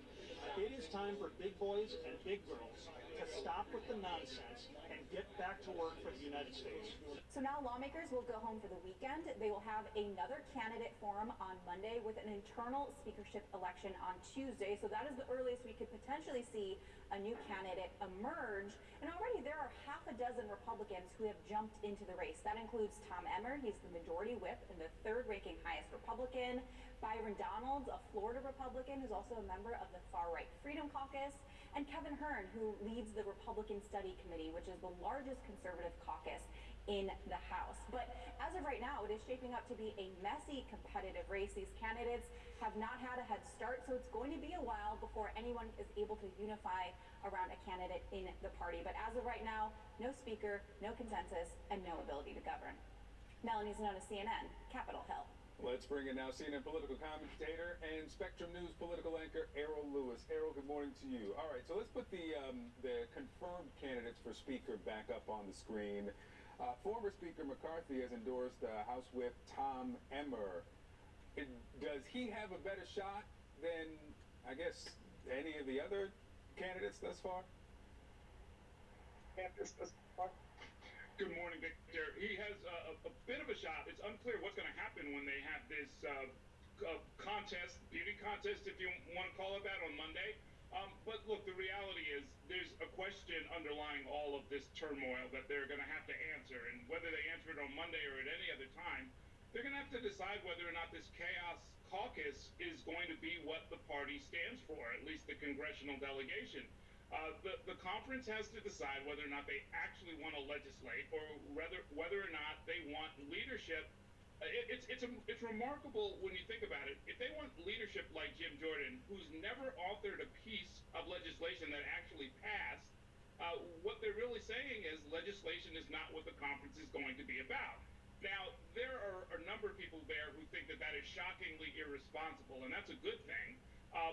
It is time for big boys and big girls to stop with the nonsense and get back to work for the United States. So now lawmakers will go home for the weekend. They will have another candidate forum on Monday with an internal speakership election on Tuesday. So that is the earliest we could potentially see a new candidate emerge. And already there are half a dozen Republicans who have jumped into the race. That includes Tom Emmer. He's the majority whip and the third-ranking highest Republican. Byron Donalds, a Florida Republican who's also a member of the far-right Freedom Caucus, and Kevin Hern, who leads the Republican Study Committee, which is the largest conservative caucus in the House. But as of right now, it is shaping up to be a messy, competitive race. These candidates have not had a head start, so it's going to be a while before anyone is able to unify around a candidate in the party. But as of right now, no speaker, no consensus, and no ability to govern. Melanie Zanona, CNN, Capitol Hill. Let's bring in now CNN political commentator and Spectrum News political anchor Errol Lewis. Errol, good morning to you. All right, so let's put the confirmed candidates for Speaker back up on the screen. Former Speaker McCarthy has endorsed House Whip Tom Emmer. Does he have a better shot than, I guess, any of the other candidates thus far? Good morning, Victor. He has a bit of a shot. It's unclear what's going to happen when they have this contest, beauty contest, if you want to call it that, on Monday. But look, the reality is there's a question underlying all of this turmoil that they're going to have to answer. And whether they answer it on Monday or at any other time, they're going to have to decide whether or not this chaos caucus is going to be what the party stands for, at least the congressional delegation. The conference has to decide whether or not they actually want to legislate, or whether or not they want leadership. It's remarkable when you think about it. If they want leadership like Jim Jordan, who's never authored a piece of legislation that actually passed, what they're really saying is legislation is not what the conference is going to be about. Now, there are a number of people there who think that that is shockingly irresponsible, and that's a good thing.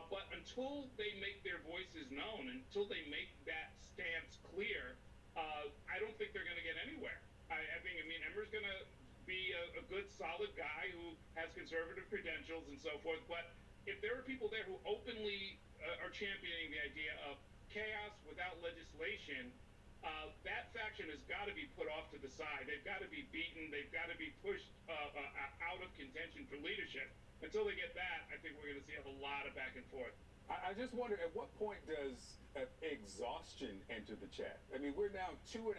But until they make their voices known, until they make that stance clear, I don't think they're going to get anywhere. I mean, Emmer's going to be a good, solid guy who has conservative credentials and so forth. But if there are people there who openly are championing the idea of chaos without legislation, that faction has got to be put off to the side. They've got to be beaten. They've got to be pushed out of contention for leadership. Until they get that, I think we're going to see a lot of back and forth. I just wonder, at what point does exhaustion enter the chat? I mean, we're now 2.5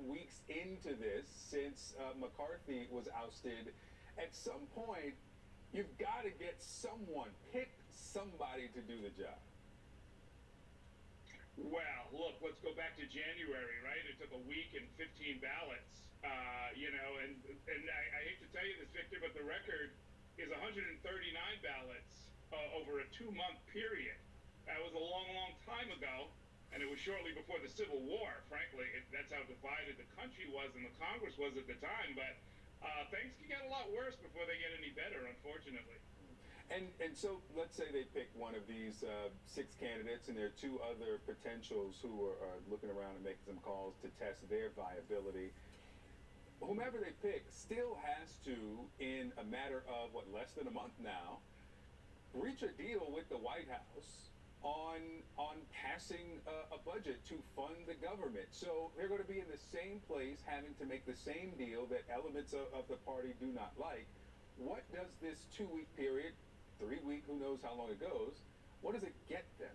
weeks into this since McCarthy was ousted. At some point, you've got to get someone, pick somebody to do the job. Well, look, let's go back to January, right? It took a week and 15 ballots, and I hate to tell you this, Victor, but the record is 139 ballots over a 2-month period. That was a long, long time ago, and it was shortly before the Civil War, frankly. That's how divided the country was and the Congress was at the time, but things can get a lot worse before they get any better, unfortunately. And so let's say they pick one of these 6 candidates, and there are 2 other potentials who are looking around and making some calls to test their viability. Whomever they pick still has to, in a matter of, less than a month now, reach a deal with the White House on passing a budget to fund the government. So they're going to be in the same place, having to make the same deal that elements of the party do not like. What does this 2-week period, 3-week, who knows how long it goes, what does it get them?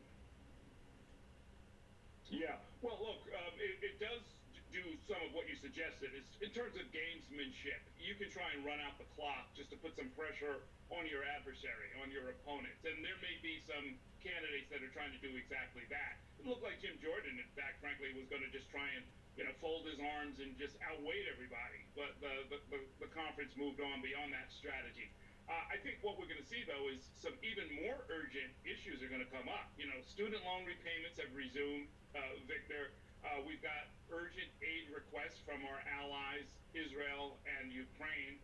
Yeah, well, look, it does do some of what you suggested. It's, in terms of gamesmanship, you can try and run out the clock just to put some pressure on your adversary, on your opponents. And there may be some candidates that are trying to do exactly that. It looked like Jim Jordan, in fact, frankly, was going to just try and, fold his arms and just outweigh everybody. But the conference moved on beyond that strategy. I think what we're going to see, though, is some even more urgent issues are going to come up. Student loan repayments have resumed, Victor. We've got urgent aid requests from our allies, Israel and Ukraine.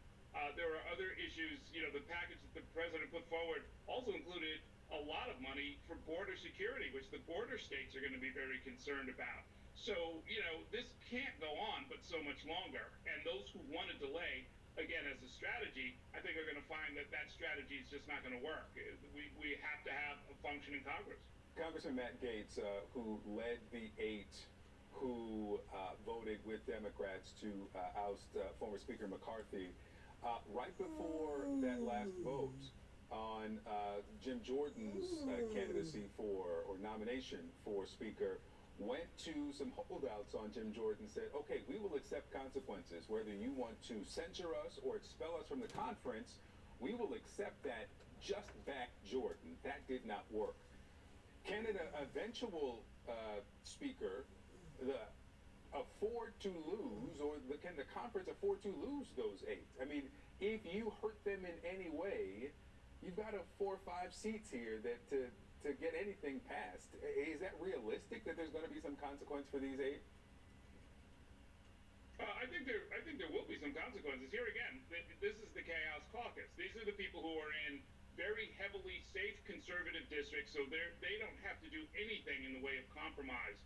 There are other issues. The package that the president put forward also included a lot of money for border security, which the border states are going to be very concerned about. So, this can't go on but so much longer. And those who want to delay, again, as a strategy, I think are going to find that that strategy is just not going to work. We have to have a functioning Congress. Congressman Matt Gaetz, who led the 8 who voted with Democrats to oust former Speaker McCarthy, right before that last vote on Jim Jordan's candidacy for, or nomination for Speaker, went to some holdouts on Jim Jordan, said, okay, we will accept consequences, whether you want to censure us or expel us from the conference, we will accept that just backed Jordan. That did not work. Can an eventual speaker afford to lose, or can the conference afford to lose those 8? I mean, if you hurt them in any way, you've got 4 or 5 seats here that to get anything passed. Is that realistic that there's going to be some consequence for these 8? I think there will be some consequences. Here again, this is the Chaos Caucus. These are the people who are in very heavily safe conservative districts, so they don't have to do anything in the way of compromise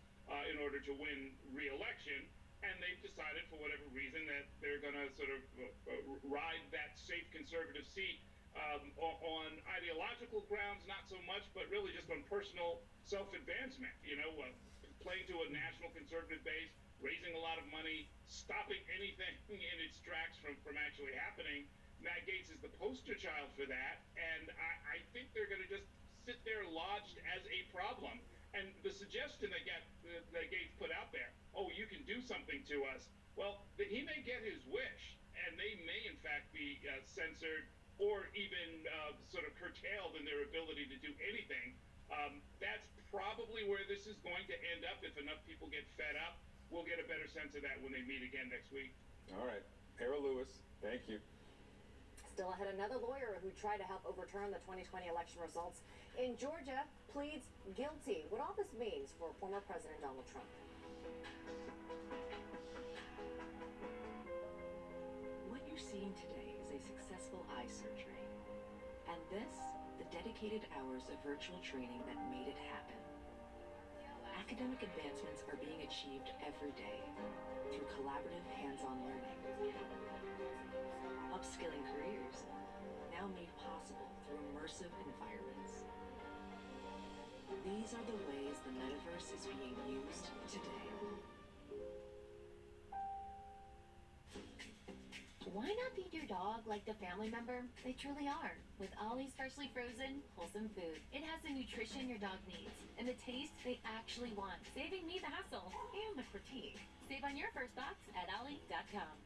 in order to win re-election. And they've decided, for whatever reason, that they're going to sort of ride that safe conservative seat on ideological grounds, not so much, but really just on personal self-advancement. Playing to a national conservative base, raising a lot of money, stopping anything in its tracks from actually happening. Matt Gaetz is the poster child for that, and I think they're going to just sit there lodged as a problem. And the suggestion that Gaetz put out there, oh, you can do something to us, well, he may get his wish, and they may, in fact, be censored or even sort of curtailed in their ability to do anything. That's probably where this is going to end up if enough people get fed up. We'll get a better sense of that when they meet again next week. All right. Harold Lewis, thank you. Still ahead, another lawyer who tried to help overturn the 2020 election results in Georgia pleads guilty. What all this means for former President Donald Trump. What you're seeing today is a successful eye surgery. And this, the dedicated hours of virtual training that made it happen. Academic advancements are being achieved every day through collaborative hands-on learning. Upskilling careers, now made possible through immersive environments. These are the ways the metaverse is being used today. Why not feed your dog like the family member they truly are? With Ollie's freshly frozen, wholesome food. It has the nutrition your dog needs and the taste they actually want, saving me the hassle and the critique. Save on your first box at ollie.com.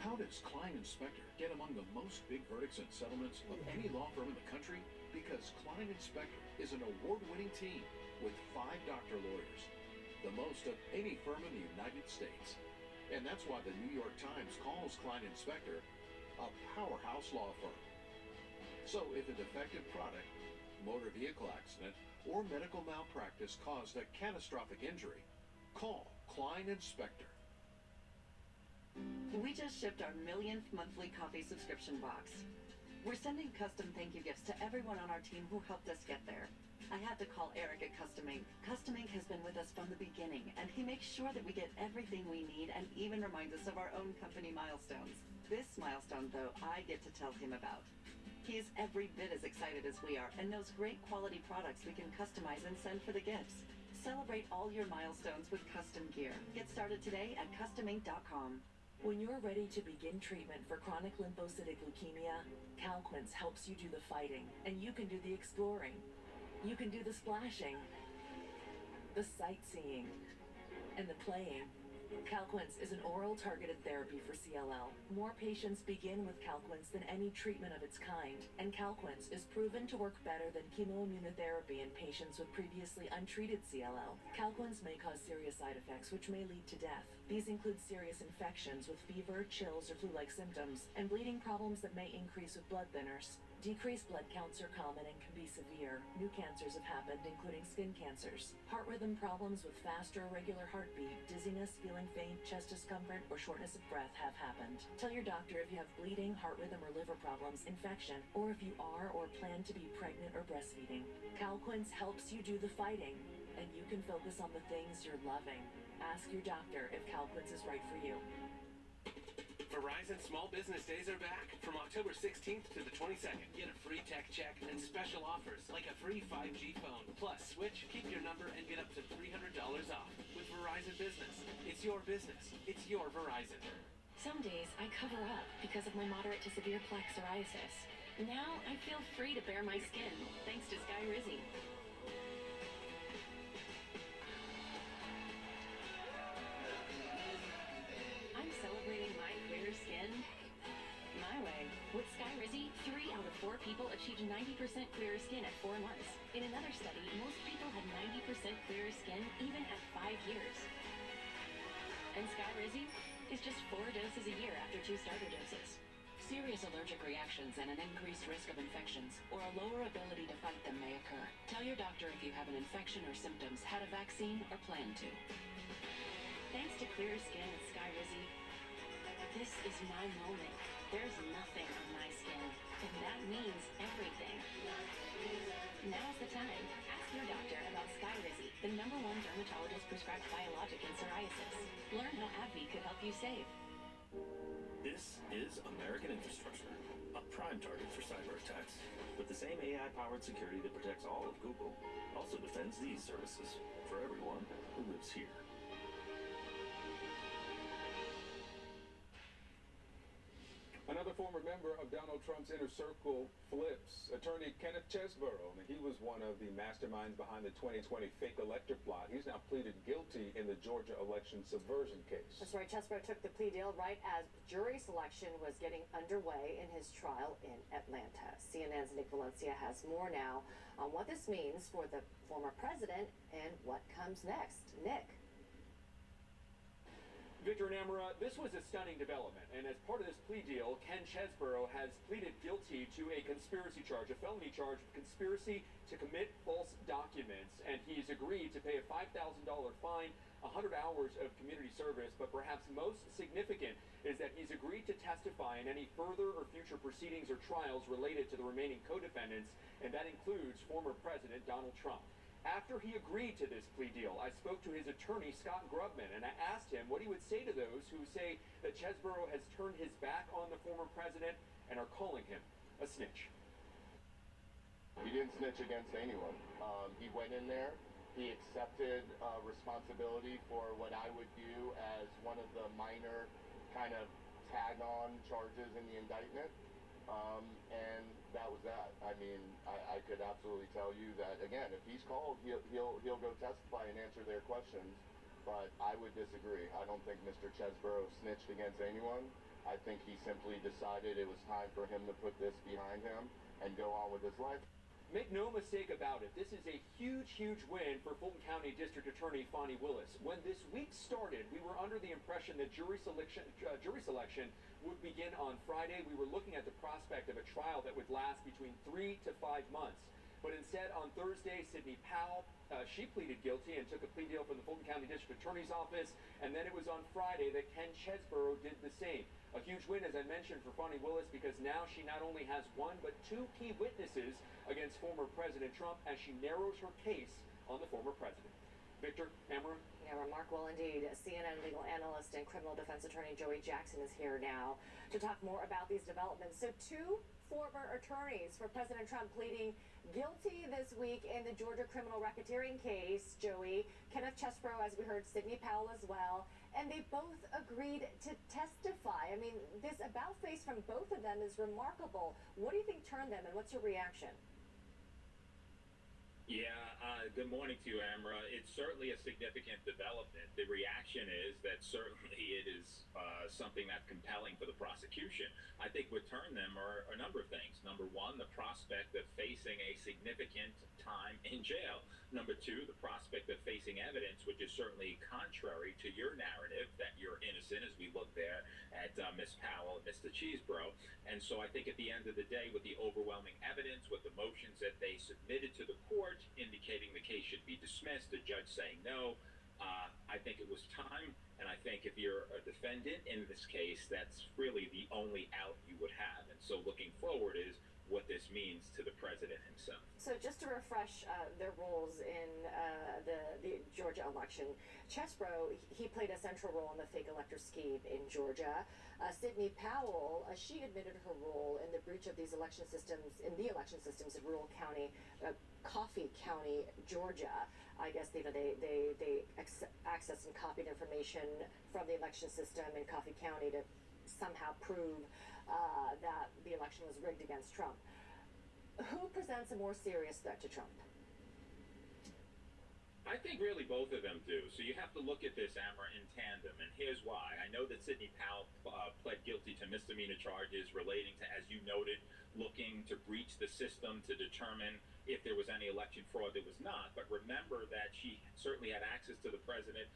How does Klein Inspector get among the most big verdicts and settlements of any law firm in the country? Because Klein Inspector is an award-winning team with 5 doctor lawyers, the most of any firm in the United States. And that's why the New York Times calls Klein Inspector a powerhouse law firm. So if a defective product, motor vehicle accident, or medical malpractice caused a catastrophic injury, call Klein Inspector. We just shipped our millionth monthly coffee subscription box. We're sending custom thank you gifts to everyone on our team who helped us get there. I had to call Eric at Custom Ink. Custom Ink has been with us from the beginning, and he makes sure that we get everything we need and even reminds us of our own company milestones. This milestone, though, I get to tell him about. He is every bit as excited as we are and knows great quality products we can customize and send for the gifts. Celebrate all your milestones with custom gear. Get started today at customink.com. When you're ready to begin treatment for chronic lymphocytic leukemia, Calquence helps you do the fighting, and you can do the exploring. You can do the splashing, the sightseeing, and the playing. Calquence is an oral targeted therapy for CLL. More patients begin with Calquence than any treatment of its kind, and Calquence is proven to work better than chemoimmunotherapy in patients with previously untreated CLL. Calquence may cause serious side effects which may lead to death. These include serious infections with fever, chills, or flu-like symptoms, and bleeding problems that may increase with blood thinners. Decreased blood counts are common and can be severe. New cancers have happened, including skin cancers. Heart rhythm problems with fast or irregular heartbeat, dizziness, feeling faint, chest discomfort, or shortness of breath have happened. Tell your doctor if you have bleeding, heart rhythm or liver problems, infection, or if you are or plan to be pregnant or breastfeeding. Calquence helps you do the fighting, and you can focus on the things you're loving. Ask your doctor if Calquence is right for you. Verizon Small Business Days are back from October 16th to the 22nd. Get a free tech check and special offers like a free 5G phone. Plus, switch, keep your number, and get up to $300 off with Verizon Business. It's your business. It's your Verizon. Some days I cover up because of my moderate to severe plaque psoriasis. Now I feel free to bare my skin thanks to Sky Rizzy. I'm celebrating my clear skin my way. With Sky Rizzy, 3 out of 4 people achieved clearer skin at 4 months. In another study, most people had 90% clearer skin even at 5 years. And Skyrizi is just 4 doses a year after 2 starter doses. Serious allergic reactions and an increased risk of infections or a lower ability to fight them may occur. Tell your doctor if you have an infection or symptoms, had a vaccine, or plan to. Thanks to clearer skin with Skyrizi, this is my moment. There's nothing on my skin, and that means everything. Now's the time. Ask your doctor about Skyrizi, the #1 dermatologist prescribed biologic in psoriasis. Learn how AbbVie could help you save. This is American infrastructure, a prime target for cyber attacks. With the same AI-powered security that protects all of Google, also defends these services for everyone who lives here. Another former member of Donald Trump's inner circle flips. Attorney Kenneth Chesborough, he was one of the masterminds behind the 2020 fake elector plot. He's now pleaded guilty in the Georgia election subversion case. That's right. Chesborough took the plea deal right as jury selection was getting underway in his trial in Atlanta. CNN's Nick Valencia has more now on what this means for the former president and what comes next. Nick. Victor and Amara, this was a stunning development, and as part of this plea deal, Ken Chesborough has pleaded guilty to a conspiracy charge, a felony charge of conspiracy to commit false documents, and he's agreed to pay a $5,000 fine, 100 hours of community service, but perhaps most significant is that he's agreed to testify in any further or future proceedings or trials related to the remaining co-defendants, and that includes former President Donald Trump. After he agreed to this plea deal, I spoke to his attorney, Scott Grubman, and I asked him what he would say to those who say that Chesborough has turned his back on the former president and are calling him a snitch. He didn't snitch against anyone. He went in there, he accepted responsibility for what I would view as one of the minor kind of tag-on charges in the indictment. And that was that. I mean, I could absolutely tell you that, again, if he's called, he'll go testify and answer their questions, but I would disagree. I don't think Mr. Chesborough snitched against anyone. I think he simply decided it was time for him to put this behind him and go on with his life. Make no mistake about it, this is a huge, huge win for Fulton County District Attorney Fonnie Willis. When this week started, we were under the impression that jury selection would begin on Friday. We were looking at the prospect of a trial that would last between 3 to 5 months. But instead, on Thursday, Sidney Powell, she pleaded guilty and took a plea deal from the Fulton County District Attorney's Office. And then it was on Friday that Ken Chesborough did the same. A huge win, as I mentioned, for Fonnie Willis, because now she not only has 1 but 2 key witnesses against former President Trump as she narrows her case on the former president. Victor, Amara. Yeah, remark well indeed. CNN legal analyst and criminal defense attorney Joey Jackson is here now to talk more about these developments. So 2 former attorneys for President Trump pleading guilty this week in the Georgia criminal racketeering case, Joey. Kenneth Chesborough, as we heard, Sidney Powell as well. And they both agreed to testify. I mean, this about-face from both of them is remarkable. What do you think turned them, and what's your reaction? Yeah, good morning to you, Amara. It's certainly a significant development. The reaction is that certainly it is something that's compelling for the prosecution. I think what turned them are a number of things. Number 1, the prospect of facing a significant time in jail. Number 2, the prospect of facing evidence which is certainly contrary to your narrative that you're innocent, as we look there at Ms. Powell and Mr. Chesborough. And so I think at the end of the day, with the overwhelming evidence, with the motions that they submitted to the court indicating the case should be dismissed, the judge saying no, I think it was time. And I think if you're a defendant in this case, that's really the only out you would have. And so looking forward is what this means to the president himself. So just to refresh their roles in the Georgia election, Chesborough, he played a central role in the fake elector scheme in Georgia. Sidney Powell, she admitted her role in the breach of these election systems, in rural county, Coffee County, Georgia. I guess they accessed and copied information from the election system in Coffee County to somehow prove that the election was rigged against Trump. Who presents a more serious threat to Trump? I think really both of them do. So you have to look at this, Amra, in tandem, and here's why. I know that Sidney Powell pled guilty to misdemeanor charges relating to, as you noted, looking to breach the system to determine if there was any election fraud. There was not. But remember that she certainly had access to the president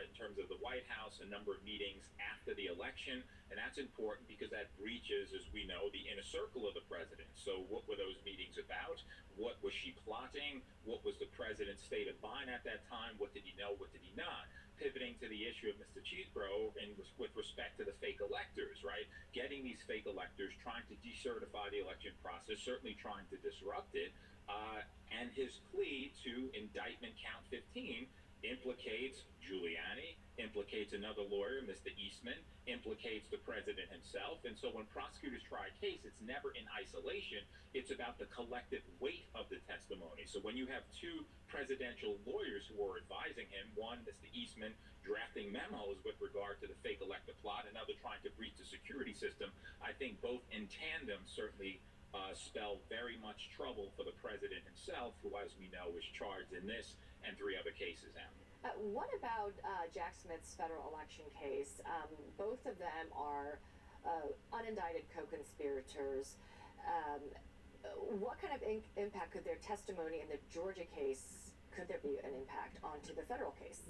in terms of the White House, a number of meetings after the election, and that's important because that breaches, as we know, the inner circle of the president. So what were those meetings about? What was she plotting? What was the president's state of mind at that time? What did he know? What did he not? Pivoting to the issue of Mr. Cheeseborough and with respect to the fake electors, right? Getting these fake electors, trying to decertify the election process, certainly trying to disrupt it, and his plea to indictment count 15 implicates Giuliani, implicates another lawyer, Mr. Eastman, implicates the president himself. And so when prosecutors try a case, it's never in isolation. It's about the collective weight of the testimony. So when you have two presidential lawyers who are advising him, one, Mr. Eastman, drafting memos with regard to the fake elector plot, another trying to breach the security system, I think both in tandem certainly spell very much trouble for the president himself, who, as we know, is charged in this and 3 other cases, Amber. What about Jack Smith's federal election case? Both of them are unindicted co-conspirators. What kind of impact could their testimony in the Georgia case, could there be an impact onto the federal case?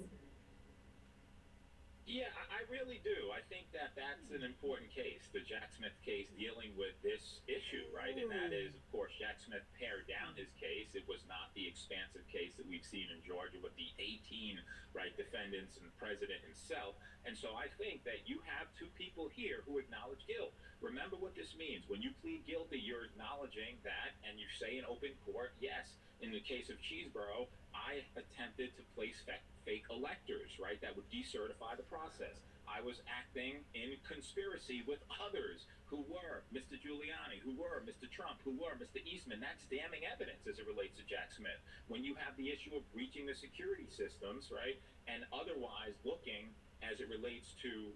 Yeah, I really do. I think that that's an important case, the Jack Smith case dealing with this issue, right? And that is, of course, Jack Smith pared down his case. It was not the expansive case that we've seen in Georgia with the 18, right, defendants and the president himself. And so I think that you have 2 people here who acknowledge guilt. Remember what this means. When you plead guilty, you're acknowledging that, and you say in open court, yes, in the case of Cheeseborough, I attempted to place fake electors, right? That would decertify the process. I was acting in conspiracy with others who were Mr. Giuliani, who were Mr. Trump, who were Mr. Eastman. That's damning evidence as it relates to Jack Smith. When you have the issue of breaching the security systems, right, and otherwise looking as it relates to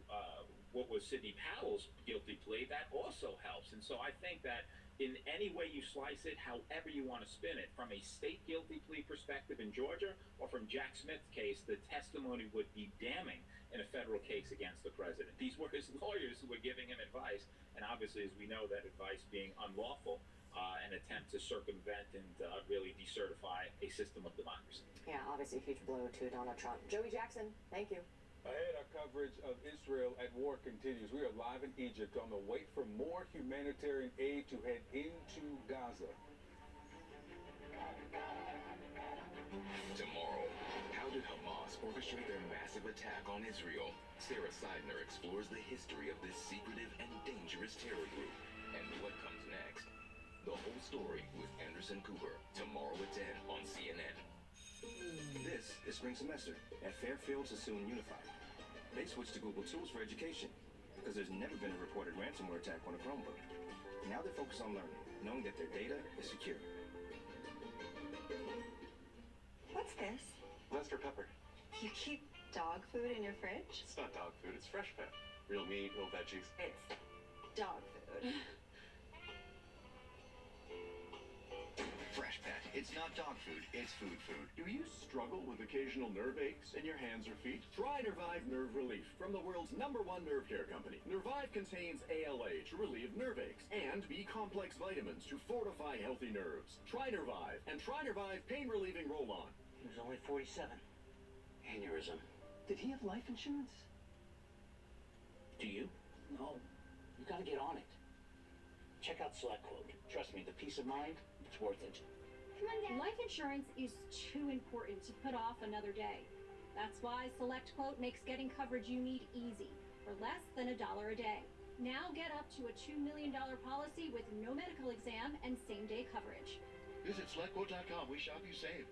what was Sidney Powell's guilty plea, that also helps. And so I think that in any way you slice it, however you want to spin it, from a state guilty plea perspective in Georgia or from Jack Smith's case, the testimony would be damning in a federal case against the president. These were his lawyers who were giving him advice, and obviously, as we know, that advice being unlawful, an attempt to circumvent and really decertify a system of democracy. Yeah, obviously a huge blow to Donald Trump. Joey Jackson, thank you. Ahead, our coverage of Israel at war continues. We are live in Egypt on the wait for more humanitarian aid to head into Gaza. Tomorrow, how did Hamas orchestrate their massive attack on Israel? Sarah Seidner explores the history of this secretive and dangerous terror group and what comes next. The whole story with Anderson Cooper, tomorrow at 10 on CNN. This is spring semester at Fairfield Sassoon Unified. They switched to Google Tools for education because there's never been a reported ransomware attack on a Chromebook. Now they're focused on learning, knowing that their data is secure. What's this? Lester pepper. You keep dog food in your fridge? It's not dog food, it's fresh pet. Real meat, real veggies. It's dog food. Fresh Pet. It's not dog food, it's food food. Do you struggle with occasional nerve aches in your hands or feet? Try Nervive Nerve Relief from the world's #1 nerve care company. Nervive contains ALA to relieve nerve aches and B complex vitamins to fortify healthy nerves. Try Nervive and try Nervive pain relieving roll-on. He was only 47. Aneurysm. Did he have life insurance? Do you? No. You gotta get on it. Check out SelectQuote. Trust me, the peace of mind, it's worth it. Come on, Dad. Life insurance is too important to put off another day. That's why SelectQuote makes getting coverage you need easy for less than $1 a day. Now get up to a $2 million policy with no medical exam and same-day coverage. Visit SelectQuote.com. We shop, you save.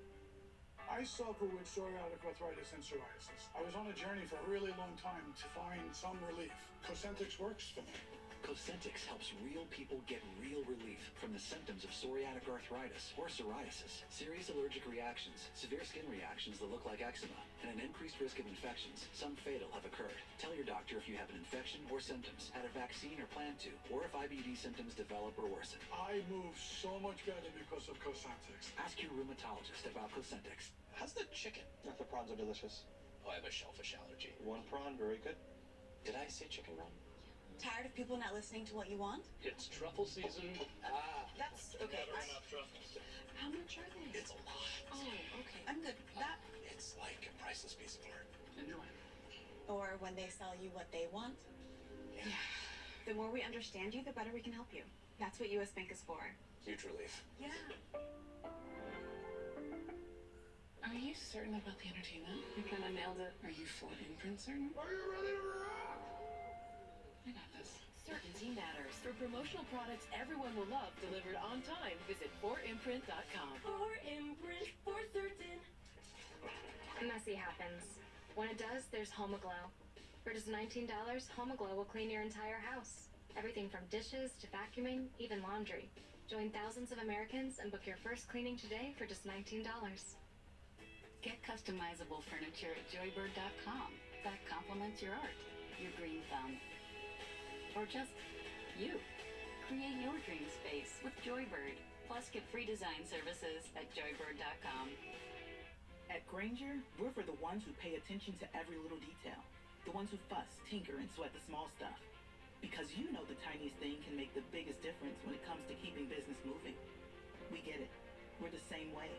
I suffer with psoriatic arthritis and psoriasis. I was on a journey for a really long time to find some relief. Cosentyx works for me. Cosentix helps real people get real relief from the symptoms of psoriatic arthritis or psoriasis, serious allergic reactions, severe skin reactions that look like eczema, and an increased risk of infections, some fatal, have occurred. Tell your doctor if you have an infection or symptoms, had a vaccine or plan to, or if IBD symptoms develop or worsen. I move so much better because of Cosentix. Ask your rheumatologist about Cosentix. How's the chicken? The prawns are delicious. Oh, I have a shellfish allergy. One prawn, very good. Did I say chicken wrong? Tired of people not listening to what you want? It's truffle season. That's okay. Never enough truffles. How much are they? It's a lot. Oh, okay. I'm good with that. It's like a priceless piece of art. Enjoy. Or when they sell you what they want? Yeah. The more we understand you, the better we can help you. That's what US Bank is for. Huge relief. Yeah. Are you certain about the entertainment? You kind of nailed it. Are you for imprint certain? Are you ready to rock? I got this. Certainty matters. For promotional products everyone will love delivered on time, visit 4imprint.com. 4imprint, for certain. Messy happens. When it does, there's Homaglow. For just $19, Homaglow will clean your entire house. Everything from dishes to vacuuming, even laundry. Join thousands of Americans and book your first cleaning today for just $19. Get customizable furniture at joybird.com. That complements your art, your green thumb, or just you. Create your dream space with Joybird. Plus, get free design services at joybird.com. At Grainger, we're for the ones who pay attention to every little detail. The ones who fuss, tinker, and sweat the small stuff. Because you know the tiniest thing can make the biggest difference when it comes to keeping business moving. We get it. We're the same way.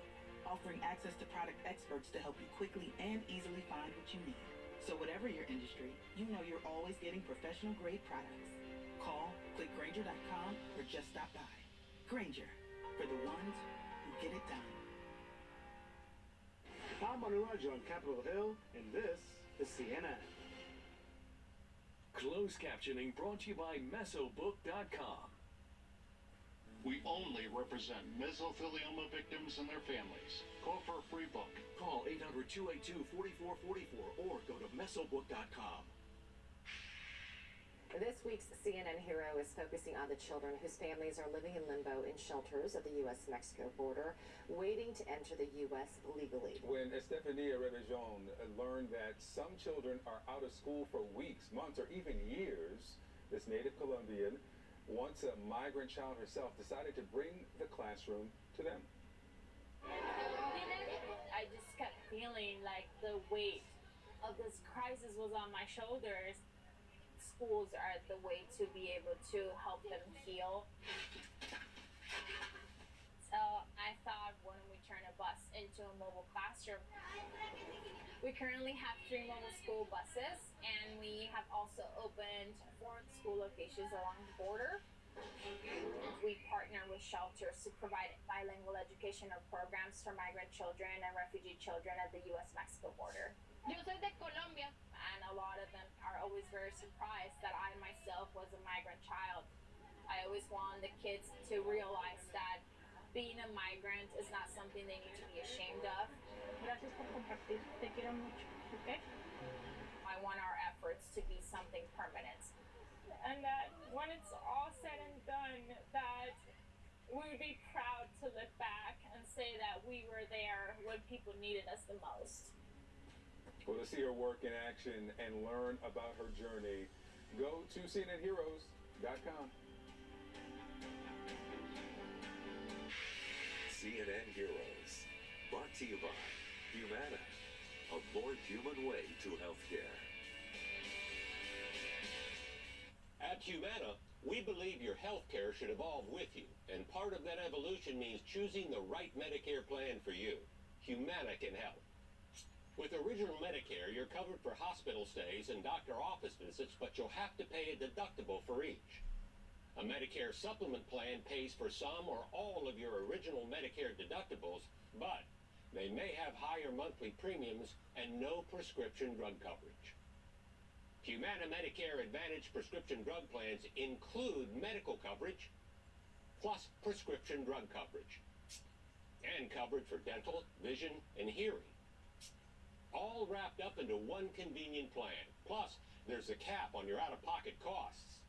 Offering access to product experts to help you quickly and easily find what you need. So whatever your industry, you know you're always getting professional grade products. Call, click Grainger.com, or just stop by. Grainger, for the ones who get it done. I'm Manuaj on Capitol Hill, and this is CNN. Closed captioning brought to you by Mesobook.com. We only represent mesothelioma victims and their families. Call for a free book. Call 800-282-4444 or go to Mesobook.com. This week's CNN Hero is focusing on the children whose families are living in limbo in shelters at the U.S.-Mexico border, waiting to enter the U.S. legally. When Estefania Rebejon learned that some children are out of school for weeks, months, or even years, this native Colombian, once a migrant child herself, decided to bring the classroom to them. I just kept feeling like the weight of this crisis was on my shoulders. Schools are the way to be able to help them heal. So I thought, why don't we turn a bus into a mobile classroom? We currently have 3 mobile school buses, and we have also opened 4 school locations along the border. We partner with shelters to provide bilingual educational programs for migrant children and refugee children at the U.S.-Mexico border. Yo soy de Colombia. And a lot of them are always very surprised that I myself was a migrant child. I always want the kids to realize that being a migrant is not something they need to be ashamed of. Gracias por compartir. Te quiero mucho. Okay? I want our efforts to be something permanent. And that when it's all said and done, that we would be proud to look back and say that we were there when people needed us the most. Well, to see her work in action and learn about her journey, go to CNNHeroes.com. CNN Heroes, brought to you by Humana, a more human way to healthcare. At Humana, we believe your healthcare should evolve with you, and part of that evolution means choosing the right Medicare plan for you. Humana can help. With Original Medicare, you're covered for hospital stays and doctor office visits, but you'll have to pay a deductible for each. A Medicare supplement plan pays for some or all of your original Medicare deductibles, but they may have higher monthly premiums and no prescription drug coverage. Humana Medicare Advantage prescription drug plans include medical coverage, plus prescription drug coverage, and coverage for dental, vision, and hearing. All wrapped up into one convenient plan. Plus, there's a cap on your out-of-pocket costs.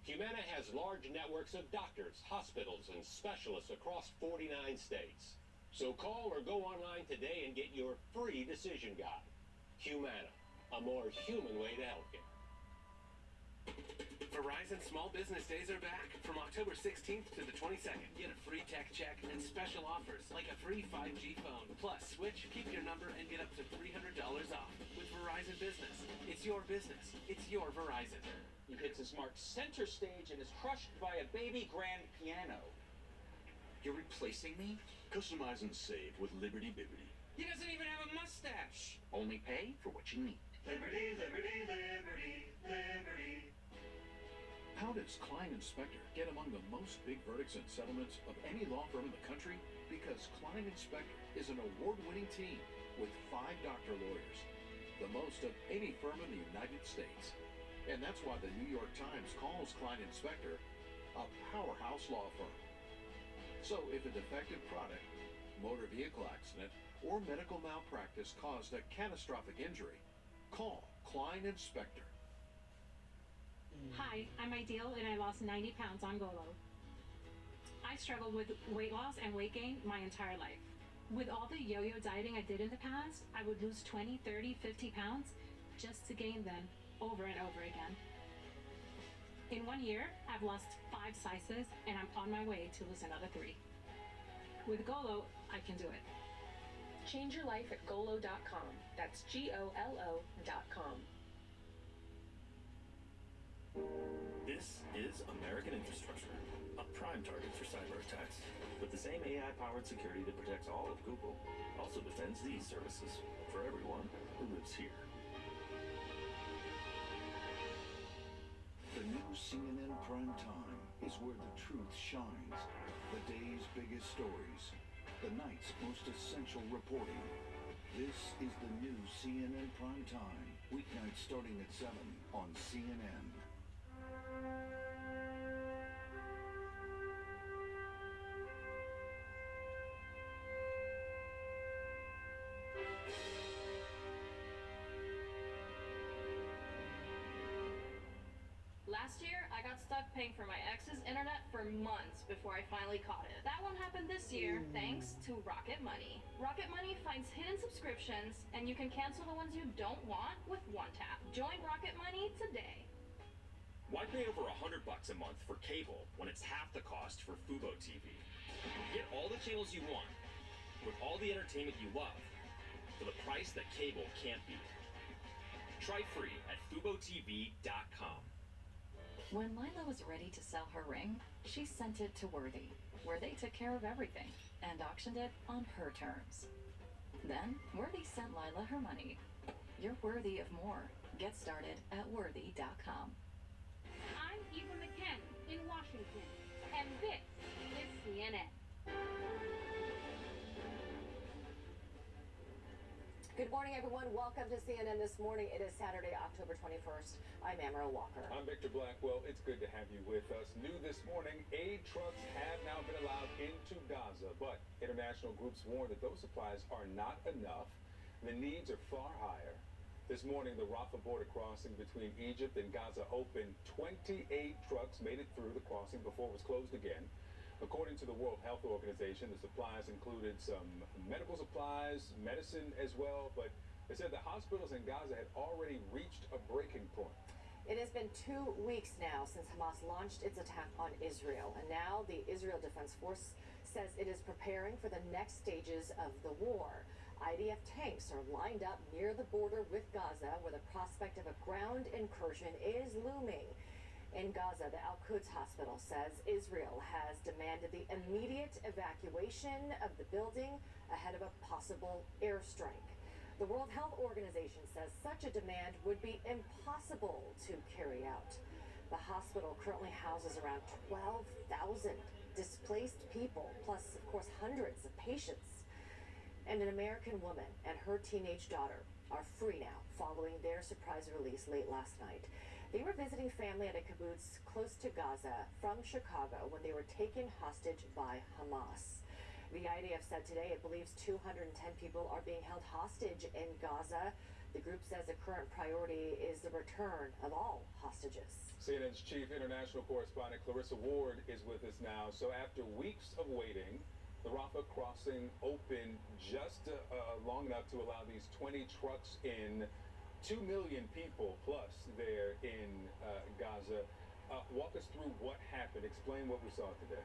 Humana has large networks of doctors, hospitals, and specialists across 49 states. So call or go online today and get your free decision guide. Humana, a more human way to healthcare. Verizon Small Business Days are back from October 16th to the 22nd. Get a free tech check and special offers like a free 5G phone. Plus, switch, keep your number, and get up to $300 off with Verizon Business. It's your business. It's your Verizon. He hits his mark center stage and is crushed by a baby grand piano. You're replacing me? Customize and save with Liberty Bibbity. He doesn't even have a mustache. Only pay for what you need. Liberty, liberty, liberty, liberty. How does Klein Inspector get among the most big verdicts and settlements of any law firm in the country? Because Klein Inspector is an award-winning team with 5 doctor lawyers, the most of any firm in the United States. And that's why the New York Times calls Klein Inspector a powerhouse law firm. So if a defective product, motor vehicle accident, or medical malpractice caused a catastrophic injury, call Klein Inspector. Hi, I'm Ideal and I lost 90 pounds on Golo. I struggled with weight loss and weight gain my entire life. With all the yo-yo dieting I did in the past, I would lose 20, 30, 50 pounds just to gain them over and over again. In 1 year, I've lost 5 sizes and I'm on my way to lose another 3. With Golo, I can do it. Change your life at Golo.com. That's GOLO.com. This is American infrastructure, a prime target for cyber attacks. With the same AI-powered security that protects all of Google, also defends these services for everyone who lives here. The new CNN Prime Time is where the truth shines. The day's biggest stories, the night's most essential reporting. This is the new CNN Prime Time, weeknights starting at 7 on CNN. Last year, I got stuck paying for my ex's internet for months before I finally caught it. That won't happen this year, thanks to Rocket Money. Rocket Money finds hidden subscriptions, and you can cancel the ones you don't want with one tap. Join Rocket Money today. Why pay over $100 a month for cable when it's half the cost for Fubo TV? Get all the channels you want, with all the entertainment you love, for the price that cable can't beat. Try free at FuboTV.com. When Lila was ready to sell her ring, she sent it to Worthy, where they took care of everything and auctioned it on her terms. Then, Worthy sent Lila her money. You're worthy of more. Get started at Worthy.com. I'm Eva McKen in Washington, and this is CNN. Good morning, everyone. Welcome to CNN This Morning. It is Saturday, October 21st. I'm Amara Walker. I'm Victor Blackwell. It's good to have you with us. New this morning, aid trucks have now been allowed into Gaza, but international groups warn that those supplies are not enough. The needs are far higher. This morning, the Rafah border crossing between Egypt and Gaza opened. 28 trucks made it through the crossing before it was closed again. According to the World Health Organization, the supplies included some medical supplies, medicine as well, but they said the hospitals in Gaza had already reached a breaking point. It has been 2 weeks now since Hamas launched its attack on Israel, and now the Israel Defense Force says it is preparing for the next stages of the war. IDF tanks are lined up near the border with Gaza, where the prospect of a ground incursion is looming. In Gaza, the Al-Quds hospital says Israel has demanded the immediate evacuation of the building ahead of a possible airstrike. The World Health Organization says such a demand would be impossible to carry out. The hospital currently houses around 12,000 displaced people, plus, of course, hundreds of patients. And an American woman and her teenage daughter are free now following their surprise release late last night. They were visiting family at a kibbutz close to Gaza from Chicago when they were taken hostage by Hamas. The IDF said today it believes 210 people are being held hostage in Gaza. The group says the current priority is the return of all hostages. CNN's chief international correspondent Clarissa Ward is with us now. So after weeks of waiting, the Rafah crossing opened just long enough to allow these 20 trucks in. 2 million people plus there in Gaza. Walk us through what happened. Explain what we saw today.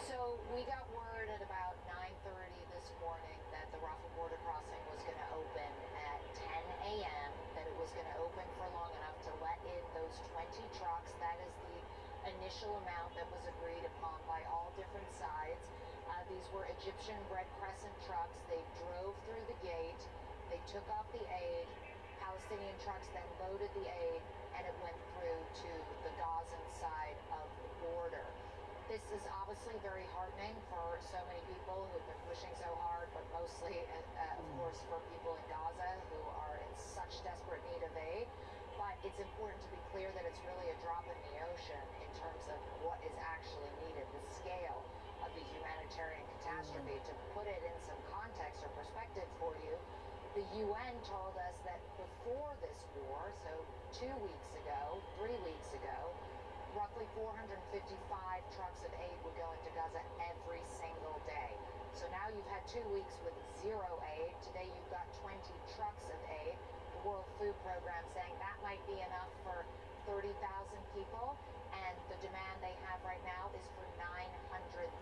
So we got word at about 9:30 this morning that the Rafah border crossing was going to open at 10 a.m., that it was going to open for long enough to let in those 20 trucks. That is the initial amount that was agreed upon by all different sides. These were Egyptian Red Crescent trucks. They drove through the gate. They took off the aid. Palestinian trucks then loaded the aid, and it went through to the Gazan side of the border. This is obviously very heartening for so many people who've been pushing so hard, but mostly, of course, for people in Gaza who are in such desperate need of aid. But it's important to be clear that it's really a drop in the ocean in terms of what is actually needed, the scale of the humanitarian catastrophe. To put it in some context or perspective for you, the UN told us that before this war, so 2 weeks ago, 3 weeks ago, roughly 455 trucks of aid would go into Gaza every single day. So now you've had 2 weeks with zero aid. Today you've got 20 trucks of aid. The World Food Program saying that might be enough for 30,000 people, and the demand they have right now is for 900,000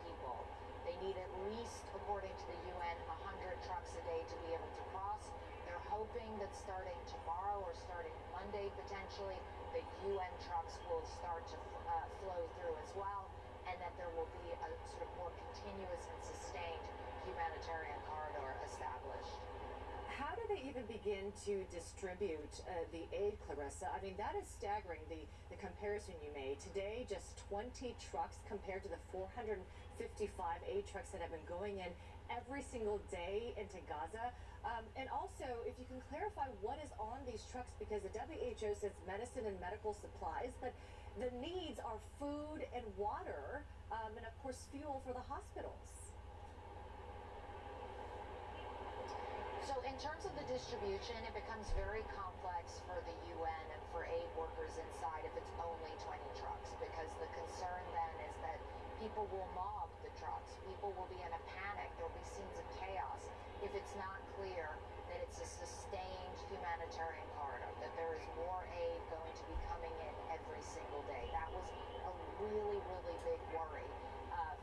people. They need at least, according to the UN, 100 trucks a day to be able to cross. They're hoping that starting tomorrow or starting Monday potentially, the UN trucks will start to flow through as well, and that there will be a sort of more continuous and sustained humanitarian corridor established. How do they even begin to distribute the aid, Clarissa? I mean, that is staggering, the comparison you made. Today, just 20 trucks compared to the 455 aid trucks that have been going in every single day into Gaza. And also, if you can clarify what is on these trucks, because the WHO says medicine and medical supplies, but the needs are food and water, and of course fuel for the hospitals. So in terms of the distribution, it becomes very complex for the UN and for aid workers inside if it's only 20 trucks, because the concern then is that people will mob the trucks. People will be in a panic. There will be scenes of chaos if it's not clear that it's a sustained humanitarian corridor, that there is more aid going to be coming in every single day. That was a really, really big worry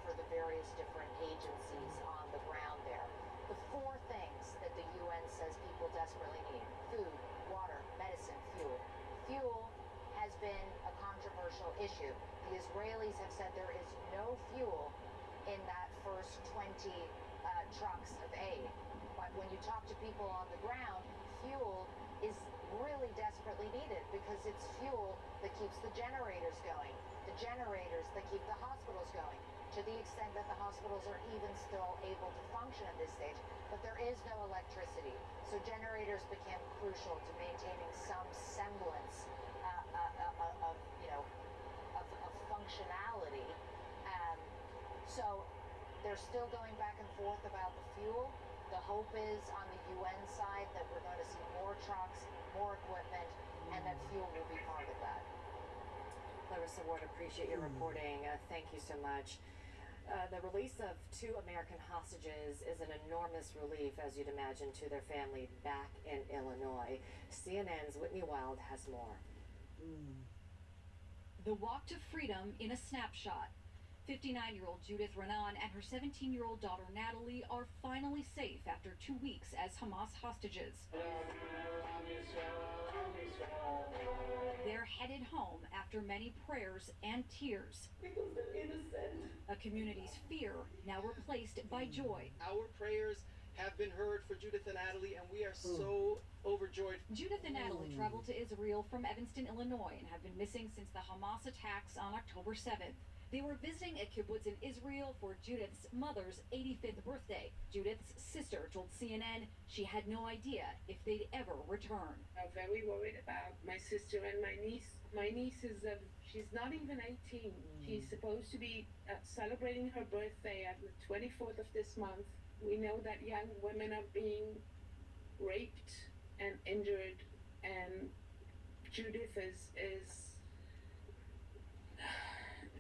for the various different agencies on the ground there. The four things that the UN says people desperately need: food, water, medicine, fuel. Fuel has been a controversial issue. The Israelis have said there is no fuel in that first 20 trucks of aid. But when you talk to people on the ground, fuel is really desperately needed, because it's fuel that keeps the generators going, the generators that keep the hospitals going, to the extent that the hospitals are even still able to function at this stage. But there is no electricity, so generators became crucial to maintaining some semblance of functionality. So they're still going back and forth about the fuel. The hope is on the UN side that we're going to see more trucks, more equipment, and that fuel will be part of that. Clarissa Ward, appreciate your reporting. Thank you so much. The release of 2 American hostages is an enormous relief, as you'd imagine, to their family back in Illinois. CNN's Whitney Wild has more. The walk to freedom in a snapshot. 59-year-old Judith Renan and her 17-year-old daughter Natalie are finally safe after 2 weeks as Hamas hostages. They're headed home after many prayers and tears. Because they're innocent. A community's fear now replaced by joy. Our prayers have been heard for Judith and Natalie, and we are so overjoyed. Judith and Natalie traveled to Israel from Evanston, Illinois, and have been missing since the Hamas attacks on October 7th. They were visiting a kibbutz in Israel for Judith's mother's 85th birthday. Judith's sister told CNN she had no idea if they'd ever return. I'm very worried about my sister and my niece. My niece is, she's not even 18. She's supposed to be celebrating her birthday on the 24th of this month. We know that young women are being raped and injured, and Judith is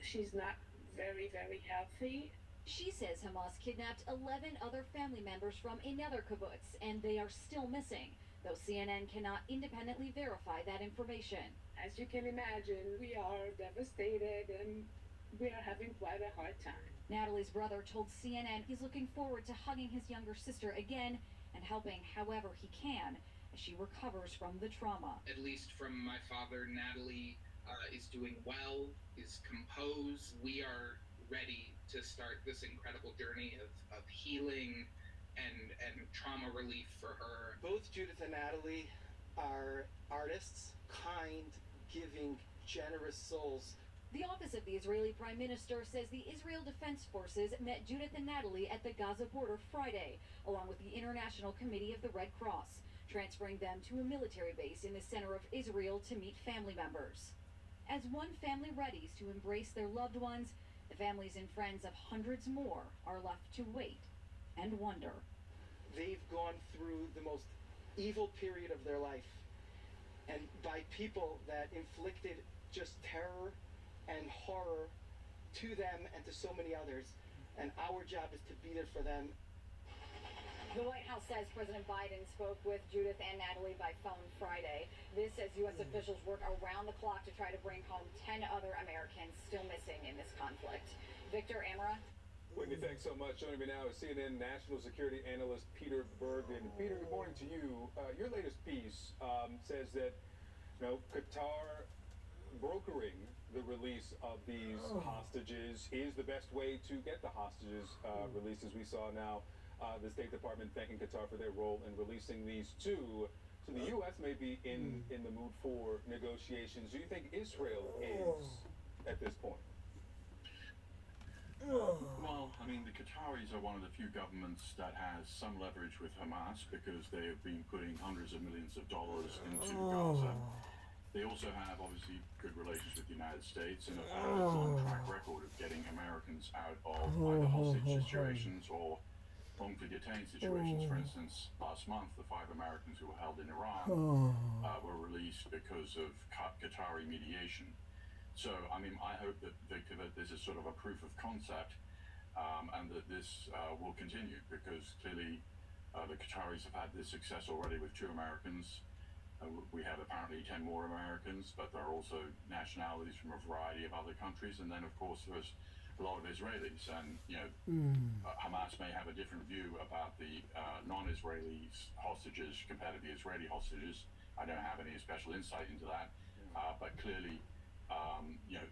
she's not very, very healthy. She says Hamas kidnapped 11 other family members from another kibbutz, and they are still missing, though CNN cannot independently verify that information. As you can imagine, we are devastated and we are having quite a hard time. Natalie's brother told CNN he's looking forward to hugging his younger sister again and helping however he can as she recovers from the trauma. At least from my father, Natalie is doing well, is composed. We are ready to start this incredible journey of healing and trauma relief for her. Both Judith and Natalie are artists, kind, giving, generous souls. The office of the Israeli Prime Minister says the Israel Defense Forces met Judith and Natalie at the Gaza border Friday, along with the International Committee of the Red Cross, transferring them to a military base in the center of Israel to meet family members. As one family readies to embrace their loved ones, the families and friends of hundreds more are left to wait and wonder. They've gone through the most evil period of their life, and by people that inflicted just terror and horror to them and to so many others, and our job is to be there for them. The White House says President Biden spoke with Judith and Natalie by phone Friday. This as U.S. officials work around the clock to try to bring home 10 other Americans still missing in this conflict. Victor Amara. Wendy, thanks so much. Joining me now is CNN national security analyst Peter Bergen. Peter, good morning to you. Your latest piece says that Qatar brokering the release of these hostages is the best way to get the hostages released, as we saw now. The State Department thanking Qatar for their role in releasing these two. So the U.S. may be in the mood for negotiations. Do you think Israel is at this point? Well, I mean, the Qataris are one of the few governments that has some leverage with Hamas because they have been putting hundreds of millions of dollars into Gaza. They also have, obviously, good relations with the United States and have had a long track record of getting Americans out of either hostage situations or wrongfully detained situations. For instance, last month, the 5 Americans who were held in Iran were released because of Qatari mediation. So, I mean, I hope that, Victor, that this is sort of a proof of concept and that this will continue because clearly the Qataris have had this success already with 2 Americans. We have apparently 10 more Americans, but there are also nationalities from a variety of other countries. And then, of course, there's a lot of Israelis. And, Hamas may have a different view about the non-Israelis hostages compared to the Israeli hostages. I don't have any special insight into that. But clearly,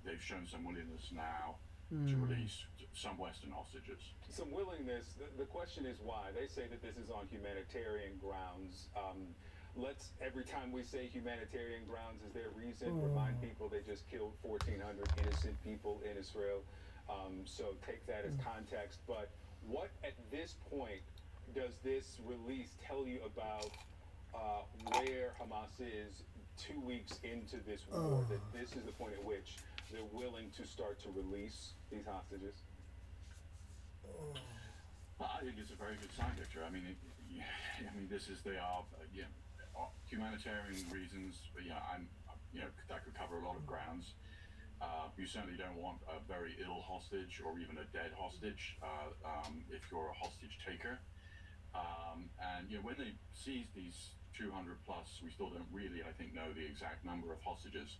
they've shown some willingness now to release some Western hostages. Some willingness. The question is why. They say that this is on humanitarian grounds. Let's, every time we say humanitarian grounds is their reason, remind people they just killed 1,400 innocent people in Israel. So take that as context. But what at this point does this release tell you about where Hamas is 2 weeks into this war, that this is the point at which they're willing to start to release these hostages? I think it's a very good sign, Victor. I mean, this is, they are, humanitarian reasons, that could cover a lot of grounds. You certainly don't want a very ill hostage or even a dead hostage if you're a hostage taker. And when they seized these 200 plus, we still don't really, I think, know the exact number of hostages.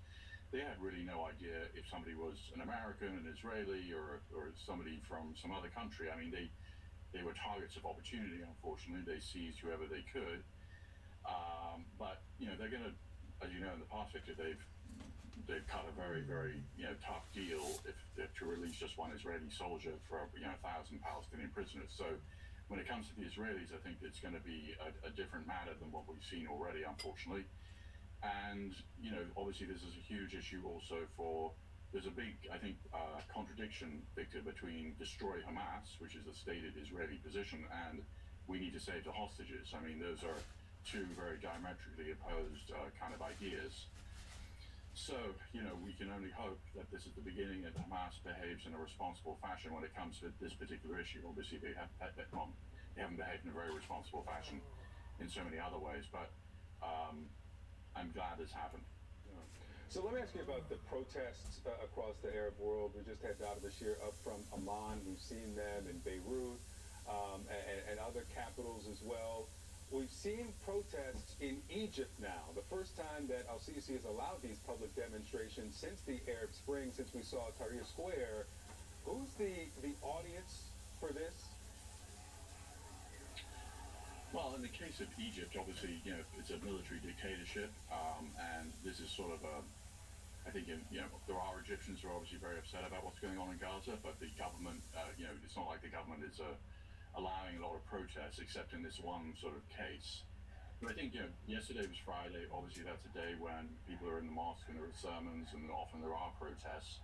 They had really no idea if somebody was an American, an Israeli, or somebody from some other country. I mean, they were targets of opportunity, unfortunately. They seized whoever they could. But, they're going to, as you know, in the past, Victor, they've cut a very, very, tough deal if to release just one Israeli soldier for, 1,000 Palestinian prisoners. So when it comes to the Israelis, I think it's going to be a different matter than what we've seen already, unfortunately. And, obviously this is a huge issue also there's a big, I think, contradiction, Victor, between destroy Hamas, which is the stated Israeli position, and we need to save the hostages. I mean, those are 2 very diametrically opposed kind of ideas. So, we can only hope that this is the beginning that Hamas behaves in a responsible fashion when it comes to this particular issue. Obviously, they have haven't behaved in a very responsible fashion in so many other ways. But I'm glad this happened. So let me ask you about the protests across the Arab world. We just had Dr. Bashir up from Amman. We've seen them in Beirut and other capitals as well. We've seen protests in Egypt now. The first time that Al-Sisi has allowed these public demonstrations since the Arab Spring, since we saw Tahrir Square. Who's the audience for this? Well, in the case of Egypt, obviously, it's a military dictatorship, and this is sort of I think, there are Egyptians who are obviously very upset about what's going on in Gaza, but the government, it's not like the government is allowing a lot of protests, except in this one sort of case. But I think, yesterday was Friday. Obviously, that's a day when people are in the mosque and there are sermons, and often there are protests.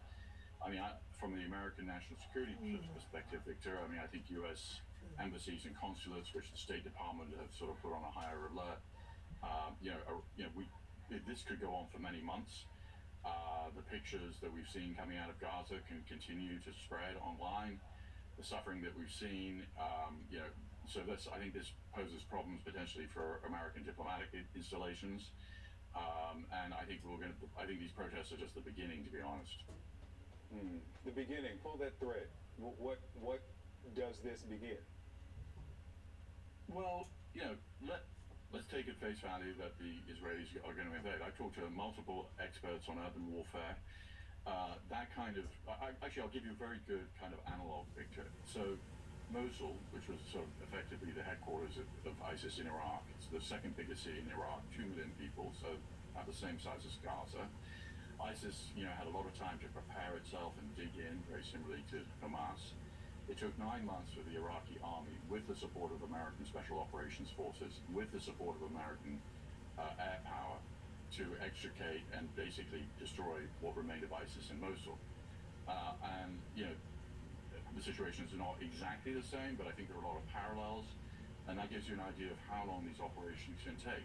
I mean, from the American national security perspective, Victor, I mean, I think U.S. embassies and consulates, which the State Department have sort of put on a higher alert, this could go on for many months. The pictures that we've seen coming out of Gaza can continue to spread online. The suffering that we've seen, so I think this poses problems potentially for American diplomatic installations. And I think these protests are just the beginning, to be honest. The beginning. Pull that thread. What does this begin? Well, let's take at face value that the Israelis are going to invade. I've talked to multiple experts on urban warfare. Actually, I'll give you a very good kind of analog picture. So, Mosul, which was sort of effectively the headquarters of ISIS in Iraq, it's the second biggest city in Iraq, 2 million people, so about the same size as Gaza. ISIS, had a lot of time to prepare itself and dig in, very similarly to Hamas. It took 9 months for the Iraqi army, with the support of American Special Operations Forces, with the support of American air power, to extricate and basically destroy what remained of ISIS in Mosul. The situations are not exactly the same, but I think there are a lot of parallels, and that gives you an idea of how long these operations can take.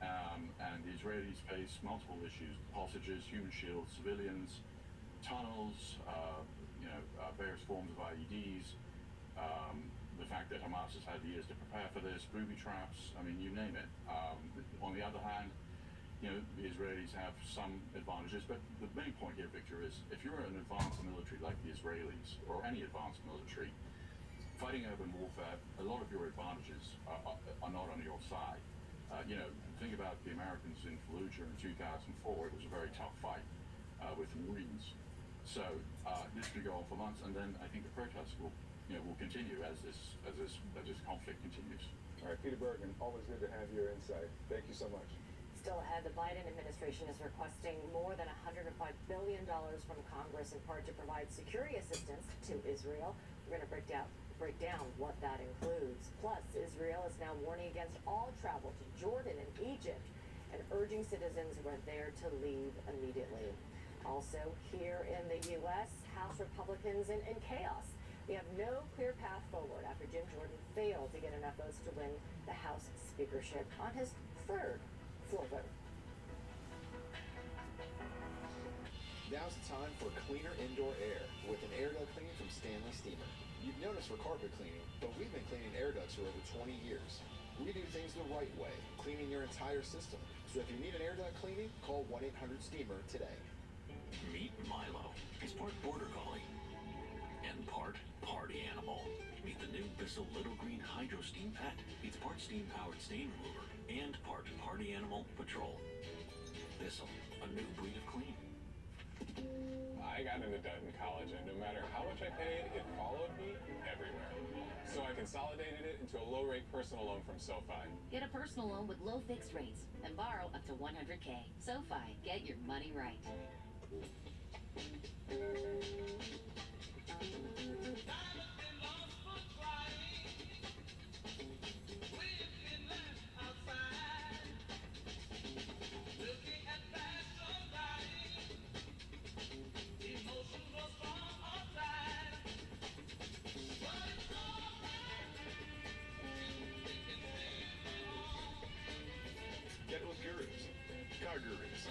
And the Israelis face multiple issues: hostages, human shields, civilians, tunnels, various forms of IEDs, the fact that Hamas has had years to prepare for this, booby traps, I mean, you name it. On the other hand, the Israelis have some advantages, but the main point here, Victor, is if you're an advanced military like the Israelis, or any advanced military, fighting urban warfare, a lot of your advantages are not on your side. Think about the Americans in Fallujah in 2004. It was a very tough fight with the Marines. So this could go on for months, and then I think the protests will continue as this conflict continues. All right, Peter Bergen, always good to have your insight. Thank you so much. Still ahead, the Biden administration is requesting more than $105 billion from Congress, in part to provide security assistance to Israel. We're going to break down what that includes. Plus, Israel is now warning against all travel to Jordan and Egypt and urging citizens who are there to leave immediately. Also, here in the U.S., House Republicans in chaos. They have no clear path forward after Jim Jordan failed to get enough votes to win the House speakership on his third floor vote. Now's the time for cleaner indoor air with an air duct cleaning from Stanley Steamer. You've known us for carpet cleaning, but we've been cleaning air ducts for over 20 years. We do things the right way, cleaning your entire system. So if you need an air duct cleaning, call 1-800-STEAMER today. Meet Milo. He's part border collie and part party animal. Meet the new Bissell Little Green Hydro Steam Pet. It's part steam-powered stain remover and part party animal patrol. Bissell, a new breed of clean. I got into debt in college, and no matter how much I paid, it followed me everywhere. So I consolidated it into a low-rate personal loan from SoFi. Get a personal loan with low fixed rates and borrow up to $100K. SoFi, get your money right. Get it with gurus. Car gurus.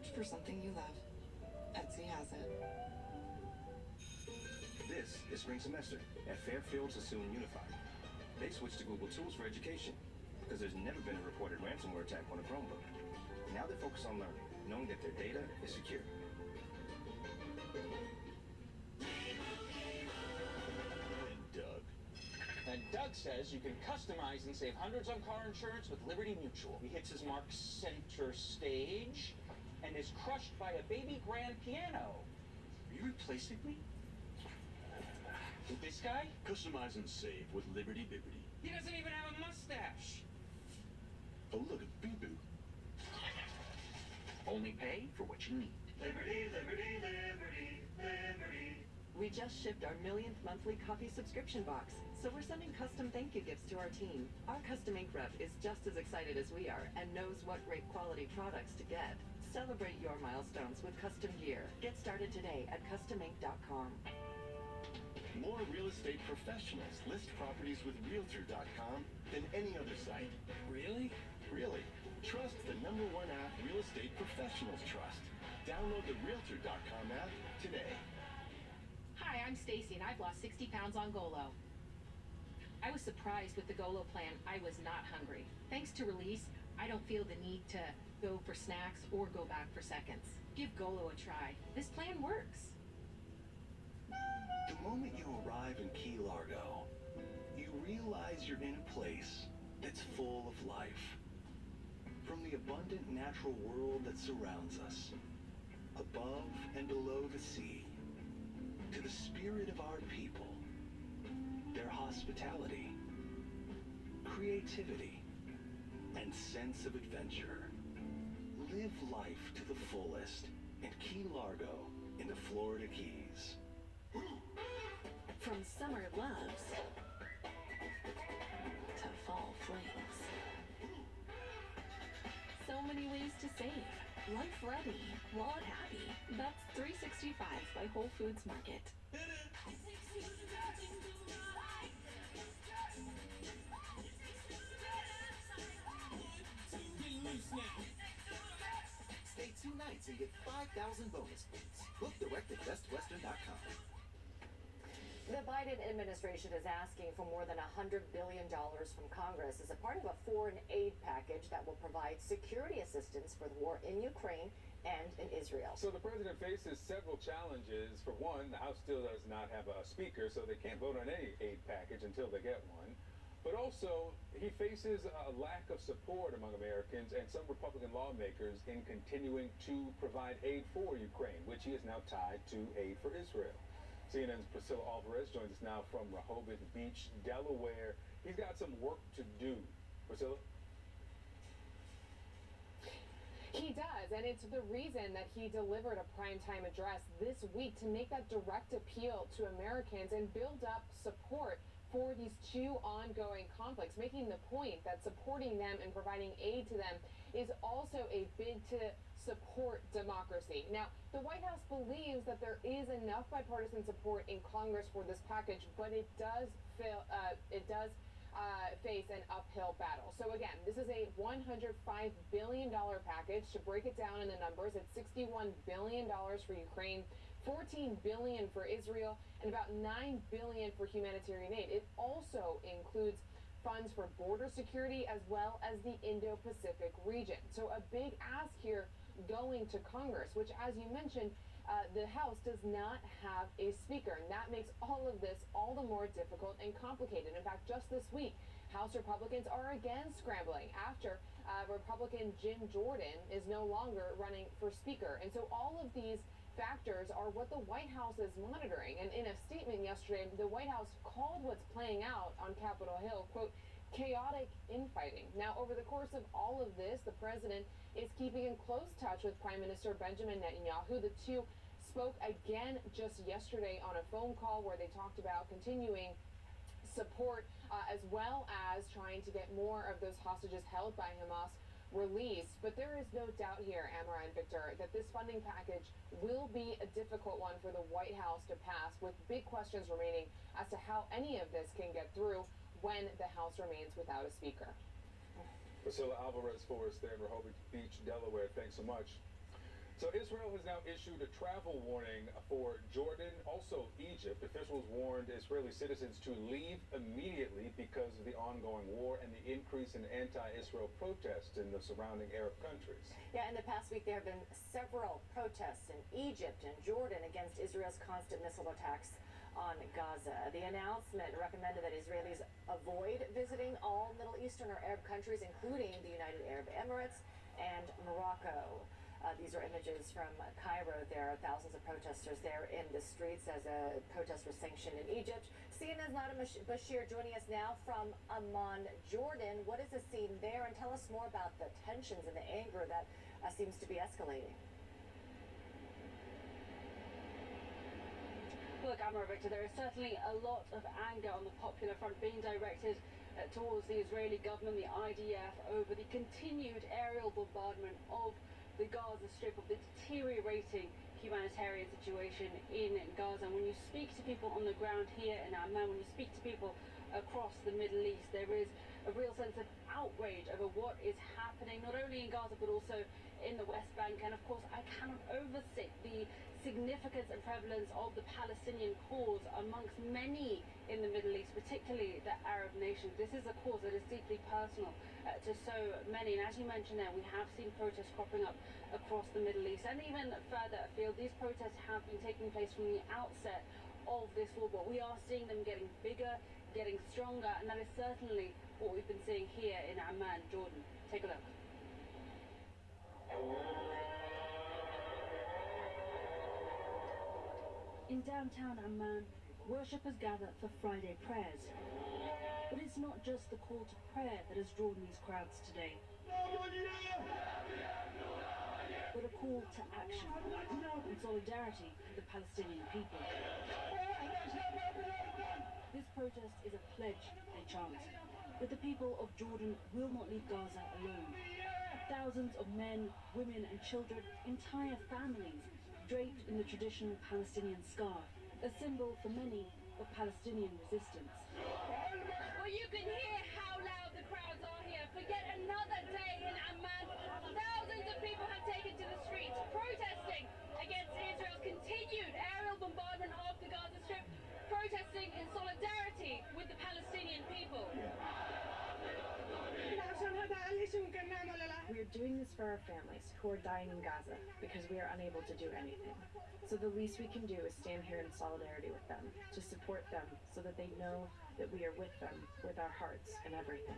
Search for something you love. Etsy has it. This is spring semester at Fairfield Sassoon Unified. They switched to Google Tools for education because there's never been a reported ransomware attack on a Chromebook. Now they focus on learning, knowing that their data is secure. And Doug says you can customize and save hundreds on car insurance with Liberty Mutual. He hits his mark center stage and is crushed by a baby grand piano. Are you replacing me? With this guy? Customize and save with Liberty Bibbity. He doesn't even have a mustache. Oh, look, a boo-boo. Only pay for what you need. Liberty, liberty, liberty, liberty. We just shipped our millionth monthly coffee subscription box, so we're sending custom thank you gifts to our team. Our custom ink rep is just as excited as we are and knows what great quality products to get. Celebrate your milestones with custom gear. Get started today at customink.com. More real estate professionals list properties with Realtor.com than any other site. Really? Really. Trust the #1 app real estate professionals trust. Download the Realtor.com app today. Hi, I'm Stacy and I've lost 60 pounds on Golo. I was surprised with the Golo plan. I was not hungry. Thanks to Release, I don't feel the need to go for snacks or go back for seconds. Give Golo a try. This plan works. The moment you arrive in Key Largo, you realize you're in a place that's full of life. From the abundant natural world that surrounds us, above and below the sea, to the spirit of our people, their hospitality, creativity, and sense of adventure. Live life to the fullest in Key Largo in the Florida Keys. From summer loves to fall flings. So many ways to save. Life ready, wallet happy. That's 365 by Whole Foods Market. Stay 2 nights and get 5,000 bonus points. Book direct at bestwestern.com. The Biden administration is asking for more than $100 billion from Congress as a part of a foreign aid package that will provide security assistance for the war in Ukraine and in Israel. So the president faces several challenges. For one, the House still does not have a speaker, so they can't vote on any aid package until they get one. But also, he faces a lack of support among Americans and some Republican lawmakers in continuing to provide aid for Ukraine, which he is now tied to aid for Israel. CNN's Priscilla Alvarez joins us now from Rehoboth Beach, Delaware. He's got some work to do. Priscilla? He does, and it's the reason that he delivered a primetime address this week to make that direct appeal to Americans and build up support for these two ongoing conflicts, making the point that supporting them and providing aid to them is also a bid to support democracy. Now, the White House believes that there is enough bipartisan support in Congress for this package, but it does face an uphill battle. So again, this is a $105 billion package. To break it down in the numbers, it's $61 billion for Ukraine, $14 billion for Israel, and about $9 billion for humanitarian aid. It also includes funds for border security as well as the Indo-Pacific region. So a big ask here going to Congress, which, as you mentioned, the House does not have a speaker, and that makes all of this all the more difficult and complicated. In fact, just this week, House Republicans are again scrambling after Republican Jim Jordan is no longer running for speaker. And so all of these factors are what the White House is monitoring. And in a statement yesterday, the White House called what's playing out on Capitol Hill, quote, chaotic infighting. Now, over the course of all of this, the president is keeping in close touch with Prime Minister Benjamin Netanyahu. The two spoke again just yesterday on a phone call where they talked about continuing support as well as trying to get more of those hostages held by Hamas released. But there is no doubt here, Amara and Victor, that this funding package will be a difficult one for the White House to pass, with big questions remaining as to how any of this can get through when the House remains without a speaker. Priscilla Alvarez for us there in Rehoboth Beach, Delaware. Thanks so much. So Israel has now issued a travel warning for Jordan, also Egypt. Officials warned Israeli citizens to leave immediately because of the ongoing war and the increase in anti-Israel protests in the surrounding Arab countries. Yeah, in the past week there have been several protests in Egypt and Jordan against Israel's constant missile attacks on Gaza. The announcement recommended that Israelis avoid visiting all Middle Eastern or Arab countries, including the United Arab Emirates and Morocco. These are images from Cairo. There are thousands of protesters there in the streets as a protest was sanctioned in Egypt. CNN's Nada Bashir joining us now from Amman, Jordan. What is the scene there? And tell us more about the tensions and the anger that seems to be escalating. Look, Amara, Victor, there is certainly a lot of anger on the Popular Front being directed towards the Israeli government, the IDF, over the continued aerial bombardment of the Gaza Strip, of the deteriorating humanitarian situation in Gaza. And when you speak to people on the ground here in Amman, when you speak to people across the Middle East, there is a real sense of outrage over what is happening, not only in Gaza, but also in the West Bank. And of course, I cannot overstate the significance and prevalence of the Palestinian cause amongst many in the Middle East, particularly the Arab nations. This is a cause that is deeply personal to so many. And as you mentioned there, we have seen protests cropping up across the Middle East and even further afield. These protests have been taking place from the outset of this war, but we are seeing them getting bigger, getting stronger, and that is certainly what we've been seeing here in Amman, Jordan. Take a look. In downtown Amman, worshippers gather for Friday prayers. But it's not just the call to prayer that has drawn these crowds today, but a call to action and solidarity with the Palestinian people. This protest is a pledge, they chant, that the people of Jordan will not leave Gaza alone. Thousands of men, women and children, entire families, draped in the traditional Palestinian scarf, a symbol for many of Palestinian resistance. Well, you can hear how loud the crowds are here. For yet another day in Amman, thousands of people have taken to the streets protesting against Israel's continued aerial bombardment of the Gaza Strip, protesting in solidarity with the Palestinian people. We are doing this for our families who are dying in Gaza because we are unable to do anything. So the least we can do is stand here in solidarity with them, to support them so that they know that we are with them, with our hearts and everything.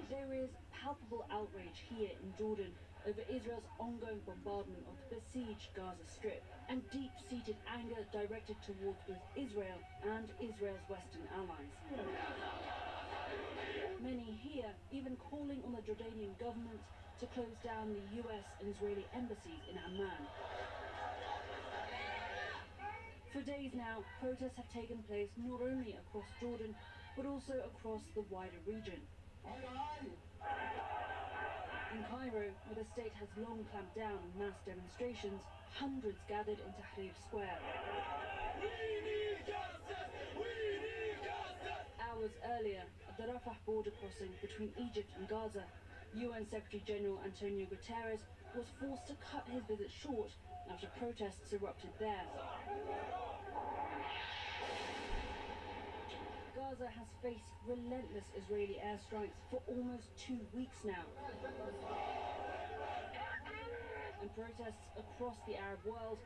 There is palpable outrage here in Jordan over Israel's ongoing bombardment of the besieged Gaza Strip, and deep-seated anger directed towards both Israel and Israel's Western allies. Many here even calling on the Jordanian government to close down the US and Israeli embassies in Amman. For days now, protests have taken place not only across Jordan, but also across the wider region. In Cairo, where the state has long clamped down on mass demonstrations, hundreds gathered in Tahrir Square. Hours earlier, at the Rafah border crossing between Egypt and Gaza, UN Secretary General Antonio Guterres was forced to cut his visit short after protests erupted there. Gaza has faced relentless Israeli airstrikes for almost 2 weeks now. And protests across the Arab world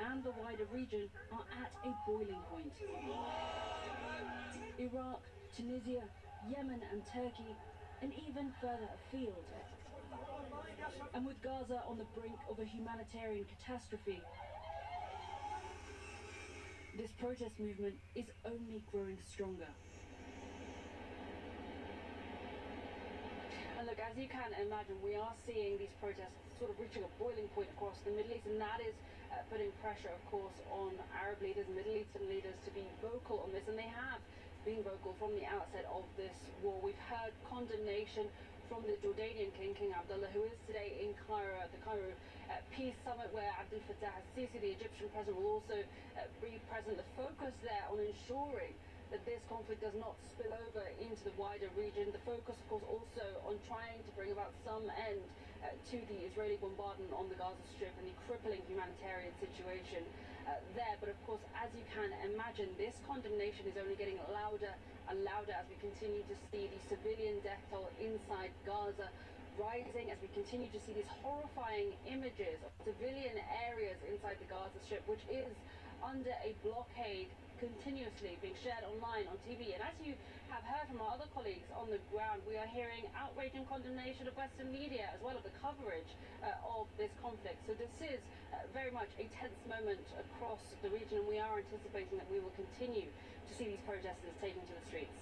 and the wider region are at a boiling point. Iraq, Tunisia, Yemen and Turkey, and even further afield. And with Gaza on the brink of a humanitarian catastrophe, this protest movement is only growing stronger. And look, as you can imagine, we are seeing these protests sort of reaching a boiling point across the Middle East, and that is putting pressure, of course, on Arab leaders, Middle Eastern leaders to be vocal on this, and they have been vocal from the outset of this war. We've heard condemnation from the Jordanian king, King Abdullah, who is today in Cairo at the Cairo Peace Summit, where Abdel Fattah al-Sisi, the Egyptian president, will also be present. The focus there on ensuring that this conflict does not spill over into the wider region. The focus, of course, also on trying to bring about some end to the Israeli bombardment on the Gaza Strip and the crippling humanitarian situation there. But of course, as you can imagine, this condemnation is only getting louder and louder as we continue to see the civilian death toll inside Gaza rising, as we continue to see these horrifying images of civilian areas inside the Gaza Strip, which is under a blockade continuously being shared online on TV. And as you have heard from our other colleagues on the ground, we are hearing outrage and condemnation of Western media as well as the coverage of this conflict. So this is very much a tense moment across the region, and we are anticipating that we will continue to see these protesters taken to the streets.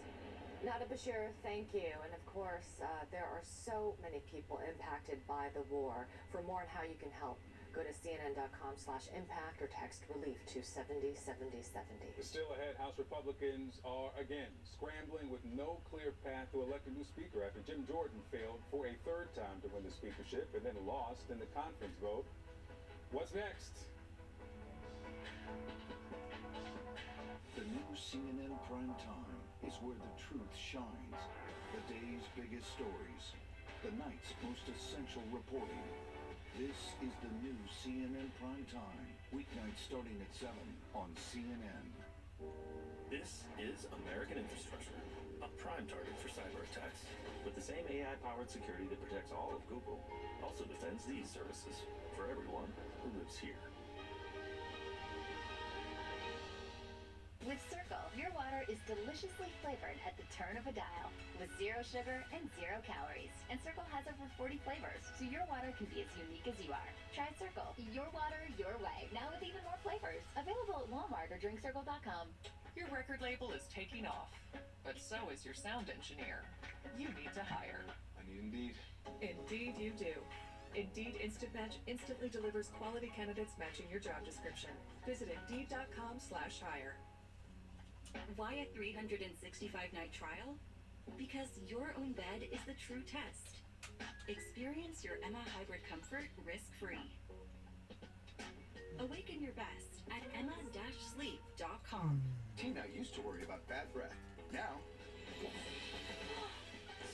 Nada Bashir, thank you. And of course, there are so many people impacted by the war. For more on how you can help, go to cnn.com/impact or text relief to 707070. Still ahead, House Republicans are again scrambling with no clear path to elect a new speaker after Jim Jordan failed for a third time to win the speakership and then lost in the conference vote. What's next? The new CNN Prime Time is where the truth shines. The day's biggest stories. The night's most essential reporting. This is the new CNN Prime Time. Weeknights starting at 7 on CNN. This is American infrastructure, a prime target for cyber attacks. With the same AI-powered security that protects all of Google, also defends these services for everyone who lives here. With Circle, your water is deliciously flavored at the turn of a dial, with 0 sugar and 0 calories. And Circle has over 40 flavors, so your water can be as unique as you are. Try Circle, your water, your way, now with even more flavors. Available at Walmart or drinkcircle.com. Your record label is taking off, but so is your sound engineer. You need to hire. I need Indeed. Indeed you do. Indeed Instant Match instantly delivers quality candidates matching your job description. Visit Indeed.com/hire. Why a 365-night trial? Because your own bed is the true test. Experience your Emma Hybrid Comfort risk-free. Awaken your best at emma-sleep.com. Tina used to worry about bad breath. Now,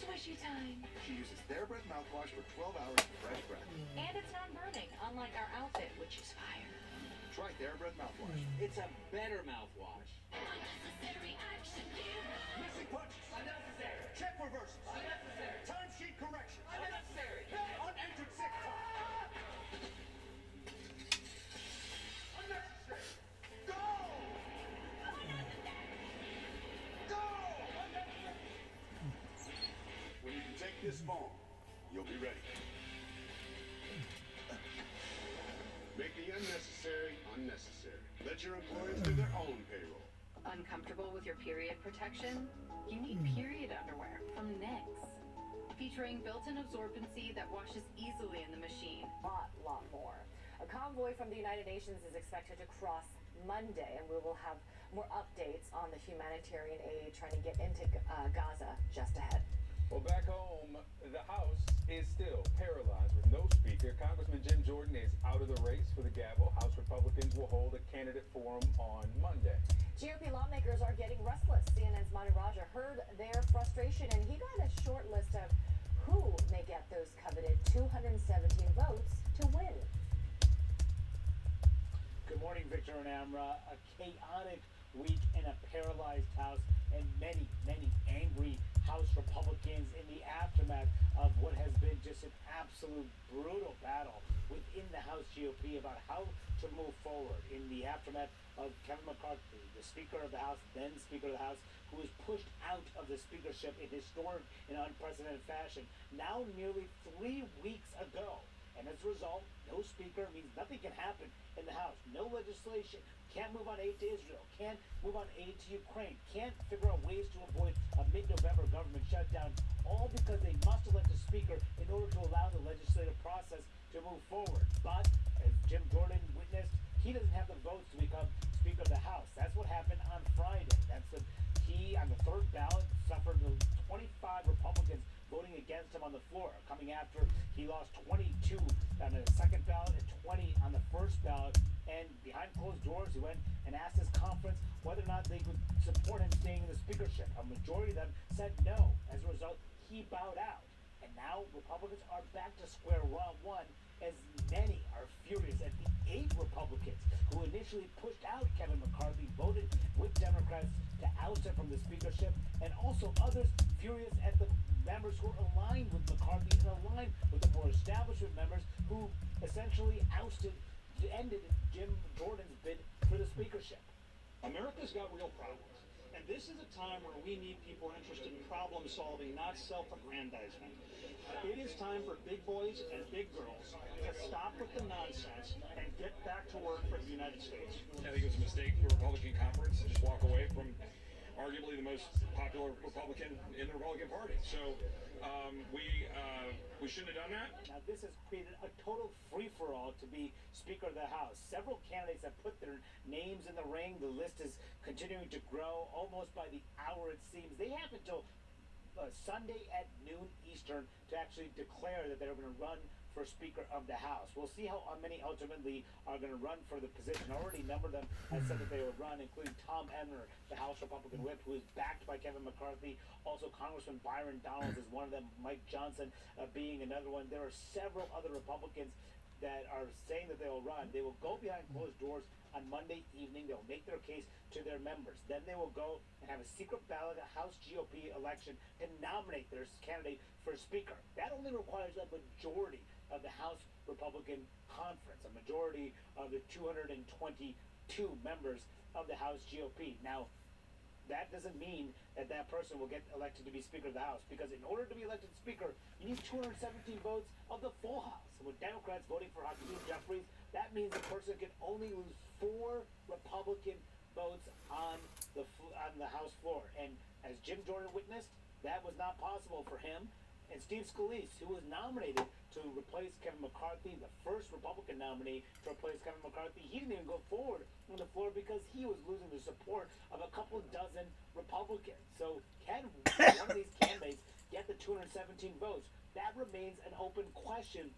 Swishy time. she uses TheraBreath mouthwash for 12 hours of fresh breath. And it's non-burning, unlike our outfit, which is fire. Try TheraBreath mouthwash. It's a better mouthwash. Unnecessary action here. Missing punches. Unnecessary. Check reversals. Unnecessary. Timesheet correction. Unnecessary. Unentered sick time. Unnecessary. Go! Unnecessary. Go! Unnecessary. When you can take this phone, you'll be ready. Make the unnecessary unnecessary. Let your employees do their own payroll. Uncomfortable with your period protection? You need period underwear from NYX. Featuring built-in absorbency that washes easily in the machine. Lot more. A convoy from the United Nations is expected to cross Monday, and we will have more updates on the humanitarian aid trying to get into Gaza just ahead. Well, back home, the House is still paralyzed with no speaker. Congressman Jim Jordan is out of the race for the gavel. House Republicans will hold a candidate forum on Monday. GOP lawmakers are getting restless. CNN's Manu Raja heard their frustration, and he got a short list of who may get those coveted 217 votes to win. Good morning, Victor and Amra. A chaotic week in a paralyzed House and many, many angry House Republicans in the aftermath of what has been just an absolute brutal battle within the House GOP about how to move forward in the aftermath of Kevin McCarthy, the Speaker of the House, then Speaker of the House, who was pushed out of the speakership in historic and unprecedented fashion now nearly 3 weeks ago. And as a result, no speaker means nothing can happen in the House. No legislation. Can't move on aid to Israel. Can't move on aid to Ukraine. Can't figure out ways to avoid a mid-November government shutdown, all because they must elect a speaker in order to allow the legislative process to move forward. But, as Jim Jordan witnessed, he doesn't have the votes to become Speaker of the House. That's what happened on Friday. He, on the third ballot, suffered 25 Republicans voting against him on the floor, coming after he lost 22 on the second ballot and 20 on the first ballot. And behind closed doors, he went and asked his conference whether or not they would support him staying in the speakership. A majority of them said no. As a result, he bowed out. And now Republicans are back to square one, as many are furious at the 8 Republicans who initially pushed out Kevin McCarthy, voted with Democrats to oust him from the speakership, and also others furious at the members who are aligned with McCarthy and aligned with the more establishment members who essentially ended Jim Jordan's bid for the speakership. America's got real problems, and this is a time where we need people interested in problem solving, not self-aggrandizement. It is time for big boys and big girls to stop with the nonsense and get back to work for the United States. I think it was a mistake for the Republican conference to just walk away from arguably the most popular Republican in the Republican Party. So we shouldn't have done that. Now this has created a total free-for-all to be Speaker of the House. Several candidates have put their names in the ring. The list is continuing to grow almost by the hour, it seems. They have until Sunday at noon Eastern to actually declare that they're going to run for Speaker of the House. We'll see how many ultimately are going to run for the position. Already a number of them have said that they would run, including Tom Emmer, the House Republican whip, who is backed by Kevin McCarthy. Also, Congressman Byron Donalds is one of them, Mike Johnson being another one. There are several other Republicans that are saying that they will run. They will go behind closed doors on Monday evening. They'll make their case to their members. Then they will go and have a secret ballot, a House GOP election, and nominate their candidate for Speaker. That only requires a majority of the House Republican Conference, a majority of the 222 members of the House GOP. Now, that doesn't mean that that person will get elected to be Speaker of the House, because in order to be elected Speaker, you need 217 votes of the full House. And with Democrats voting for Hakeem Jeffries, that means the person can only lose 4 Republican votes on the House floor. And as Jim Jordan witnessed, that was not possible for him. And Steve Scalise, who was nominated to replace Kevin McCarthy, the first Republican nominee to replace Kevin McCarthy, he didn't even go forward on the floor because he was losing the support of a couple dozen Republicans. So can one of these candidates get the 217 votes? That remains an open question,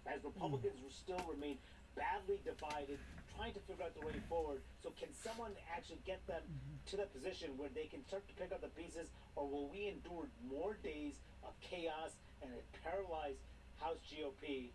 as Republicans will still remain badly divided, trying to figure out the way forward. So can someone actually get them to that position where they can start to pick up the pieces, or will we endure more days of chaos and a paralyzed House GOP?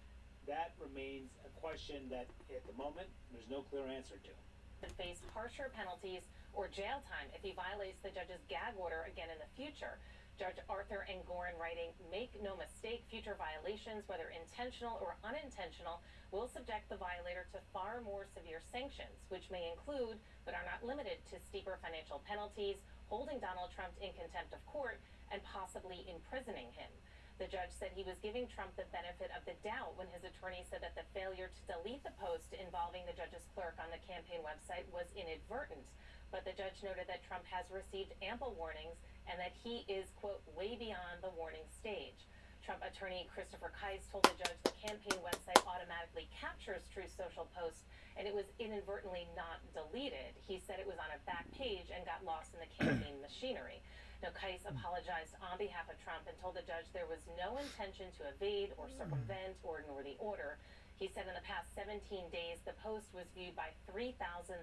That remains a question that at the moment there's no clear answer to. And face harsher penalties or jail time if he violates the judge's gag order again in the future. Judge Arthur Engoron writing, "Make no mistake, future violations, whether intentional or unintentional, will subject the violator to far more severe sanctions, which may include, but are not limited to, steeper financial penalties, holding Donald Trump in contempt of court, and possibly imprisoning him." The judge said he was giving Trump the benefit of the doubt when his attorney said that the failure to delete the post involving the judge's clerk on the campaign website was inadvertent. But the judge noted that Trump has received ample warnings and that he is, quote, way beyond the warning stage. Trump attorney Christopher Kise told the judge the campaign website automatically captures Truth Social posts and it was inadvertently not deleted. He said it was on a back page and got lost in the campaign machinery. Now, Kise apologized on behalf of Trump and told the judge there was no intention to evade or circumvent or ignore the order. He said in the past 17 days, the post was viewed by 3,701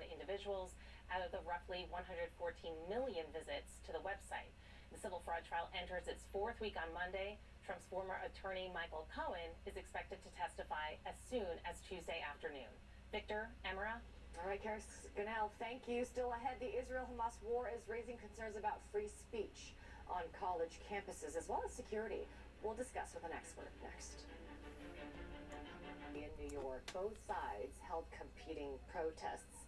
individuals out of the roughly 114 million visits to the website. The civil fraud trial enters its 4th week on Monday. Trump's former attorney, Michael Cohen, is expected to testify as soon as Tuesday afternoon. Victor, Emera. All right, Karis Ganel, thank you. Still ahead, the Israel-Hamas war is raising concerns about free speech on college campuses, as well as security. We'll discuss with an expert next. In New York, both sides held competing protests.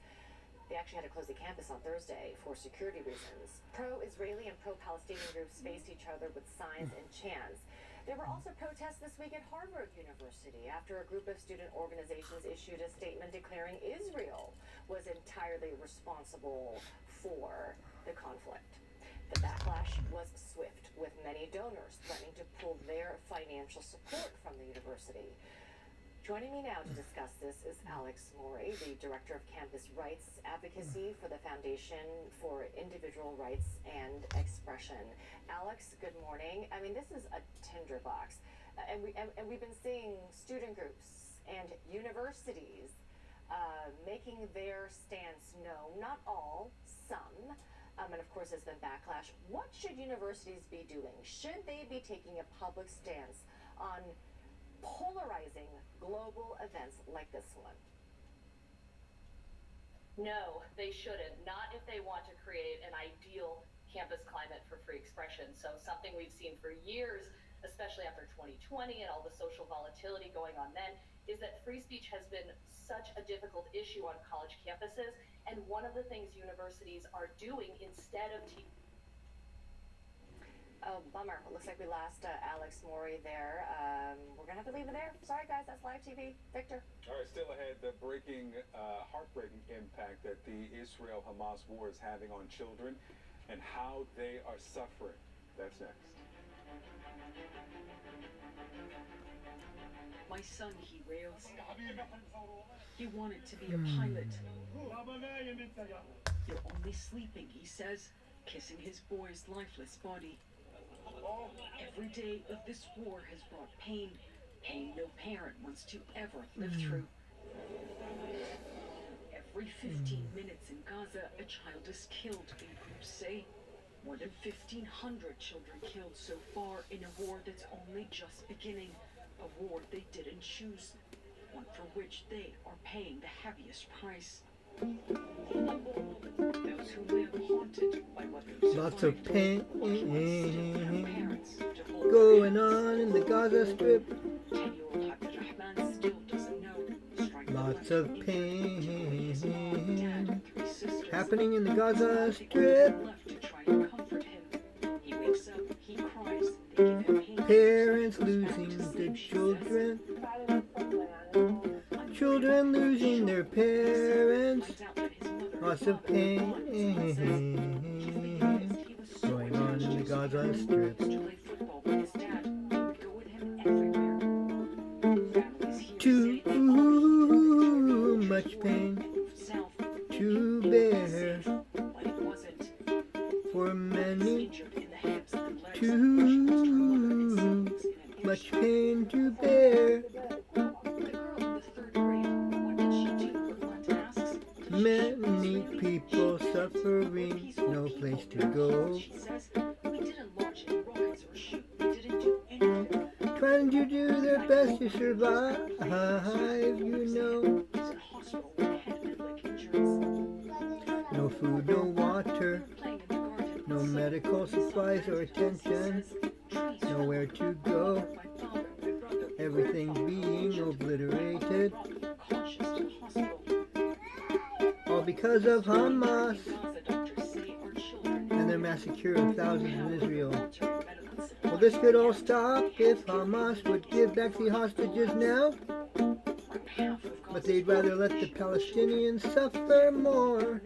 They actually had to close the campus on Thursday for security reasons. Pro-Israeli and pro-Palestinian groups faced each other with signs and chants. There were also protests this week at Harvard University after a group of student organizations issued a statement declaring Israel was entirely responsible for the conflict. The backlash was swift, with many donors threatening to pull their financial support from the university. Joining me now to discuss this is Alex Morey, the Director of Campus Rights Advocacy for the Foundation for Individual Rights and Expression. Alex, good morning. I mean, this is a tinderbox, and we've been seeing student groups and universities making their stance known. Not all, some. and of course there's been backlash. What should universities be doing? Should they be taking a public stance on polarizing global events like this one? No, they shouldn't. Not if they want to create an ideal campus climate for free expression. So something we've seen for years, especially after 2020 and all the social volatility going on then, is that free speech has been such a difficult issue on college campuses. And one of the things universities are doing instead of Oh, bummer. It looks like we lost Alex Maury there. We're going to have to leave it there. Sorry, guys. That's live TV. Victor. All right, still ahead, the heartbreaking impact that the Israel-Hamas war is having on children and how they are suffering. That's next. My son, he wails. He wanted to be a pilot. You're only sleeping, he says, kissing his boy's lifeless body. Every day of this war has brought pain no parent wants to ever live through. Every 15 minutes in Gaza, a child is killed, in groups say. More than 1,500 children killed so far in a war that's only just beginning. A war they didn't choose, one for which they are paying the heaviest price. Those who live haunted by what they've Lots of pain going on in the Gaza Strip. 10-year-old Abdurrahman still doesn't know. Lots of pain happening in the Gaza Strip. He wakes up, he cries, they give him pain. Parents losing their children. Children losing their parents. Lots of pain going on in the Gaza Strip. Too much pain to bear for many. Too much pain to bear. Many people suffering, no place to go. Trying to do their best to survive, you know. No food, no water, no medical supplies or attention, nowhere to go. Everything being obliterated. All because of Hamas and their massacre of thousands in Israel. Well, this could all stop if Hamas would give back the hostages now. But they'd rather let the Palestinians suffer more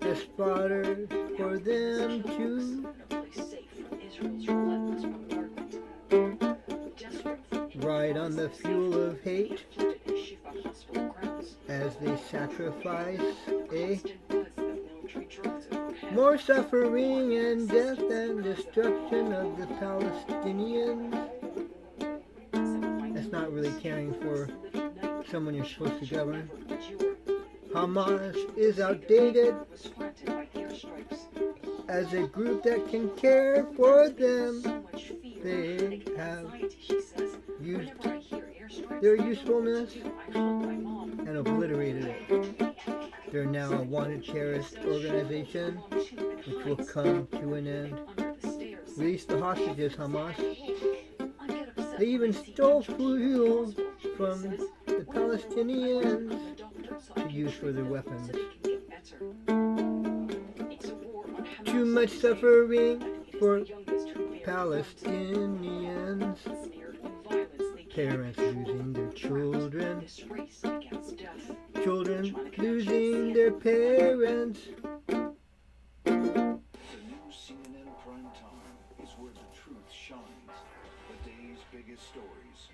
as fodder for them to ride on the fuel of hate as they sacrifice more suffering and death and destruction of the Palestinians. That's not really caring for someone you're supposed to govern. Hamas is outdated as a group that can care for them. They have used their usefulness and obliterated it. They're now a wanted terrorist organization which will come to an end. Release the hostages, Hamas. They even stole fuel from the Palestinians to use for their weapons. Too much suffering for Palestinians. Parents losing their children. Children losing their parents. The new CNN prime time is where the truth shines. The day's biggest stories,